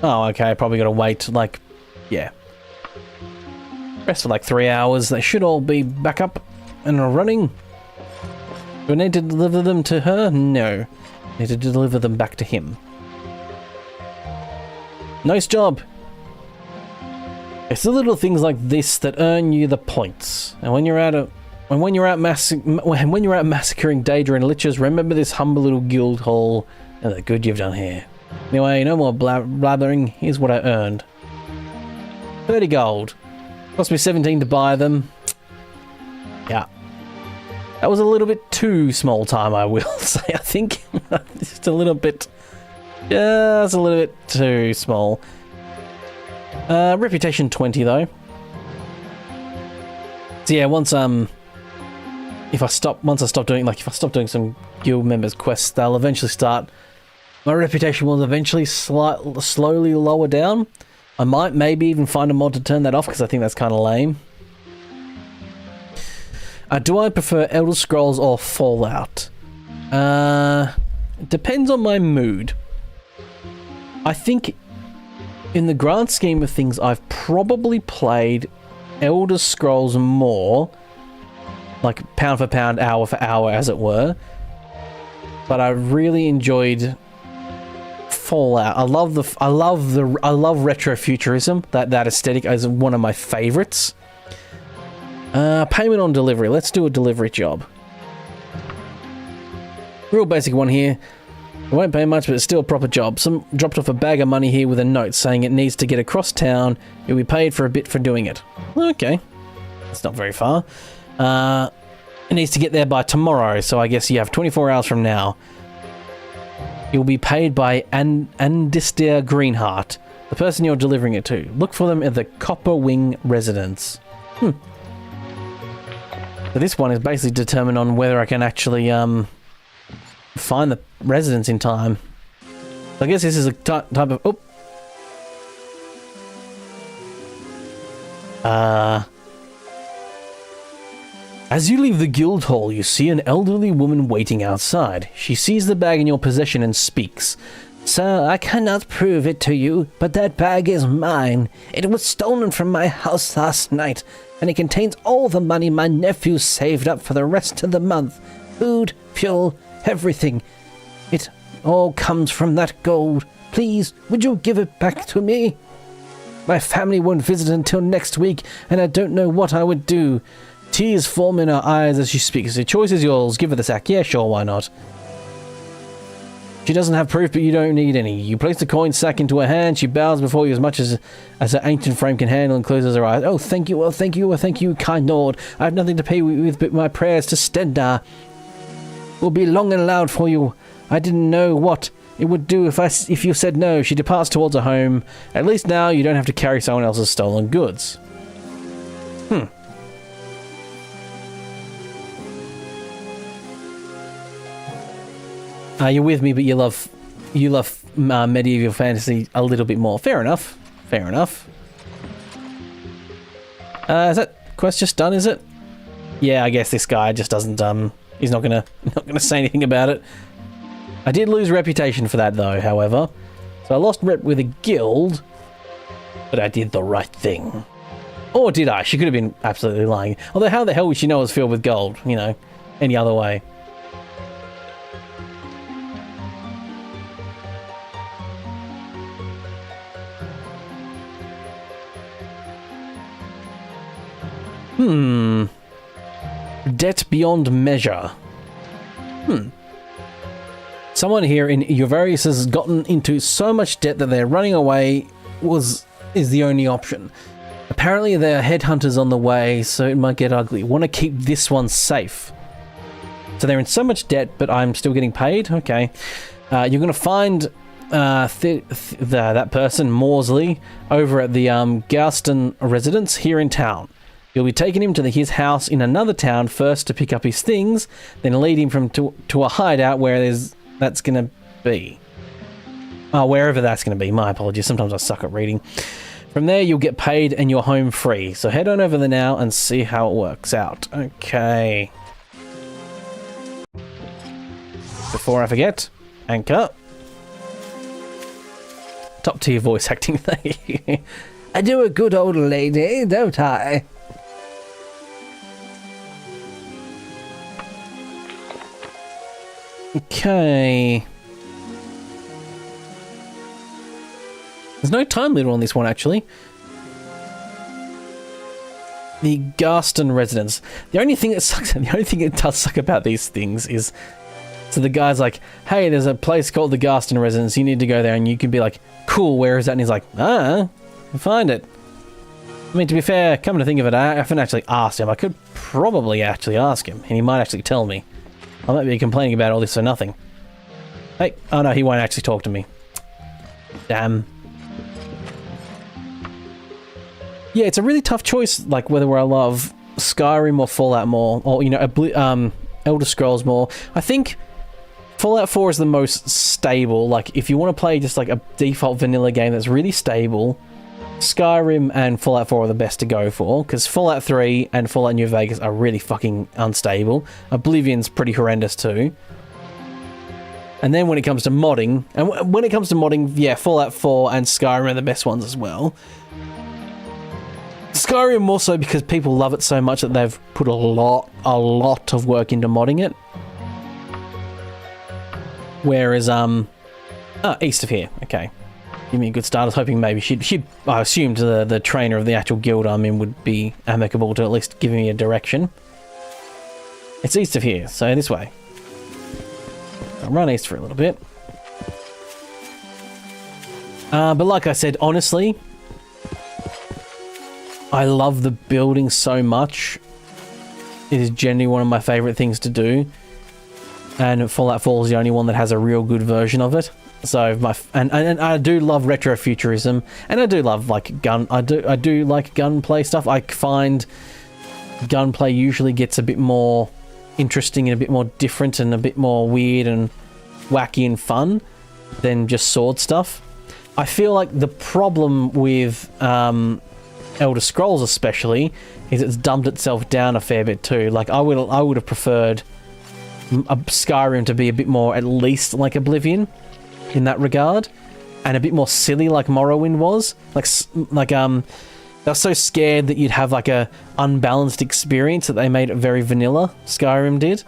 Oh, okay, probably gotta wait, like... Yeah. Rest for like 3 hours. They should all be back up and running. Do I need to deliver them to her? No. I need to deliver them back to him. Nice job. It's the little things like this that earn you the points. And when you're out massacring Daedra and Liches, remember this humble little guild hall and the good you've done here. Anyway, no more blathering. Here's what I earned. 30 gold. Cost me 17 to buy them. Yeah. That was a little bit too small time, I will say, I think. Just a little bit too small. Reputation 20 though. So yeah, once I stop doing some guild members quests, they'll eventually start. My reputation will eventually slowly lower down. I might maybe even find a mod to turn that off because I think that's kind of lame. Do I prefer Elder Scrolls or Fallout? It depends on my mood. I think in the grand scheme of things, I've probably played Elder Scrolls more, like pound for pound, hour for hour, as it were. But I really enjoyed Fallout. I love retrofuturism. That aesthetic is one of my favorites. Payment on delivery. Let's do a delivery job. Real basic one here. I won't pay much, but it's still a proper job. Some dropped off a bag of money here with a note saying it needs to get across town. You'll be paid for a bit for doing it. Okay. It's not very far. It needs to get there by tomorrow, so I guess you have 24 hours from now. You'll be paid by Andister Greenheart, the person you're delivering it to. Look for them at the Copper Wing residence. So this one is basically determined on whether I can actually find the residence in time. So I guess this is a type of... As you leave the guild hall, you see an elderly woman waiting outside. She sees the bag in your possession and speaks. Sir, I cannot prove it to you, but that bag is mine. It was stolen from my house last night, and it contains all the money my nephew saved up for the rest of the month. Food, fuel, everything. It all comes from that gold. Please, would you give it back to me? My family won't visit until next week, and I don't know what I would do. Tears form in her eyes as she speaks. The choice is yours. Give her the sack. Yeah, sure, why not? She doesn't have proof, but you don't need any. You place the coin sack into her hand. She bows before you as much as her ancient frame can handle and closes her eyes. Oh, thank you, thank you, kind lord. I have nothing to pay with but my prayers to Stendar. Will be long and loud for you. I didn't know what it would do if you said no. She departs towards her home. At least now you don't have to carry someone else's stolen goods. You're with me, but you love medieval fantasy a little bit more. Fair enough. Fair enough. Is that quest just done? Is it? Yeah, I guess this guy just doesn't. He's not gonna say anything about it. I did lose reputation for that though. However, so I lost rep with a guild, but I did the right thing. Or did I? She could have been absolutely lying. Although, how the hell would she know it was filled with gold? You know, any other way. Debt beyond measure. Someone here in Uvarius has gotten into so much debt that they're running away is the only option. Apparently there are headhunters on the way, so it might get ugly. Want to keep this one safe. So they're in so much debt, but I'm still getting paid? Okay. You're going to find that person, Morsley, over at the Garston residence here in town. You'll be taking him to his house in another town first to pick up his things, then lead him to a hideout where that's going to be. Wherever that's going to be. My apologies. Sometimes I suck at reading. From there, you'll get paid and you're home free. So head on over there now and see how it works out. Okay. Before I forget, Anchor. Top tier voice acting thing. I do a good old lady, don't I? Okay. There's no time limit on this one, actually. The Garston residence. The only thing that does suck about these things is, so the guy's like, hey, there's a place called the Garston residence. You need to go there, and you can be like, cool, where is that? And he's like, I'll find it. I mean, to be fair, come to think of it, I haven't actually asked him. I could probably actually ask him, and he might actually tell me. I might be complaining about all this for nothing. Hey, oh no, he won't actually talk to me. Damn. Yeah, it's a really tough choice, like whether I love Skyrim or Fallout more, or you know, Elder Scrolls more. I think Fallout 4 is the most stable. Like, if you want to play just like a default vanilla game that's really stable, Skyrim and Fallout 4 are the best to go for, because Fallout 3 and Fallout New Vegas are really fucking unstable. Oblivion's pretty horrendous too. And then when it comes to modding, yeah, Fallout 4 and Skyrim are the best ones as well. Skyrim more so because people love it so much that they've put a lot of work into modding it. Whereas, east of here, okay. Give me a good start. I was hoping maybe I assumed the trainer of the actual guild I'm in would be amicable to at least giving me a direction. It's east of here, so this way. I'll run east for a little bit. But like I said, honestly, I love the building so much. It is generally one of my favourite things to do. And Fallout 4 is the only one that has a real good version of it. So and I do love retrofuturism, and I do love like I do like gunplay stuff. I find gunplay usually gets a bit more interesting and a bit more different and a bit more weird and wacky and fun than just sword stuff. I feel like the problem with Elder Scrolls especially is it's dumbed itself down a fair bit too. Like I would have preferred Skyrim to be a bit more at least like Oblivion in that regard, and a bit more silly like Morrowind was. They're so scared that you'd have like a unbalanced experience that they made it very vanilla. Skyrim did.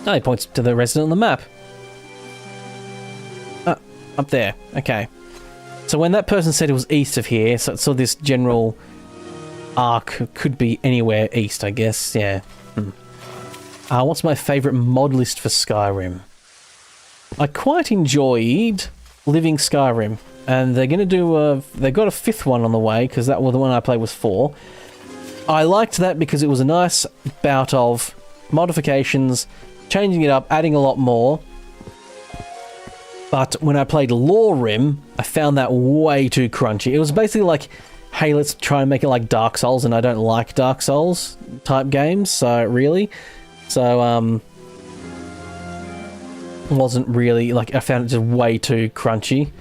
Oh, he points to the resident on the map. Up there. Okay. So when that person said it was east of here, so this general arc could be anywhere east, I guess. Yeah. What's my favourite mod list for Skyrim? I quite enjoyed Living Skyrim, and they're going to do they've got a 5th one on the way, because the one I played was 4. I liked that because it was a nice bout of modifications, changing it up, adding a lot more. But when I played Lorerim, I found that way too crunchy. It was basically like, hey, let's try and make it like Dark Souls, and I don't like Dark Souls type games, so really. So, wasn't really, like, I found it just way too crunchy.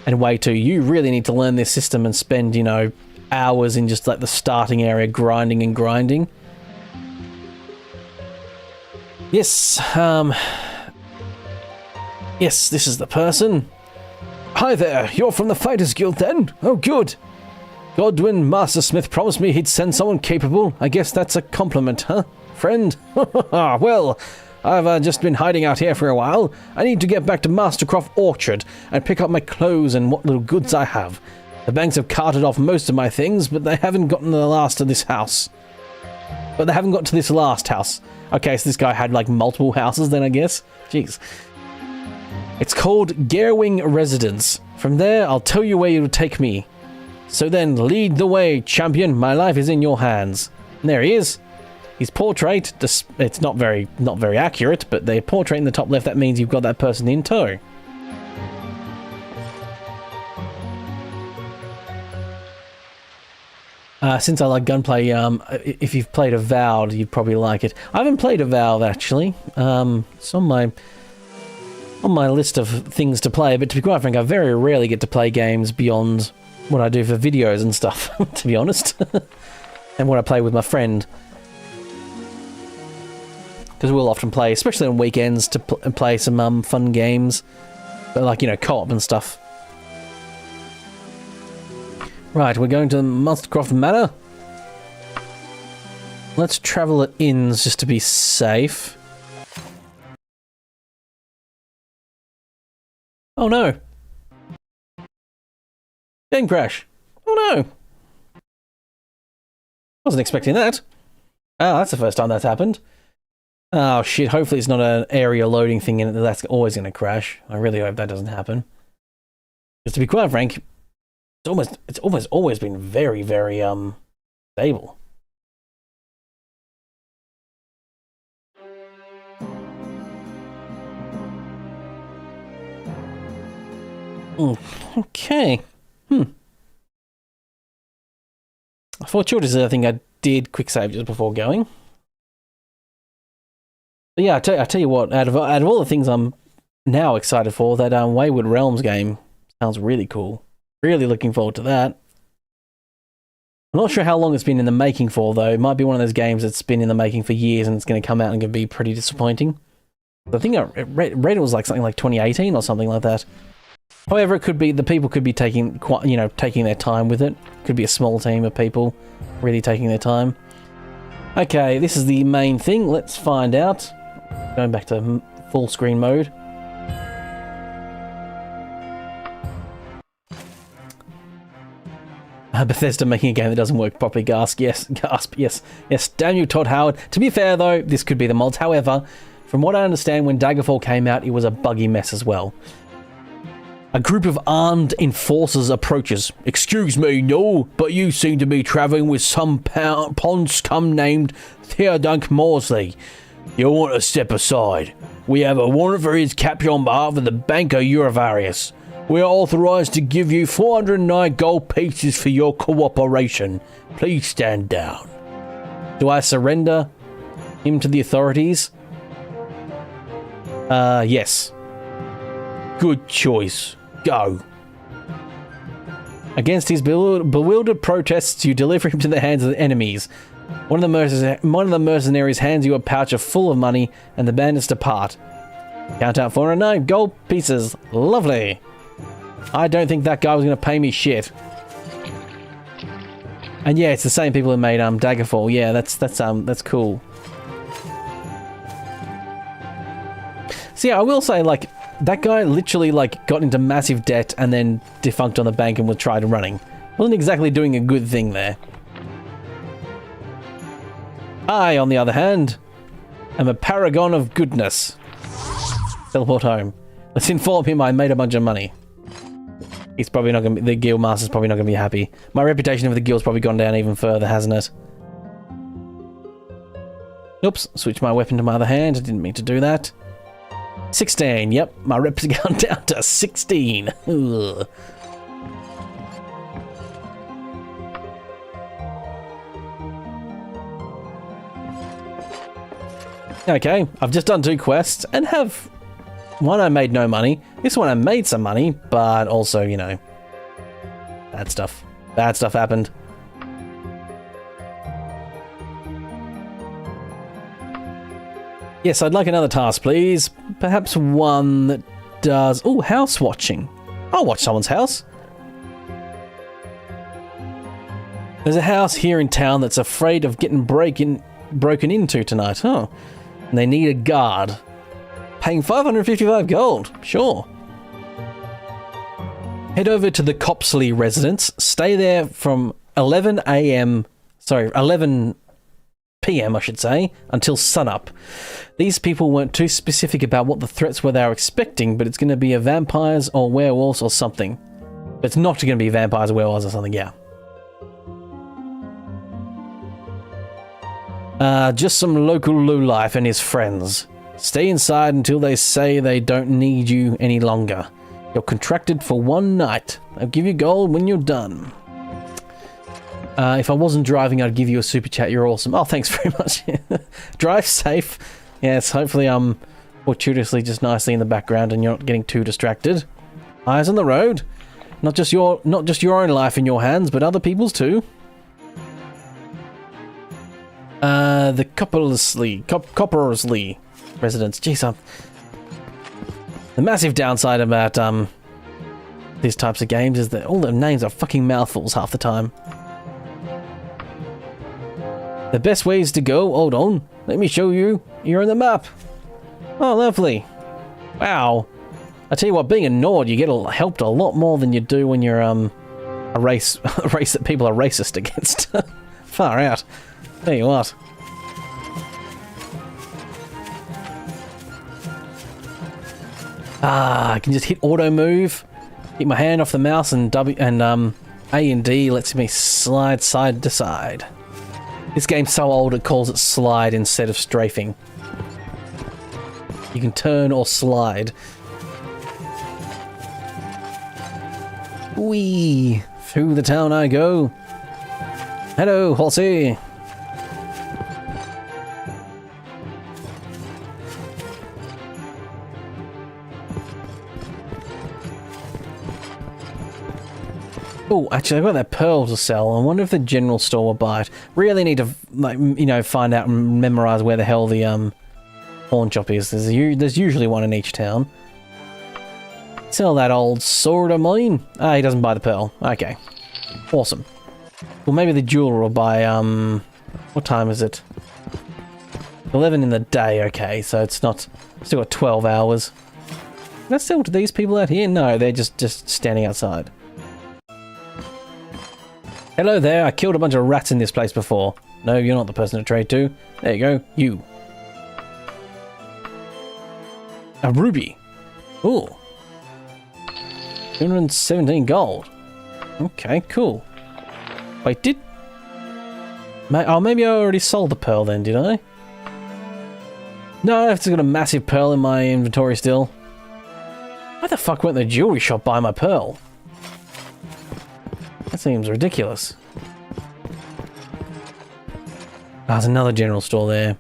And way too, you really need to learn this system and spend, you know, hours in just like the starting area grinding and grinding. Yes, yes, this is the person. Hi there, you're from the Fighters Guild then? Oh, good. Godwin Mastersmith promised me he'd send someone capable. I guess that's a compliment, huh, friend? Well, I've just been hiding out here for a while. I need to get back to Mastercroft Orchard and pick up my clothes and what little goods I have. The banks have carted off most of my things, but they haven't gotten to the last of this house. But they haven't got to this last house. Okay, so this guy had like multiple houses then, I guess. Jeez. It's called Garewing Residence. From there, I'll tell you where you'll take me. So then, lead the way, champion. My life is in your hands. And there he is. His portrait, it's not very accurate, but the portrait in the top left, that means you've got that person in tow. Since I like gunplay, if you've played Avowed, you'd probably like it. I haven't played Avowed, actually. It's on my list of things to play, but to be quite frank, I very rarely get to play games beyond what I do for videos and stuff, to be honest. And what I play with my friend. Because we'll often play, especially on weekends, to play some fun games. But like, you know, co-op and stuff. Right, we're going to Mastercroft Manor. Let's travel at inns just to be safe. Oh no! Game crash! Oh no! Wasn't expecting that. Oh, that's the first time that's happened. Oh shit, hopefully it's not an area loading thing in it that's always going to crash. I really hope that doesn't happen. Because to be quite frank, it's almost always been very, very stable. Okay. Fortuitous, I think I did quick save just before going. But yeah, I tell you what, out of all the things I'm now excited for, that Wayward Realms game sounds really cool. Really looking forward to that. I'm not sure how long it's been in the making for, though. It might be one of those games that's been in the making for years and it's going to come out and going to be pretty disappointing. I think I read it was like something like 2018 or something like that. However, it could be the people could be taking their time with it. Could be a small team of people really taking their time. Okay, this is the main thing. Let's find out. Going back to full screen mode. Bethesda making a game that doesn't work properly. Gasp, yes. Damn you, Todd Howard. To be fair, though, this could be the mods. However, from what I understand, when Daggerfall came out, it was a buggy mess as well. A group of armed enforcers approaches. Excuse me, no, but you seem to be travelling with some pond scum named Theodunk Morsley. You'll want to step aside. We have a warrant for his capture on behalf of the banker Eurovarius. We are authorised to give you 409 gold pieces for your cooperation. Please stand down. Do I surrender him to the authorities? Yes. Good choice. Go. Against his bewildered protests, you deliver him to the hands of the enemies. One of the mercenaries hands you a pouch full of money, and the bandits depart. Count out 409 gold pieces. Lovely. I don't think that guy was going to pay me shit. And yeah, it's the same people who made Daggerfall. Yeah, that's cool. So yeah, I will say, like, that guy literally, like, got into massive debt and then defunct on the bank and was tried running. Wasn't exactly doing a good thing there. I, on the other hand, am a paragon of goodness. Teleport home. Let's inform him I made a bunch of money. He's probably not going to be... The guild master's probably not going to be happy. My reputation of the guild's probably gone down even further, hasn't it? Oops, switch my weapon to my other hand. I didn't mean to do that. 16, yep, my rep's gone down to 16. Ugh. Okay, I've just done 2 quests and have... One, I made no money. This one, I made some money, but also, you know... Bad stuff. Bad stuff happened. Yes, I'd like another task, please. Perhaps one that does... Oh, house watching. I'll watch someone's house. There's a house here in town that's afraid of getting broken into tonight. Oh, and they need a guard. Paying 555 gold. Sure. Head over to the Copsley residence. Stay there from 11 a.m. Sorry, 11 p.m. I should say, until sunup. These people weren't too specific about what the threats were they were expecting, but it's going to be a vampires or werewolves or something. It's not going to be vampires or werewolves or something, yeah. Just some local lowlife and his friends. Stay inside until they say they don't need you any longer. You're contracted for 1 night. I'll give you gold when you're done. If I wasn't driving, I'd give you a super chat. You're awesome. Oh, thanks very much. Drive safe. Yes, hopefully I'm fortuitously just nicely in the background and you're not getting too distracted. Eyes on the road. Not just your own life in your hands, but other people's too. The Coppersley residence. Jeez, the massive downside about these types of games is that all the names are fucking mouthfuls half the time. The best ways to go, hold on, let me show you. You're on the map. Oh, lovely. Wow. I tell you what, being a Nord, you get helped a lot more than you do when you're a race that people are racist against. Far out. Tell you what. I can just hit auto move, keep my hand off the mouse, and A and D lets me slide side to side. This game's so old it calls it slide instead of strafing. You can turn or slide. Whee! Through the town I go. Hello, horsey. Oh, actually, I've got that pearl to sell. I wonder if the general store will buy it. Really need to, like, you know, find out and memorize where the hell the pawn shop is. There's usually one in each town. Sell that old sword of mine. Ah, he doesn't buy the pearl. Okay, awesome. Well, maybe the jeweler will buy. What time is it? 11 in the day. Okay, so it's not. Still got 12 hours. Can I sell to these people out here? No, they're just standing outside. Hello there, I killed a bunch of rats in this place before. No, you're not the person to trade to. There you go, you. A ruby. Ooh. 217 gold. Okay, cool. Wait, oh, maybe I already sold the pearl then, did I? No, I've still got a massive pearl in my inventory still. Why the fuck went the jewelry shop buy my pearl? That seems ridiculous. There's another general store there.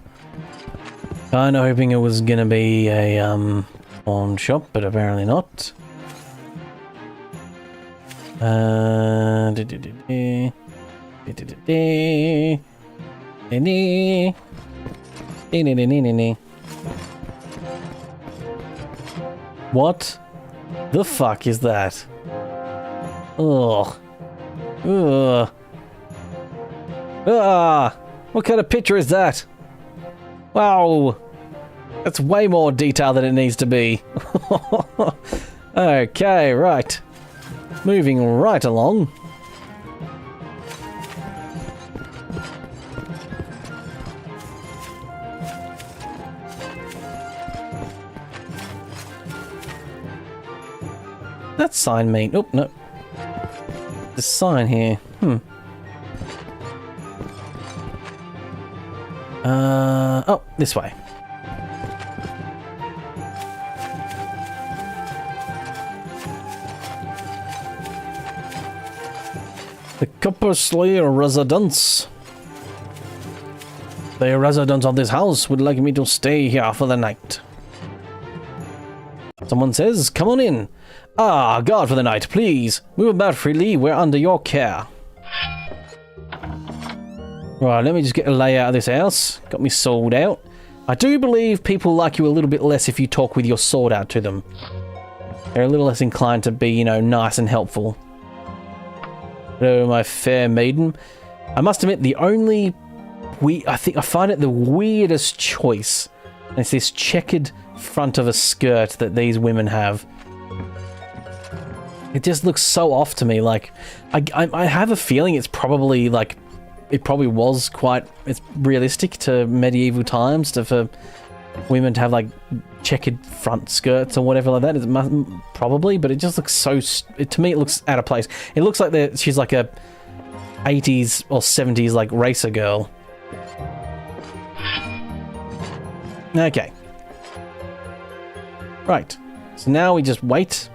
Kinda hoping it was gonna be a pawn shop, but apparently not. What the fuck is that? Ugh. Ugh. Ah! What kind of picture is that? Wow! That's way more detail than it needs to be. Okay, right. Moving right along. That sign mean? Oh, no. The sign here. Oh, this way. The Copper Slayer residence. The residents of this house would like me to stay here for the night. Someone says, come on in. Ah, guard for the night, please. Move about freely, we're under your care. Right, let me just get a layout of this house. Got me sword out. I do believe people like you a little bit less if you talk with your sword out to them. They're a little less inclined to be, you know, nice and helpful. Hello, my fair maiden. I must admit, the only... I find it the weirdest choice. It's this checkered front of a skirt that these women have. It just looks so off to me. Like, I have a feeling it's probably like... It probably was quite... It's realistic to medieval times for women to have like checkered front skirts or whatever like that. It probably, but it just looks so... to me, it looks out of place. It looks like she's like a 80s or 70s like racer girl. Okay. Right. So now we just wait.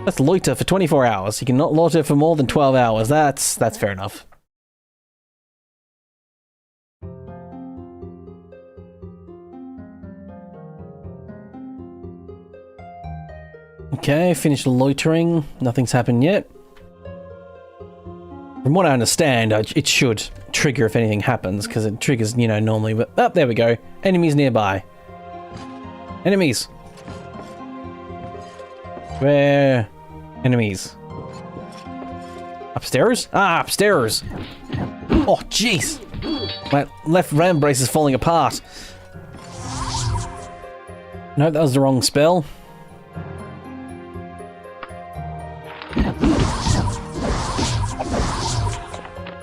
Let's loiter for 24 hours. You cannot loiter for more than 12 hours. That's fair enough. Okay, finished loitering. Nothing's happened yet. From what I understand, it should trigger if anything happens, because it triggers, you know, normally. But, oh, there we go. Enemies nearby. Enemies. Where? Enemies. Upstairs? Ah, upstairs. Oh, jeez. My left ram brace is falling apart. No, that was the wrong spell.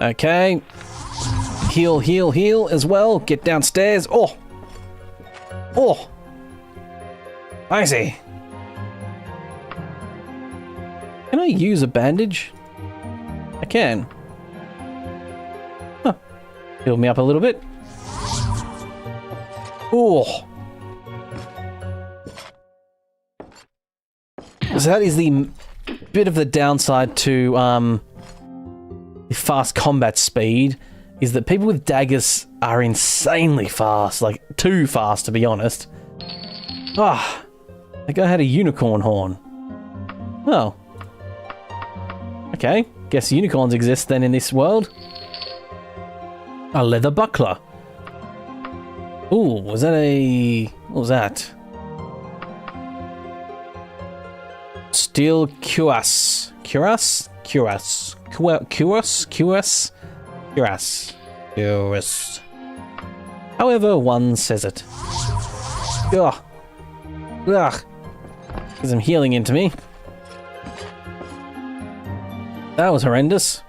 Okay. Heal, heal, heal as well. Get downstairs. Oh. Oh. I see. Can I use a bandage? I can. Huh. Heal me up a little bit. Oh. So that is the bit of the downside to the fast combat speed, is that people with daggers are insanely fast, like too fast to be honest. Ah, that guy had a unicorn horn. Oh. Okay, guess unicorns exist then in this world. A leather buckler. Ooh, was that a... what was that? Steel cuirass. Cuirass? Cuirass. Cuirass? Cuirass? Cuirass. Cuirass. However one says it. Ugh. Ugh. Get some healing into me. That was horrendous.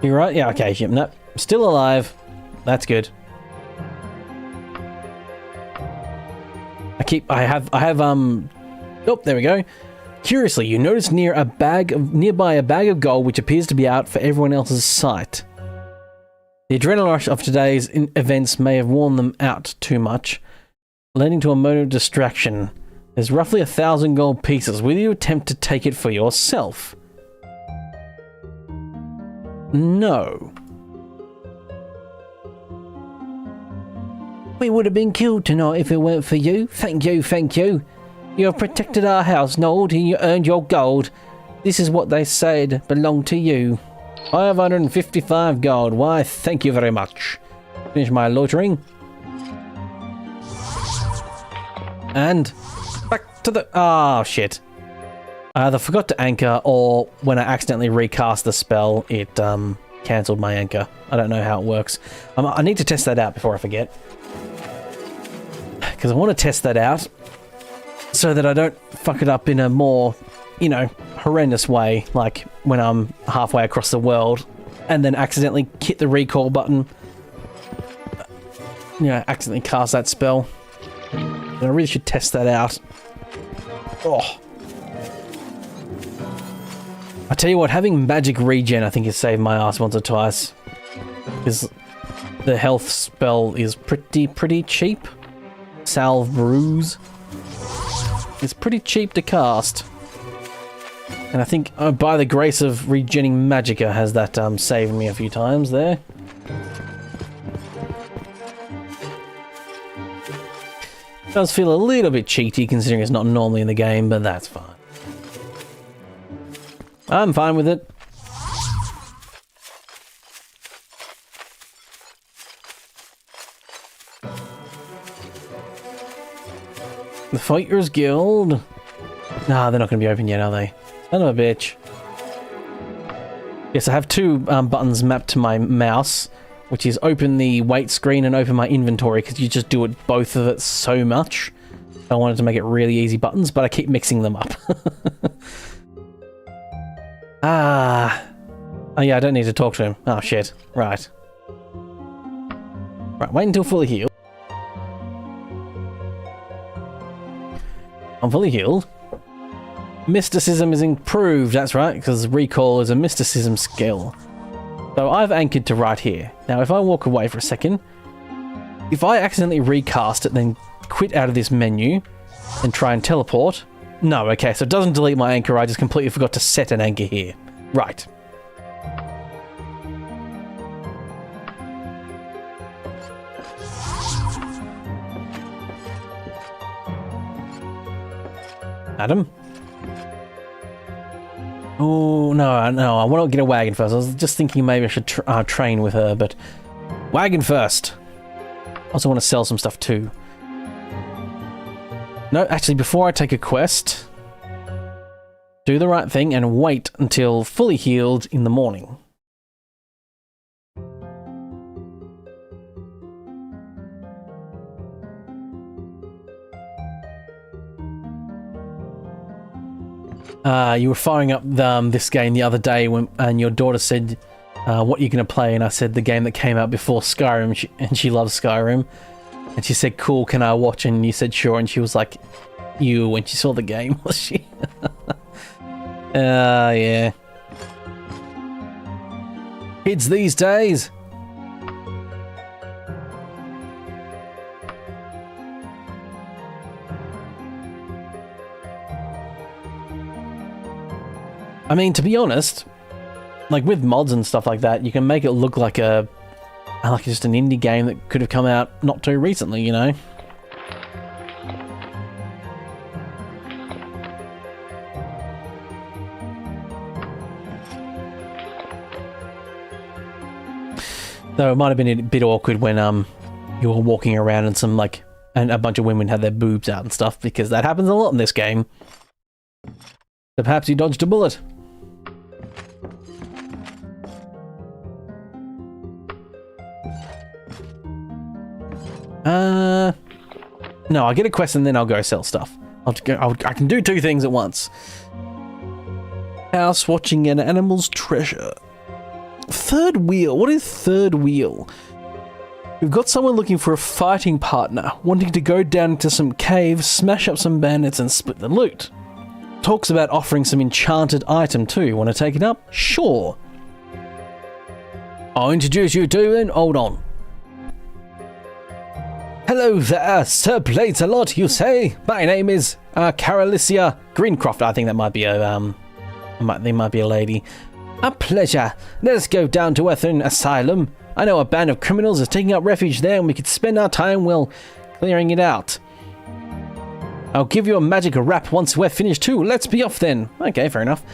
You right? Yeah, okay. Yep, nope. Still alive. That's good. I have Oh, there we go. Curiously, you notice nearby a bag of gold which appears to be out for everyone else's sight. The adrenaline rush of today's events may have worn them out too much, leading to a moment of distraction. There's roughly 1,000 gold pieces. Will you attempt to take it for yourself? No. We would have been killed tonight if it weren't for you. Thank you, thank you. You have protected our house, Nold, and you earned your gold. This is what they said belonged to you. 555 gold. Why, thank you very much. Finish my loitering. And back to the... Oh, shit. I either forgot to anchor, or when I accidentally recast the spell, it cancelled my anchor. I don't know how it works. I need to test that out before I forget. Because I want to test that out so that I don't fuck it up in a more, you know, horrendous way, like when I'm halfway across the world and then accidentally hit the recall button. You know, accidentally cast that spell. And I really should test that out. Oh. I tell you what, having magic regen I think has saved my ass once or twice. Because the health spell is pretty cheap. Salve Bruise. It's pretty cheap to cast. And I think, by the grace of regenning magicka, has that saved me a few times there. It does feel a little bit cheaty considering it's not normally in the game, but that's fine. I'm fine with it. The Fighters Guild. Nah, they're not going to be open yet, are they? Son of a bitch. Yes, I have two buttons mapped to my mouse, which is open the wait screen and open my inventory, because you just do it both of it so much. I wanted to make it really easy buttons, but I keep mixing them up. Oh yeah, I don't need to talk to him. Oh shit. Right. Right, wait until fully healed. I'm fully healed. Mysticism is improved, that's right, because recall is a mysticism skill. So I've anchored to right here. Now if I walk away for a second, if I accidentally recast it, then quit out of this menu and try and teleport. No, okay, so it doesn't delete my anchor, I just completely forgot to set an anchor here. Right. Adam? Oh, no, I want to get a wagon first. I was just thinking maybe I should train with her, but... Wagon first! I also want to sell some stuff too. No, actually, before I take a quest, do the right thing and wait until fully healed in the morning. You were firing up this game the other day and your daughter said, what are you going to play? And I said the game that came out before Skyrim, and she loves Skyrim. And she said, cool, can I watch? And you said, sure. And she was like, you, when she saw the game, was she? Yeah. Kids these days. I mean, to be honest, like with mods and stuff like that, you can make it look like just an indie game that could have come out not too recently, you know? Though it might have been a bit awkward when you were walking around and and a bunch of women had their boobs out and stuff, because that happens a lot in this game. So perhaps you dodged a bullet. No, I'll get a quest and then I'll go sell stuff. I can do two things at once. House watching an animal's treasure. Third wheel. What is third wheel? We've got someone looking for a fighting partner, wanting to go down into some caves, smash up some bandits and split the loot. Talks about offering some enchanted item too. Want to take it up? Sure. I'll introduce you to then. Hold on. Hello there, Sir Blades-a-lot, you say? My name is Carolicia Greencroft. I think that might be a they might be a lady. A pleasure. Let us go down to Earthern Asylum. I know a band of criminals is taking up refuge there, and we could spend our time, well, clearing it out. I'll give you a magic rap once we're finished too. Let's be off then. Okay, fair enough.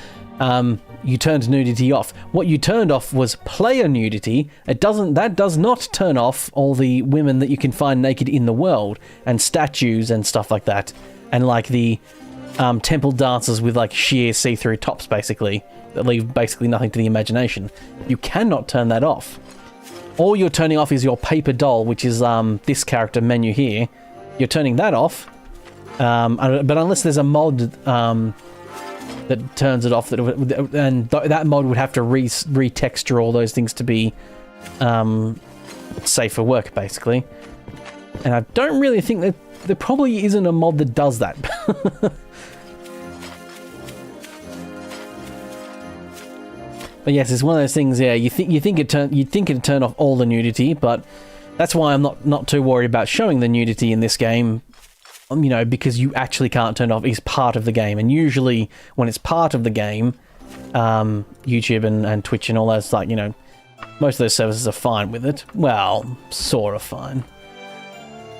You turned nudity off. What you turned off was player nudity. That does not turn off all the women that you can find naked in the world, and statues and stuff like that, and like the temple dancers with like sheer see-through tops, basically, that leave basically nothing to the imagination. You cannot turn that off. All you're turning off is your paper doll, which is this character menu here. You're turning that off, but unless there's a mod that turns it off, that mod would have to retexture all those things to be safe for work, basically. And I don't really think that there probably isn't a mod that does that. But yes, it's one of those things. Yeah, you'd think it'd turn off all the nudity, but that's why I'm not too worried about showing the nudity in this game. You know, because you actually can't turn it off. It's part of the game, and usually when it's part of the game, YouTube and Twitch and all those, like, you know, most of those services are fine with it. Well, sort of fine.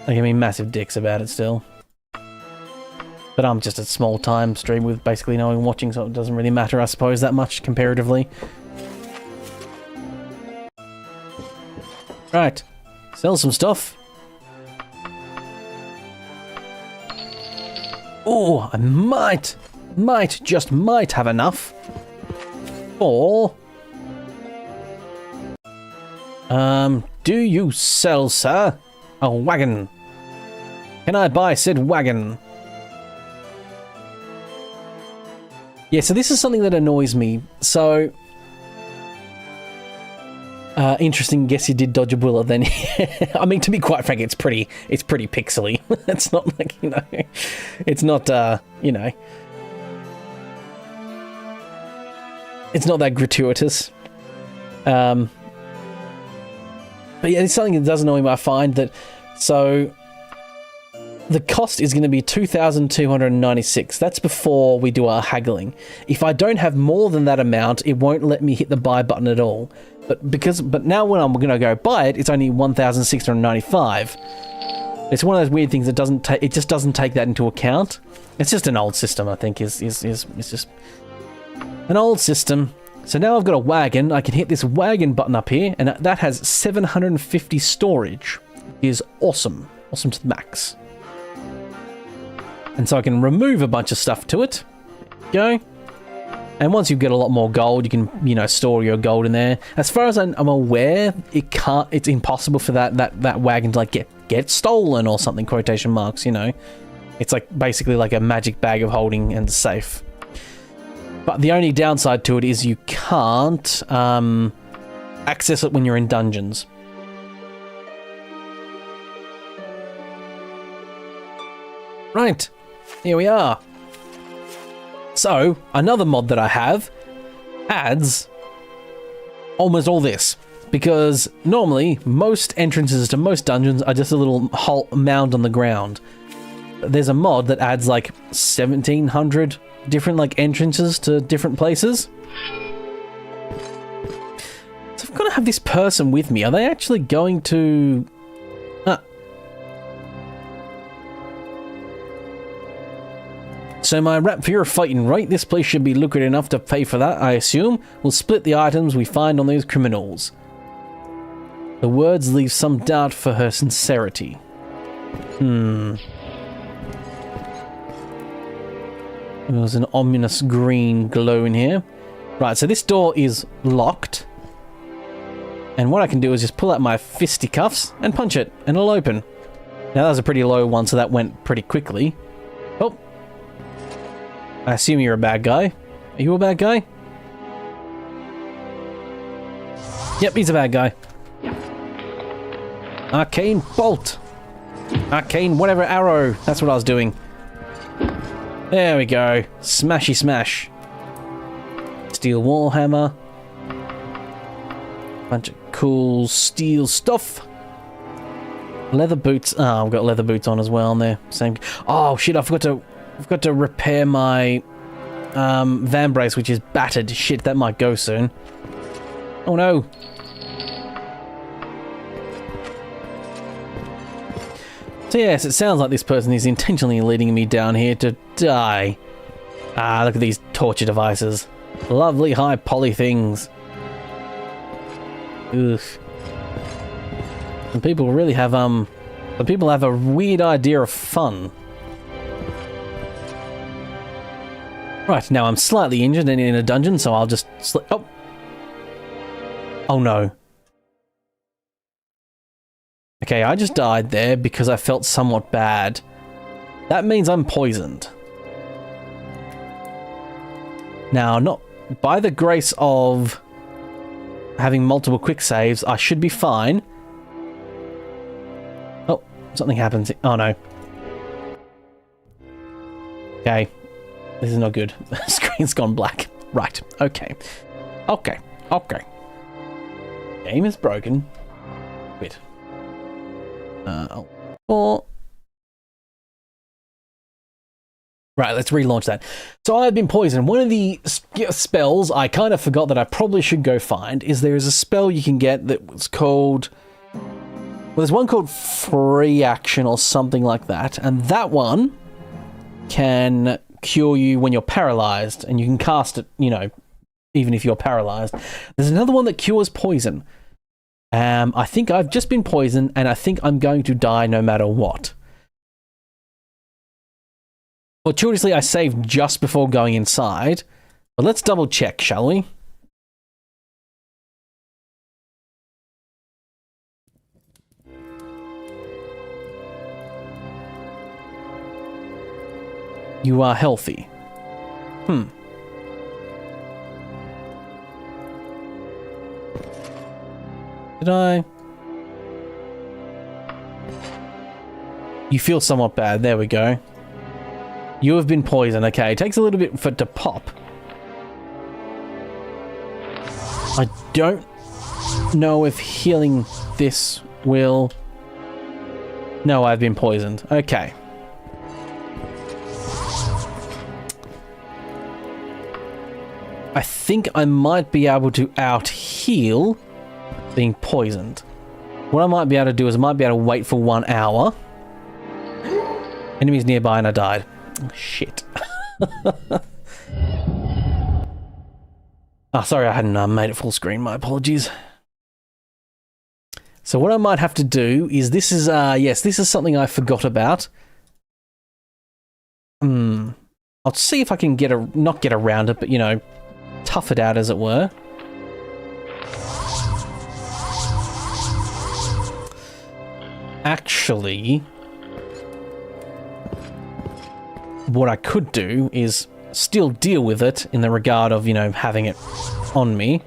They give me massive dicks about it still. But I'm just a small time stream with basically no one watching, so it doesn't really matter, I suppose, that much comparatively. Right, sell some stuff. Oh, I just might have enough for... do you sell, sir, a wagon? Can I buy said wagon? Yeah, so this is something that annoys me. So, interesting. Guess you did dodge a bullet then. I mean, to be quite frank, it's pretty pixely. It's not like, you know, it's not, you know, it's not that gratuitous. But yeah, it's something that does annoy me. I find that, so the cost is going to be 2,296. That's before we do our haggling. If I don't have more than that amount, it won't let me hit the buy button at all. But now when I'm going to go buy it, it's only 1,695. It's one of those weird things that just doesn't take that into account. It's just an old system, I think. It's just an old system. So now I've got a wagon. I can hit this wagon button up here, and that has 750 storage. It is awesome. Awesome to the max. And so I can remove a bunch of stuff to it. Go. And once you get a lot more gold, you can, you know, store your gold in there. As far as I'm aware, it's impossible for that wagon to like get stolen or something, quotation marks, you know. It's like basically like a magic bag of holding and safe. But the only downside to it is you can't access it when you're in dungeons. Right. Here we are. So, another mod that I have adds almost all this. Because normally, most entrances to most dungeons are just a little mound on the ground. There's a mod that adds like 1,700 different like entrances to different places. So I've got to have this person with me. Are they actually going to... So my rap for your fighting right, this place should be lucrative enough to pay for that, I assume. We'll split the items we find on those criminals. The words leave some doubt for her sincerity. There's an ominous green glow in here. Right, so this door is locked. And what I can do is just pull out my fisticuffs and punch it, and it'll open. Now that was a pretty low one, so that went pretty quickly. Oh. I assume you're a bad guy. Are you a bad guy? Yep, he's a bad guy. Arcane bolt. Arcane whatever arrow. That's what I was doing. There we go. Smashy smash. Steel warhammer. Bunch of cool steel stuff. Leather boots. Oh, I've got leather boots on as well on there. Same. Oh shit! I forgot to repair my van brace, which is battered. Shit, that might go soon. Oh no! So yes, it sounds like this person is intentionally leading me down here to die. Ah, look at these torture devices. Lovely high poly things. Ugh. And people really have, some people have a weird idea of fun. Right, now I'm slightly injured and in a dungeon, so I'll just oh. Oh no. Okay, I just died there because I felt somewhat bad. That means I'm poisoned. Now, not by the grace of having multiple quick saves, I should be fine. Oh, something happens. Oh no. Okay. This is not good. The screen's gone black. Right. Okay. Okay. Okay. Game is broken. Quit. Oh. Right, let's relaunch that. So I've been poisoned. One of the spells I kind of forgot that I probably should go find is there is a spell you can get that was called... Well, there's one called Free Action or something like that, and that one can cure you when you're paralyzed, and you can cast it, you know, even if you're paralyzed. There's another one that cures poison. I think I've just been poisoned, and I think I'm going to die no matter what. Fortuitously, I saved just before going inside, but let's double check, shall we? You are healthy. Did I? You feel somewhat bad. There we go. You have been poisoned. Okay, it takes a little bit for it to pop. I don't know if healing this will... No, I've been poisoned. Okay. I think I might be able to out-heal being poisoned. What I might be able to do is I might be able to wait for 1 hour. Enemies nearby and I died. Oh, shit. Oh, sorry, I hadn't made it full screen. My apologies. So what I might have to do is this is, yes, this is something I forgot about. I'll see if I can not get around it, but, you know, tough it out, as it were. Actually, what I could do is still deal with it in the regard of, you know, having it on me.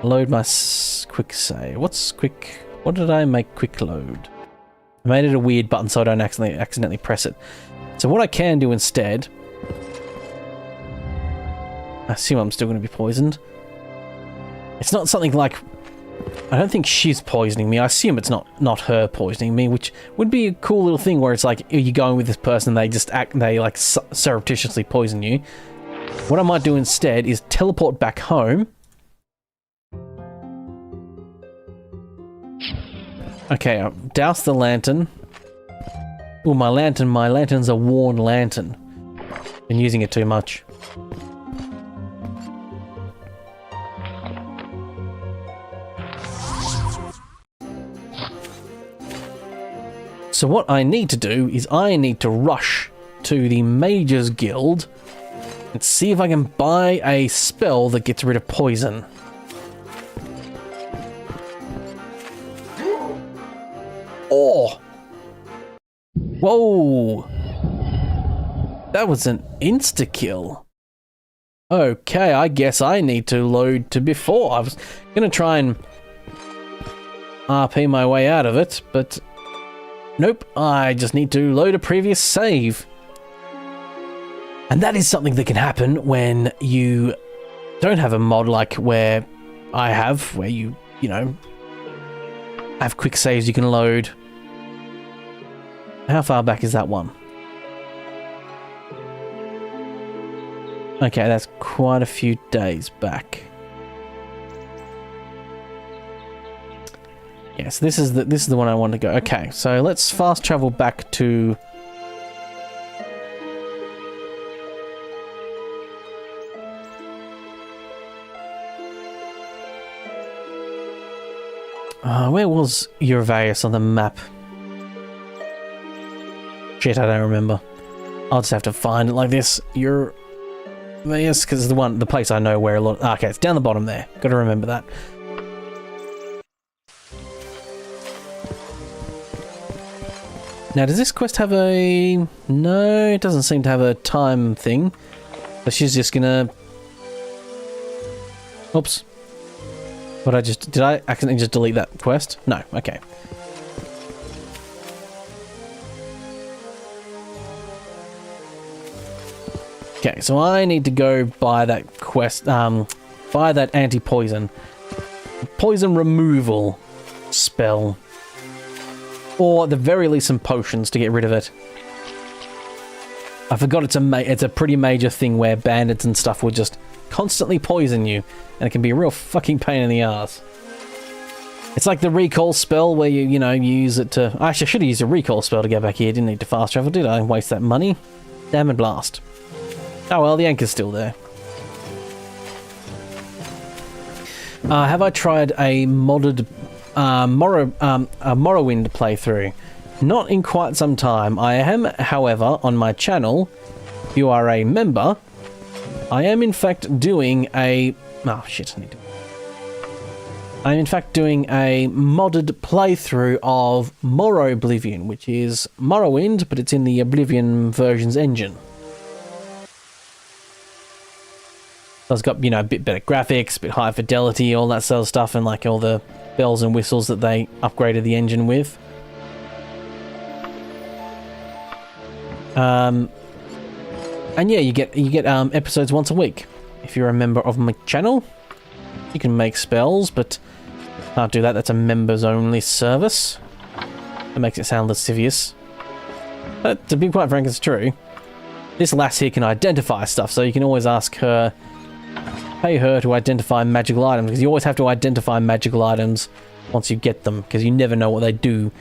Load my quick save. What's quick? What did I make quick load? I made it a weird button so I don't accidentally press it. So what I can do instead... I assume I'm still going to be poisoned. It's not something like... I don't think she's poisoning me. I assume it's not her poisoning me, which would be a cool little thing where it's like, you're going with this person, they just they like surreptitiously poison you. What I might do instead is teleport back home. Okay, I'll douse the lantern. Oh, my lantern's a worn lantern. Been using it too much. So what I need to do is I need to rush to the Mages Guild and see if I can buy a spell that gets rid of poison. Oh! Whoa! That was an insta-kill. Okay, I guess I need to load to before. I was gonna try and RP my way out of it, but nope, I just need to load a previous save. And that is something that can happen when you don't have a mod like where I have, where you know, have quick saves you can load. How far back is that one? Okay, that's quite a few days back. Yes, this is the one I want to go. Okay, so let's fast travel back to where was Eurovarius on the map? Shit, I don't remember. I'll just have to find it like this. Eurovarius, because it's the place I know where a lot. Okay, it's down the bottom there. Got to remember that. Now, does this quest have a... No, it doesn't seem to have a time thing. So she's just gonna... Oops. Did I accidentally just delete that quest? No, okay. Okay, so I need to go buy that quest, buy that anti-poison. Poison removal spell. Or at the very least some potions to get rid of it. I forgot it's a pretty major thing where bandits and stuff will just constantly poison you, and it can be a real fucking pain in the ass. It's like the recall spell where you use it to... Actually, I should have used a recall spell to get back here. Didn't need to fast travel, did I? Waste that money. Damn and blast. Oh well, the anchor's still there. Have I tried a modded Morrowind playthrough? Not in quite some time. I am, however, on my channel, if you are a member, I am in fact doing a... Oh shit, I'm in fact doing a modded playthrough of Morroblivion, which is Morrowind, but it's in the Oblivion version's engine. So it's got, a bit better graphics, a bit higher fidelity, all that sort of stuff, and like all the bells and whistles that they upgraded the engine with. And yeah, you get episodes once a week. If you're a member of my channel, you can make spells, but can't do that. That's a members only service. That makes it sound lascivious. But to be quite frank, it's true. This lass here can identify stuff, so you can always ask her, pay her to identify magical items, because you always have to identify magical items once you get them, because you never know what they do.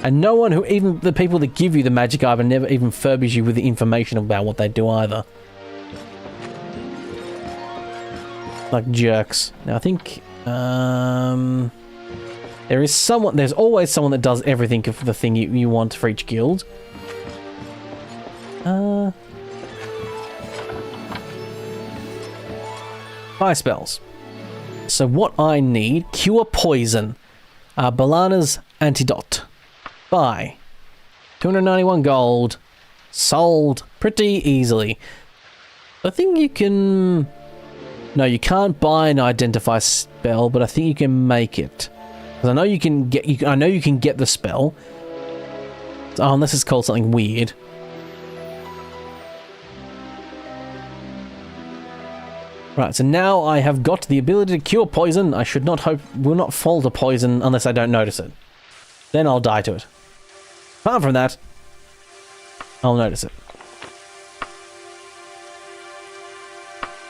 And no one who, even the people that give you the magic item, never even furbish you with the information about what they do either. Like jerks. Now I think, there's always someone that does everything of the thing you want for each guild. Buy spells. So what I need, cure poison. Balana's antidote. Buy. 291 gold. Sold pretty easily. I think you can... No, you can't buy an identify spell, but I think you can make it. Because I know you can get... I know you can get the spell. Oh, unless it's called something weird. Right, so now I have got the ability to cure poison. I should not will not fall to poison unless I don't notice it. Then I'll die to it. Apart from that, I'll notice it.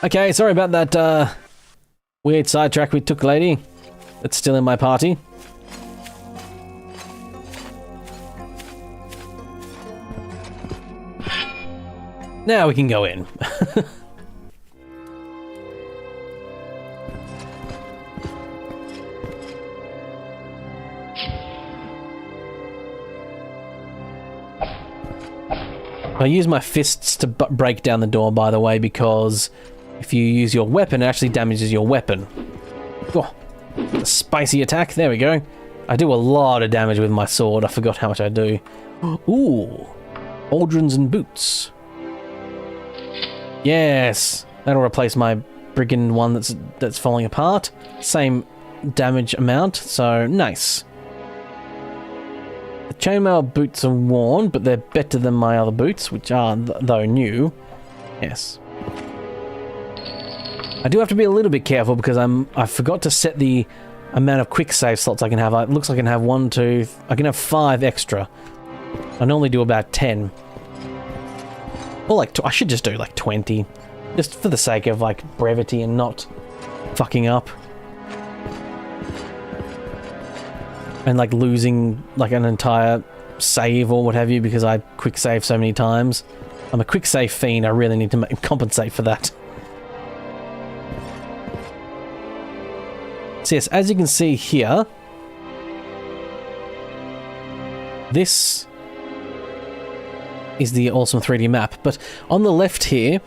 Okay, sorry about that weird sidetrack we took, lady. That's still in my party. Now we can go in. I use my fists to break down the door, by the way, because if you use your weapon, it actually damages your weapon. Oh, a spicy attack. There we go. I do a lot of damage with my sword. I forgot how much I do. Ooh. Pauldrons and boots. Yes. That'll replace my brigand one that's falling apart. Same damage amount, so nice. The chainmail boots are worn, but they're better than my other boots, which are, though, new. Yes. I do have to be a little bit careful because I forgot to set the amount of quick save slots I can have. It looks like I can have 1, 2... I can have 5 extra. I normally do about 10. Or like, I should just do like 20. Just for the sake of like brevity and not fucking up. And like losing like an entire save or what have you because I quick save so many times. I'm a quick save fiend, I really need to compensate for that. So yes, as you can see here, this is the awesome 3D map, but on the left here,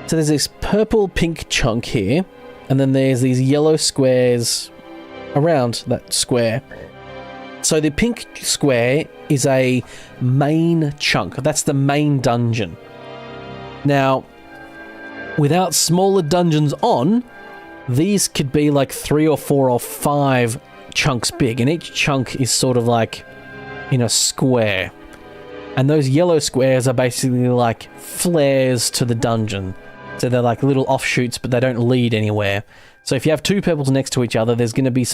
so there's this purple-pink chunk here, and then there's these yellow squares around that square. So the pink square is a main chunk. That's the main dungeon. Now, without smaller dungeons on, these could be like 3 or 4 or 5 chunks big, and each chunk is sort of like in a square. And those yellow squares are basically like flares to the dungeon. So they're like little offshoots, but they don't lead anywhere. So if you have 2 purples next to each other, there's going to be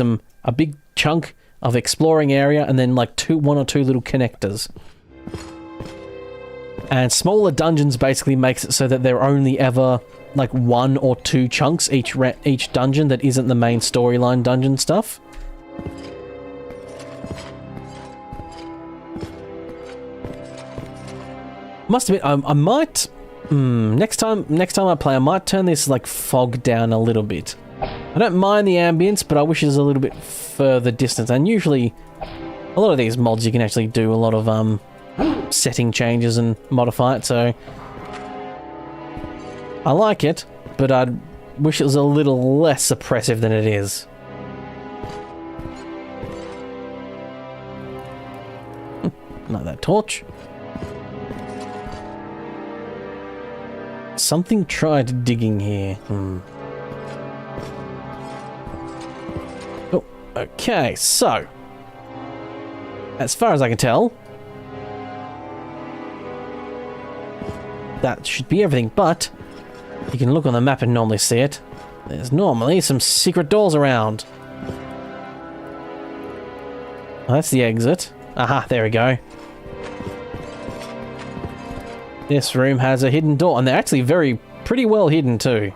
a big chunk of exploring area, and then like 1 or 2 little connectors. And smaller dungeons basically makes it so that there are only ever like 1 or 2 chunks each dungeon that isn't the main storyline dungeon stuff. Must admit, I might next time I play, I might turn this like fog down a little bit. I don't mind the ambience, but I wish it was a little bit further distance. And usually, a lot of these mods you can actually do a lot of setting changes and modify it. So I like it, but I wish it was a little less oppressive than it is. Like that torch. Something tried digging here. Oh, okay, so as far as I can tell, that should be everything, but you can look on the map and normally see it. There's normally some secret doors around. Oh, that's the exit. Aha, there we go. This room has a hidden door, and they're actually pretty well hidden too.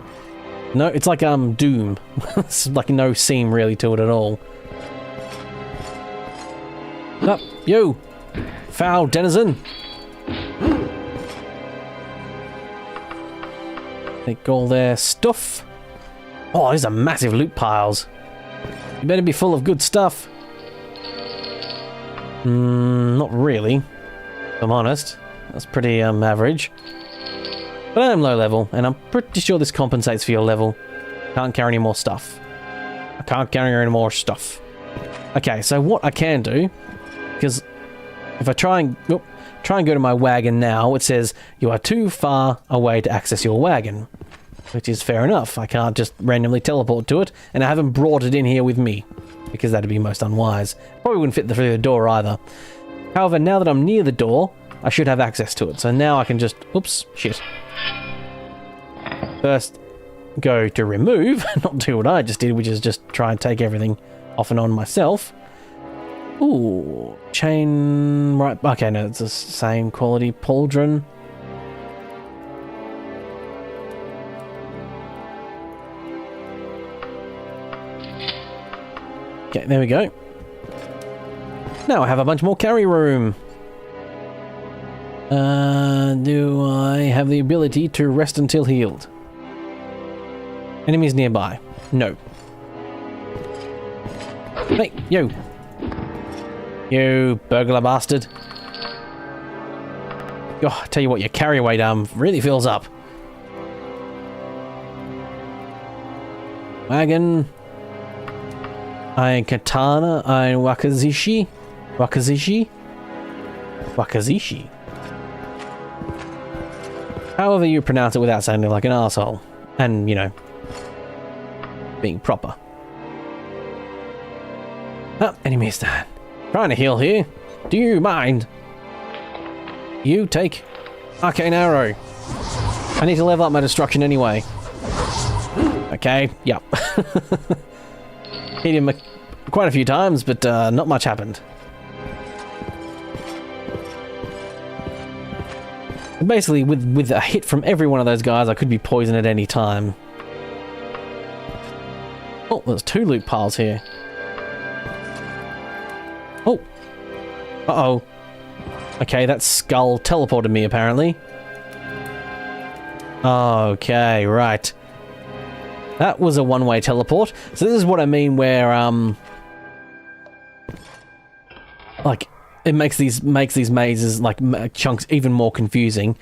No, it's like Doom. It's like no seam really to it at all. Up, you foul denizen! Take all their stuff. Oh, these are massive loot piles. You better be full of good stuff. Not really, if I'm honest. That's pretty average. But I am low level, and I'm pretty sure this compensates for your level. Can't carry any more stuff. I can't carry any more stuff. Okay, so what I can do, because if I try and go to my wagon now, it says you are too far away to access your wagon. Which is fair enough. I can't just randomly teleport to it, and I haven't brought it in here with me, because that'd be most unwise. Probably wouldn't fit through the door either. However, now that I'm near the door, I should have access to it. So now I can just... Oops, shit. First, go to remove, not do what I just did, which is just try and take everything off and on myself. Ooh, chain... Right, okay, no, it's the same quality pauldron. Okay, there we go. Now I have a bunch more carry room. Do I have the ability to rest until healed? Enemies nearby? No. Hey, you! You burglar bastard. Oh, I tell you what, your carry weight really fills up. Wagon. Ein katana, ein wakazishi. Wakazishi? Wakazishi. However you pronounce it without sounding like an asshole. And, you know, being proper. Ah, enemies down. Trying to heal here. Do you mind? You take Arcane Arrow. I need to level up my destruction anyway. Okay, yep. Hit him quite a few times, but not much happened. Basically, with a hit from every one of those guys, I could be poisoned at any time. Oh, there's 2 loot piles here. Oh. Uh-oh. Okay, that skull teleported me, apparently. Okay, right. That was a one-way teleport. So this is what I mean where, like, it makes these mazes, like, chunks even more confusing.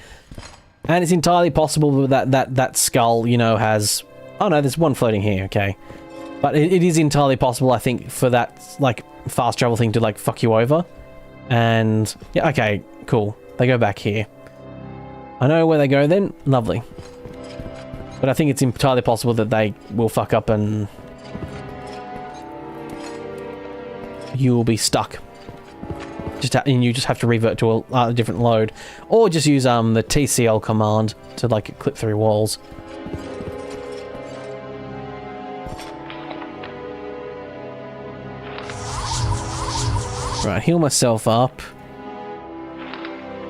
And it's entirely possible that skull, you know, has... Oh no, there's one floating here, okay. But it is entirely possible, I think, for that, like, fast travel thing to, like, fuck you over. And, yeah, okay, cool. They go back here. I know where they go then. Lovely. But I think it's entirely possible that they will fuck up and... you will be stuck. And you just have to revert to a different load. Or just use the TCL command to, like, clip through walls. Right, heal myself up.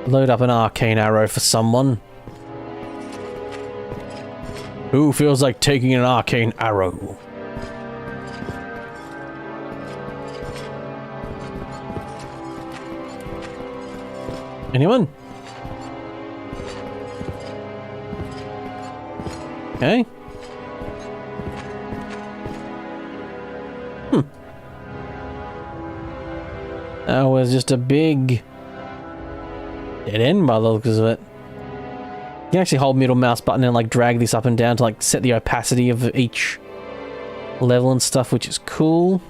Load up an arcane arrow for someone. Who feels like taking an arcane arrow? Anyone? Okay. That was just a big dead end by the looks of it. You can actually hold middle mouse button and like drag this up and down to like set the opacity of each level and stuff, which is cool.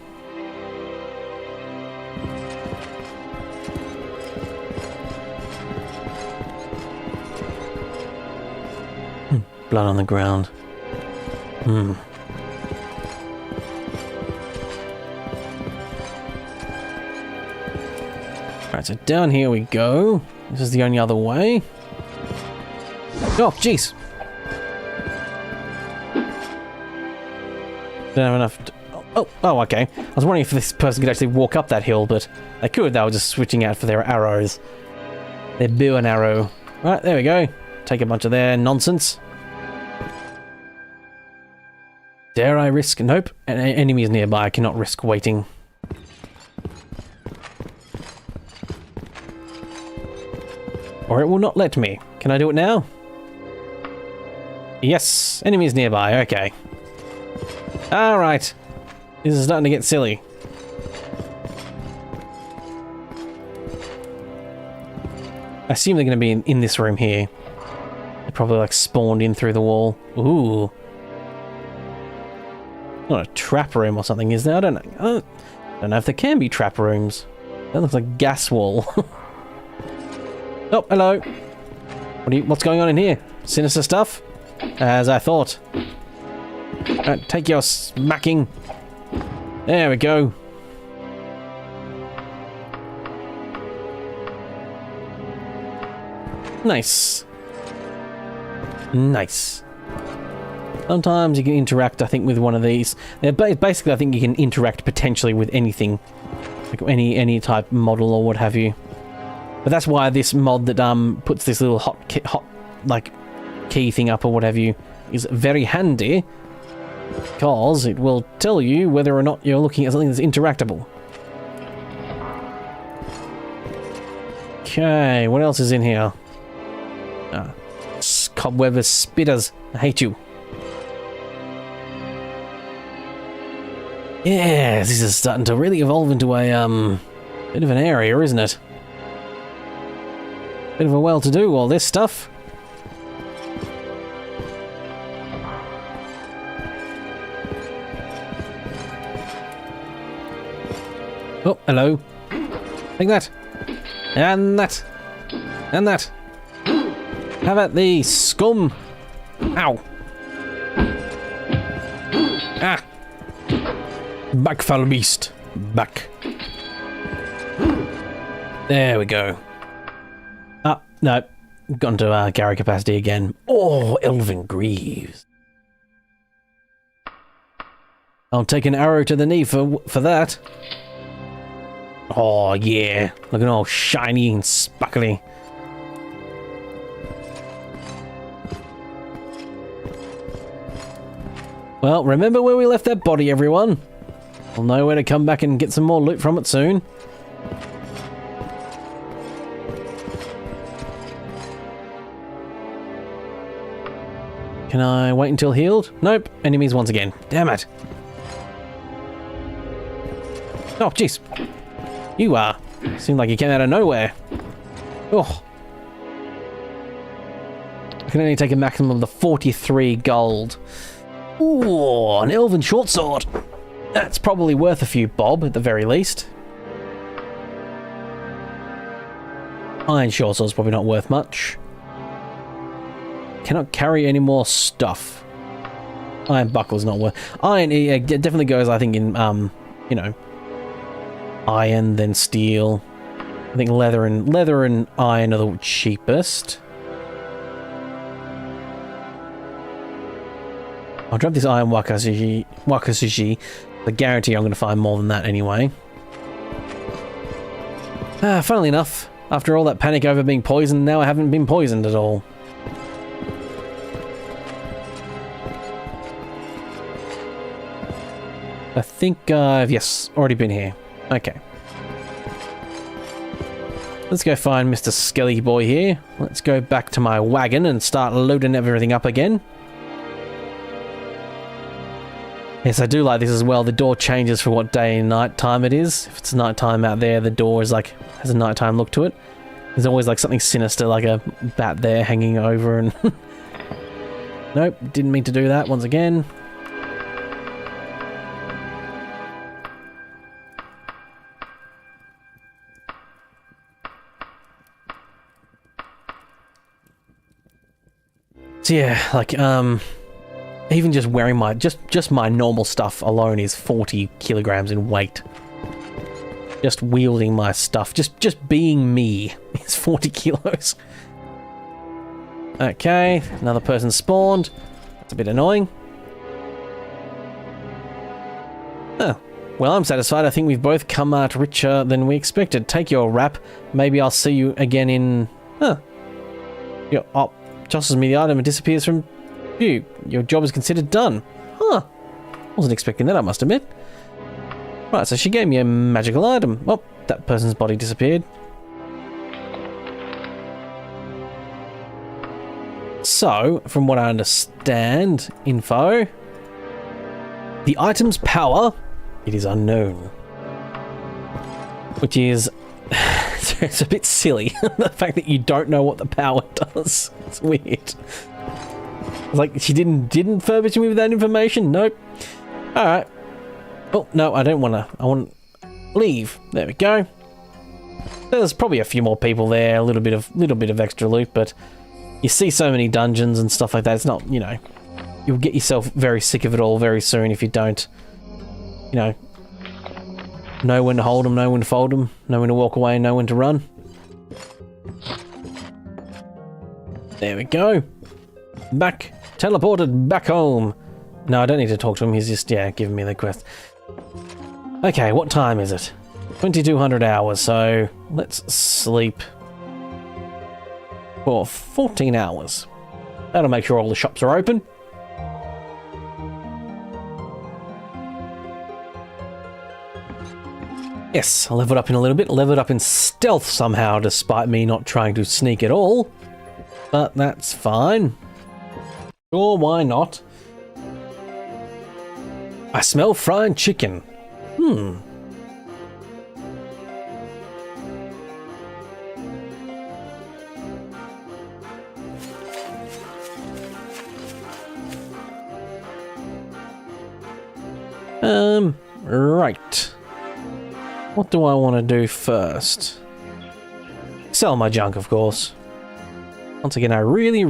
Blood on the ground. Right, so down here we go. This is the only other way. Oh, jeez. Don't have enough... Oh, okay. I was wondering if this person could actually walk up that hill, but they could. They were just switching out for their arrows. Their bow and arrow. Right, there we go. Take a bunch of their nonsense. Dare I risk? Nope. An enemy is nearby. I cannot risk waiting. Or it will not let me. Can I do it now? Yes. Enemies nearby. Okay. Alright. This is starting to get silly. I assume they're going to be in this room here. They probably like spawned in through the wall. Ooh. Not a trap room or something, is there? I don't know. I don't know if there can be trap rooms. That looks like gas wall. Oh, hello. What's going on in here? Sinister stuff? As I thought. Take your smacking. There we go. Nice. Nice. Sometimes you can interact, I think, with one of these. Basically, I think you can interact potentially with anything. Like any type model or what have you. But that's why this mod that puts this little hot like key thing up or what have you is very handy, because it will tell you whether or not you're looking at something that's interactable. Okay, what else is in here? Cobwebber spitters. I hate you. Yeah, this is starting to really evolve into a bit of an area, isn't it? Bit of a well-to-do, all this stuff. Oh, hello. Take that. And that. And that. How about the scum? Ow. Ah. Back, foul beast. Back. There we go. Ah, no. Gone to Gary capacity again. Oh, Elven Greaves. I'll take an arrow to the knee for that. Oh, yeah. Looking all shiny and sparkly. Well, remember where we left that body, everyone. We'll know where to come back and get some more loot from it soon. Can I wait until healed? Nope. Enemies once again. Damn it. Oh, jeez. You seem like you came out of nowhere. Oh. I can only take a maximum of the 43 gold. Ooh, an elven short sword. That's probably worth a few bob at the very least. Iron short sword's probably not worth much. Cannot carry any more stuff. Iron buckle's not worth. Iron, it definitely goes, I think, in you know, iron, then steel. I think leather and iron are the cheapest. I'll drop this iron wakasushi. I guarantee I'm going to find more than that anyway. Funnily enough, after all that panic over being poisoned, now I haven't been poisoned at all. I think I've, yes, already been here. Okay. Let's go find Mr. Skelly Boy here. Let's go back to my wagon and start loading everything up again. Yes, I do like this as well. The door changes for what day and night time it is. If it's nighttime out there, the door is like, has a nighttime look to it. There's always like something sinister, like a bat there hanging over and... Nope, didn't mean to do that once again. So yeah, like, even just wearing my, just my normal stuff alone is 40 kilograms in weight. Just wielding my stuff, just being me is 40 kilos. Okay, another person spawned. That's a bit annoying. Oh, well, I'm satisfied. I think we've both come out richer than we expected. Take your wrap. Maybe I'll see you again in... Huh. Oh, tosses me the item and disappears from view. Your job is considered done. Huh. Wasn't expecting that, I must admit. Right, so she gave me a magical item. Oh, that person's body disappeared. So, from what I understand, info, the item's power, it is unknown. Which is, it's a bit silly, the fact that you don't know what the power does. It's weird. Like, she didn't furbish me with that information? Nope. Alright. Oh, no, I don't want to. I want to leave. There we go. There's probably a few more people there, a little bit of extra loot, but you see so many dungeons and stuff like that. It's not, you know, you'll get yourself very sick of it all very soon if you don't, you know when to hold them, know when to fold them, know when to walk away, know when to run. There we go. Back, teleported back home. No, I don't need to talk to him. He's just, yeah, giving me the quest. Okay, what time is it? 2200 hours, so let's sleep for 14 hours. That'll make sure all the shops are open. Yes, I leveled up in a little bit. Leveled up in stealth somehow, despite me not trying to sneak at all. But that's fine. Sure, why not? I smell fried chicken. Right. What do I want to do first? Sell my junk, of course. Once again, I really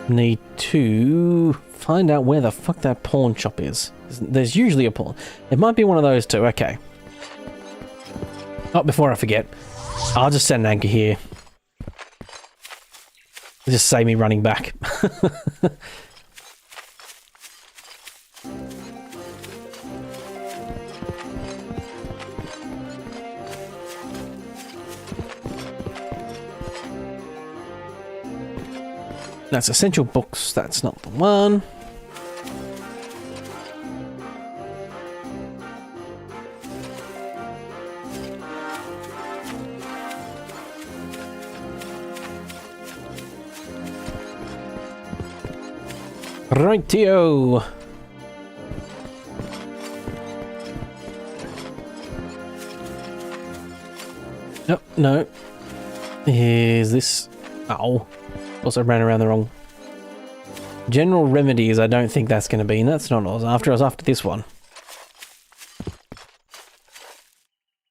Need to find out where the fuck that pawn shop is. There's usually a pawn. It might be one of those two. Okay. Oh, before I forget, I'll just set an anchor here. Just save me running back. That's essential books. That's not the one. Rightio. Oh, no. Is this... Oh. Also ran around the wrong... General remedies, I don't think that's going to be. And that's not what I was after. I was after this one.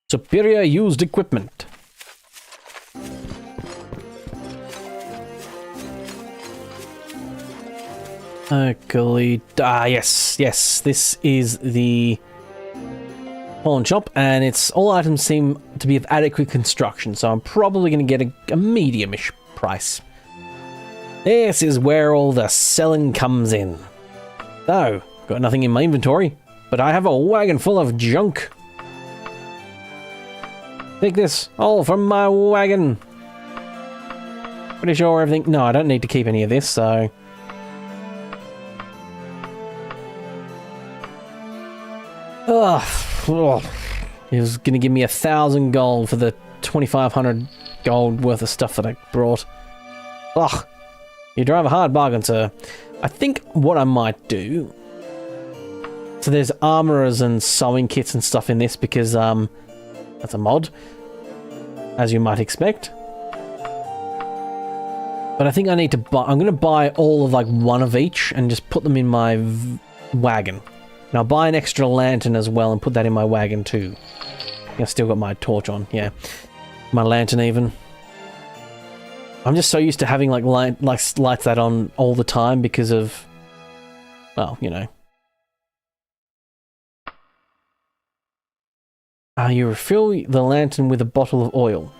Superior used equipment. Yes, yes. This is the pawn shop, and it's all items seem to be of adequate construction, so I'm probably going to get a medium-ish price. This is where all the selling comes in. So, got nothing in my inventory, but I have a wagon full of junk. Take this all from my wagon. Pretty sure everything... No, I don't need to keep any of this, so... Ugh. He was going to give me 1,000 gold for the 2,500 gold worth of stuff that I brought. Ugh. You drive a hard bargain, sir. I think what I might do... So there's armorers and sewing kits and stuff in this because, that's a mod. As you might expect. But I think I need to buy... I'm going to buy all of, like, one of each and just put them in my wagon. And I'll buy an extra lantern as well and put that in my wagon too. I've still got my torch on, yeah. My lantern even. I'm just so used to having like lights that on all the time because of, well, you know. You refill the lantern with a bottle of oil.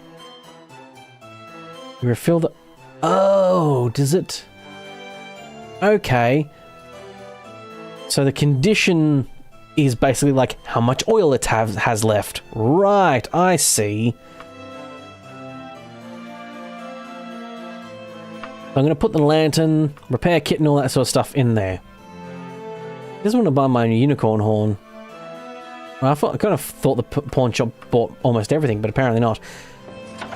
You refill the... Oh, does it? Okay. So the condition is basically like how much oil it has left. Right, I see. I'm going to put the lantern, repair kit and all that sort of stuff in there. I just want to buy my unicorn horn. Well, I kind of thought the pawn shop bought almost everything, but apparently not.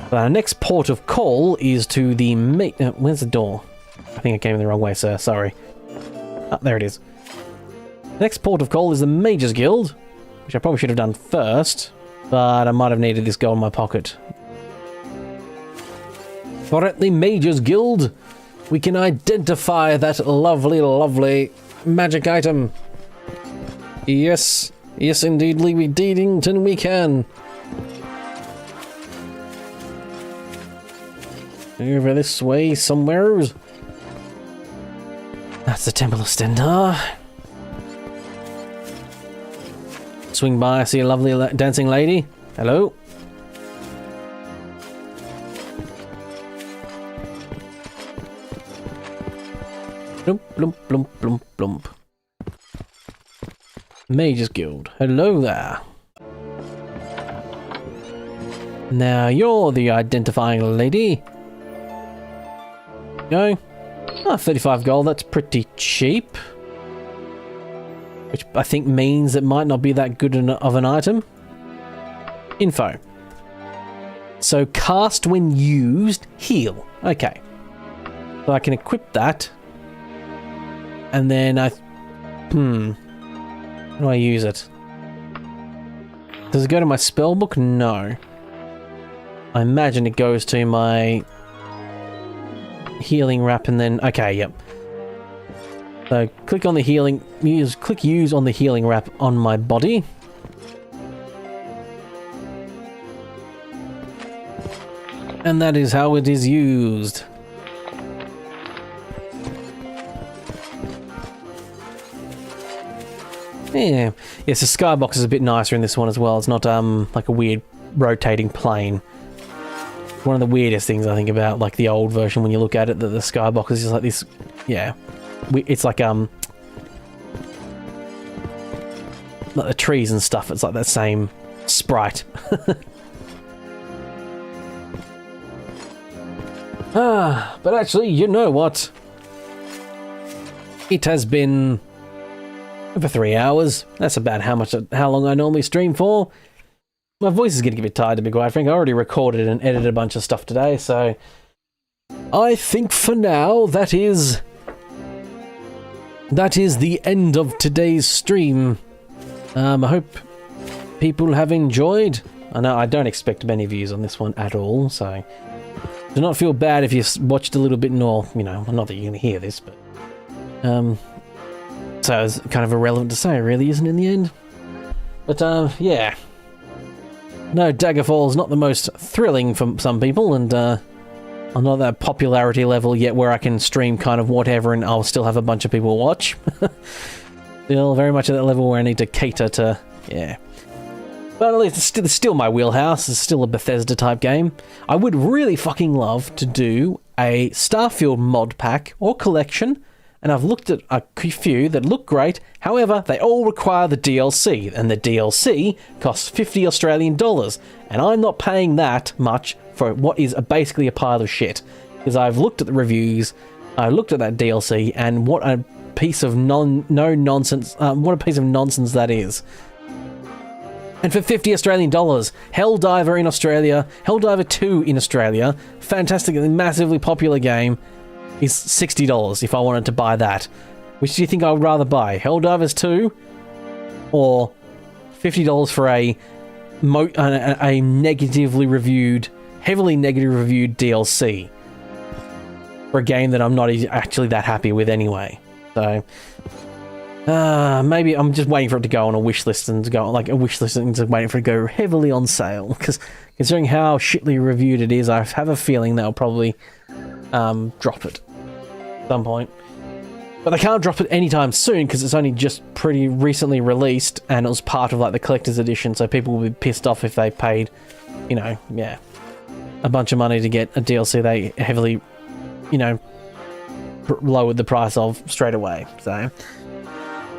But our next port of call is to the... where's the door? I think I came in the wrong way, sir. Sorry. Ah, there it is. Next port of call is the Mages Guild, which I probably should have done first, but I might have needed this gold in my pocket. For at the Mages Guild, we can identify that lovely, lovely magic item. Yes, yes indeed, Lee Deedington, we can. Over this way somewhere. That's the Temple of Stendarr. Swing by, I see a lovely dancing lady. Hello. Blump, blump, blump, blump, blump. Mages Guild. Hello there. Now you're the identifying lady. No? Oh, 35 gold, that's pretty cheap. Which I think means it might not be that good of an item. Info. So cast when used, heal. Okay. So I can equip that. And then how do I use it? Does it go to my spell book? No. I imagine it goes to my healing wrap and then... Okay, yep. So click on the healing... Click use on the healing wrap on my body. And that is how it is used. Yeah. Yes, the skybox is a bit nicer in this one as well. It's not like a weird rotating plane. One of the weirdest things I think about like the old version when you look at it, that the skybox is just like this. Yeah, it's like the trees and stuff. It's like that same sprite. But actually, you know what? It has been over 3 hours. That's about how long I normally stream for. My voice is getting a bit tired, to be quite frank. I already recorded and edited a bunch of stuff today, so I think for now that is the end of today's stream. I hope people have enjoyed. I know I don't expect many views on this one at all, so do not feel bad if you watched a little bit, nor, you know, not that you're going to hear this, but so it's kind of irrelevant to say, really, isn't it, in the end? But yeah. No, Daggerfall is not the most thrilling for some people, and I'm not at that popularity level yet where I can stream kind of whatever and I'll still have a bunch of people watch. Still very much at that level where I need to cater to, yeah. But at least it's still my wheelhouse. It's still a Bethesda type game. I would really fucking love to do a Starfield mod pack or collection, and I've looked at a few that look great. However, they all require the DLC, and the DLC costs $50 Australian, and I'm not paying that much for what is basically a pile of shit. Because I've looked at the reviews, I looked at that DLC, and what a piece of nonsense that is. And for $50 Australian, Helldiver in Australia, Helldiver 2 in Australia, fantastic and massively popular game, is $60 if I wanted to buy that. Which do you think I would rather buy? Helldivers 2 or $50 for a negatively reviewed, heavily negative reviewed DLC for a game that I'm not actually that happy with anyway. So maybe I'm just waiting for it to go on a wish list and to go like a wish list and just waiting for it to go heavily on sale, because considering how shitly reviewed it is, I have a feeling they'll probably drop it at some point. But they can't drop it anytime soon because it's only just pretty recently released and it was part of like the collector's edition, so people will be pissed off if they paid, you know, yeah, a bunch of money to get a DLC they heavily, you know, lowered the price of straight away. So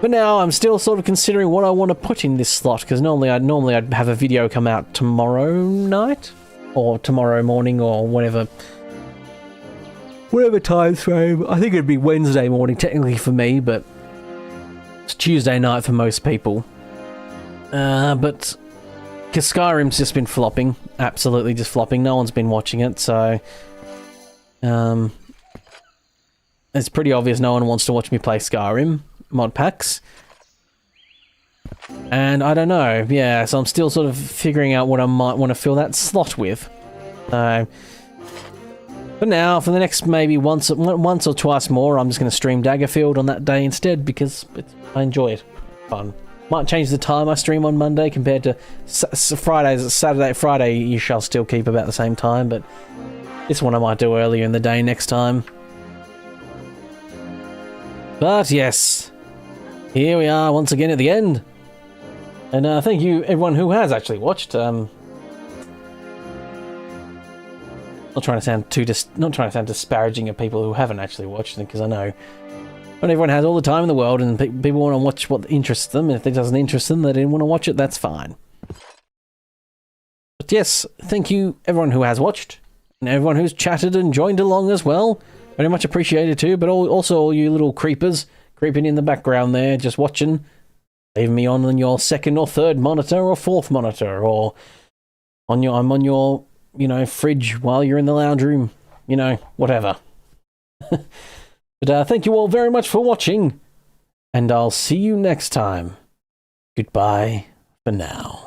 but now I'm still sort of considering what I want to put in this slot, because normally I'd have a video come out tomorrow night or tomorrow morning or whatever time frame. I think it'd be Wednesday morning technically for me, but it's Tuesday night for most people. But because Skyrim's just been flopping, absolutely just flopping. No one's been watching it, so it's pretty obvious no one wants to watch me play Skyrim mod packs. And I don't know, yeah, so I'm still sort of figuring out what I might want to fill that slot with. But now, for the next maybe once or twice more, I'm just going to stream Daggerfield on that day instead, because I enjoy it. Fun. Might change the time I stream on Monday compared to Fridays. Friday you shall still keep about the same time, but this one I might do earlier in the day next time. But yes, here we are once again at the end. And thank you everyone who has actually watched. Not trying to sound disparaging of people who haven't actually watched it, because I know not everyone has all the time in the world, and people want to watch what interests them. And if it doesn't interest them, they didn't want to watch it. That's fine. But yes, thank you everyone who has watched, and everyone who's chatted and joined along as well. Very much appreciated too. But also all you little creepers creeping in the background there, just watching, leaving me on your second or third monitor or fourth monitor, or I'm on your, you know, fridge while you're in the lounge room, you know, whatever. But thank you all very much for watching, and I'll see you next time. Goodbye for now.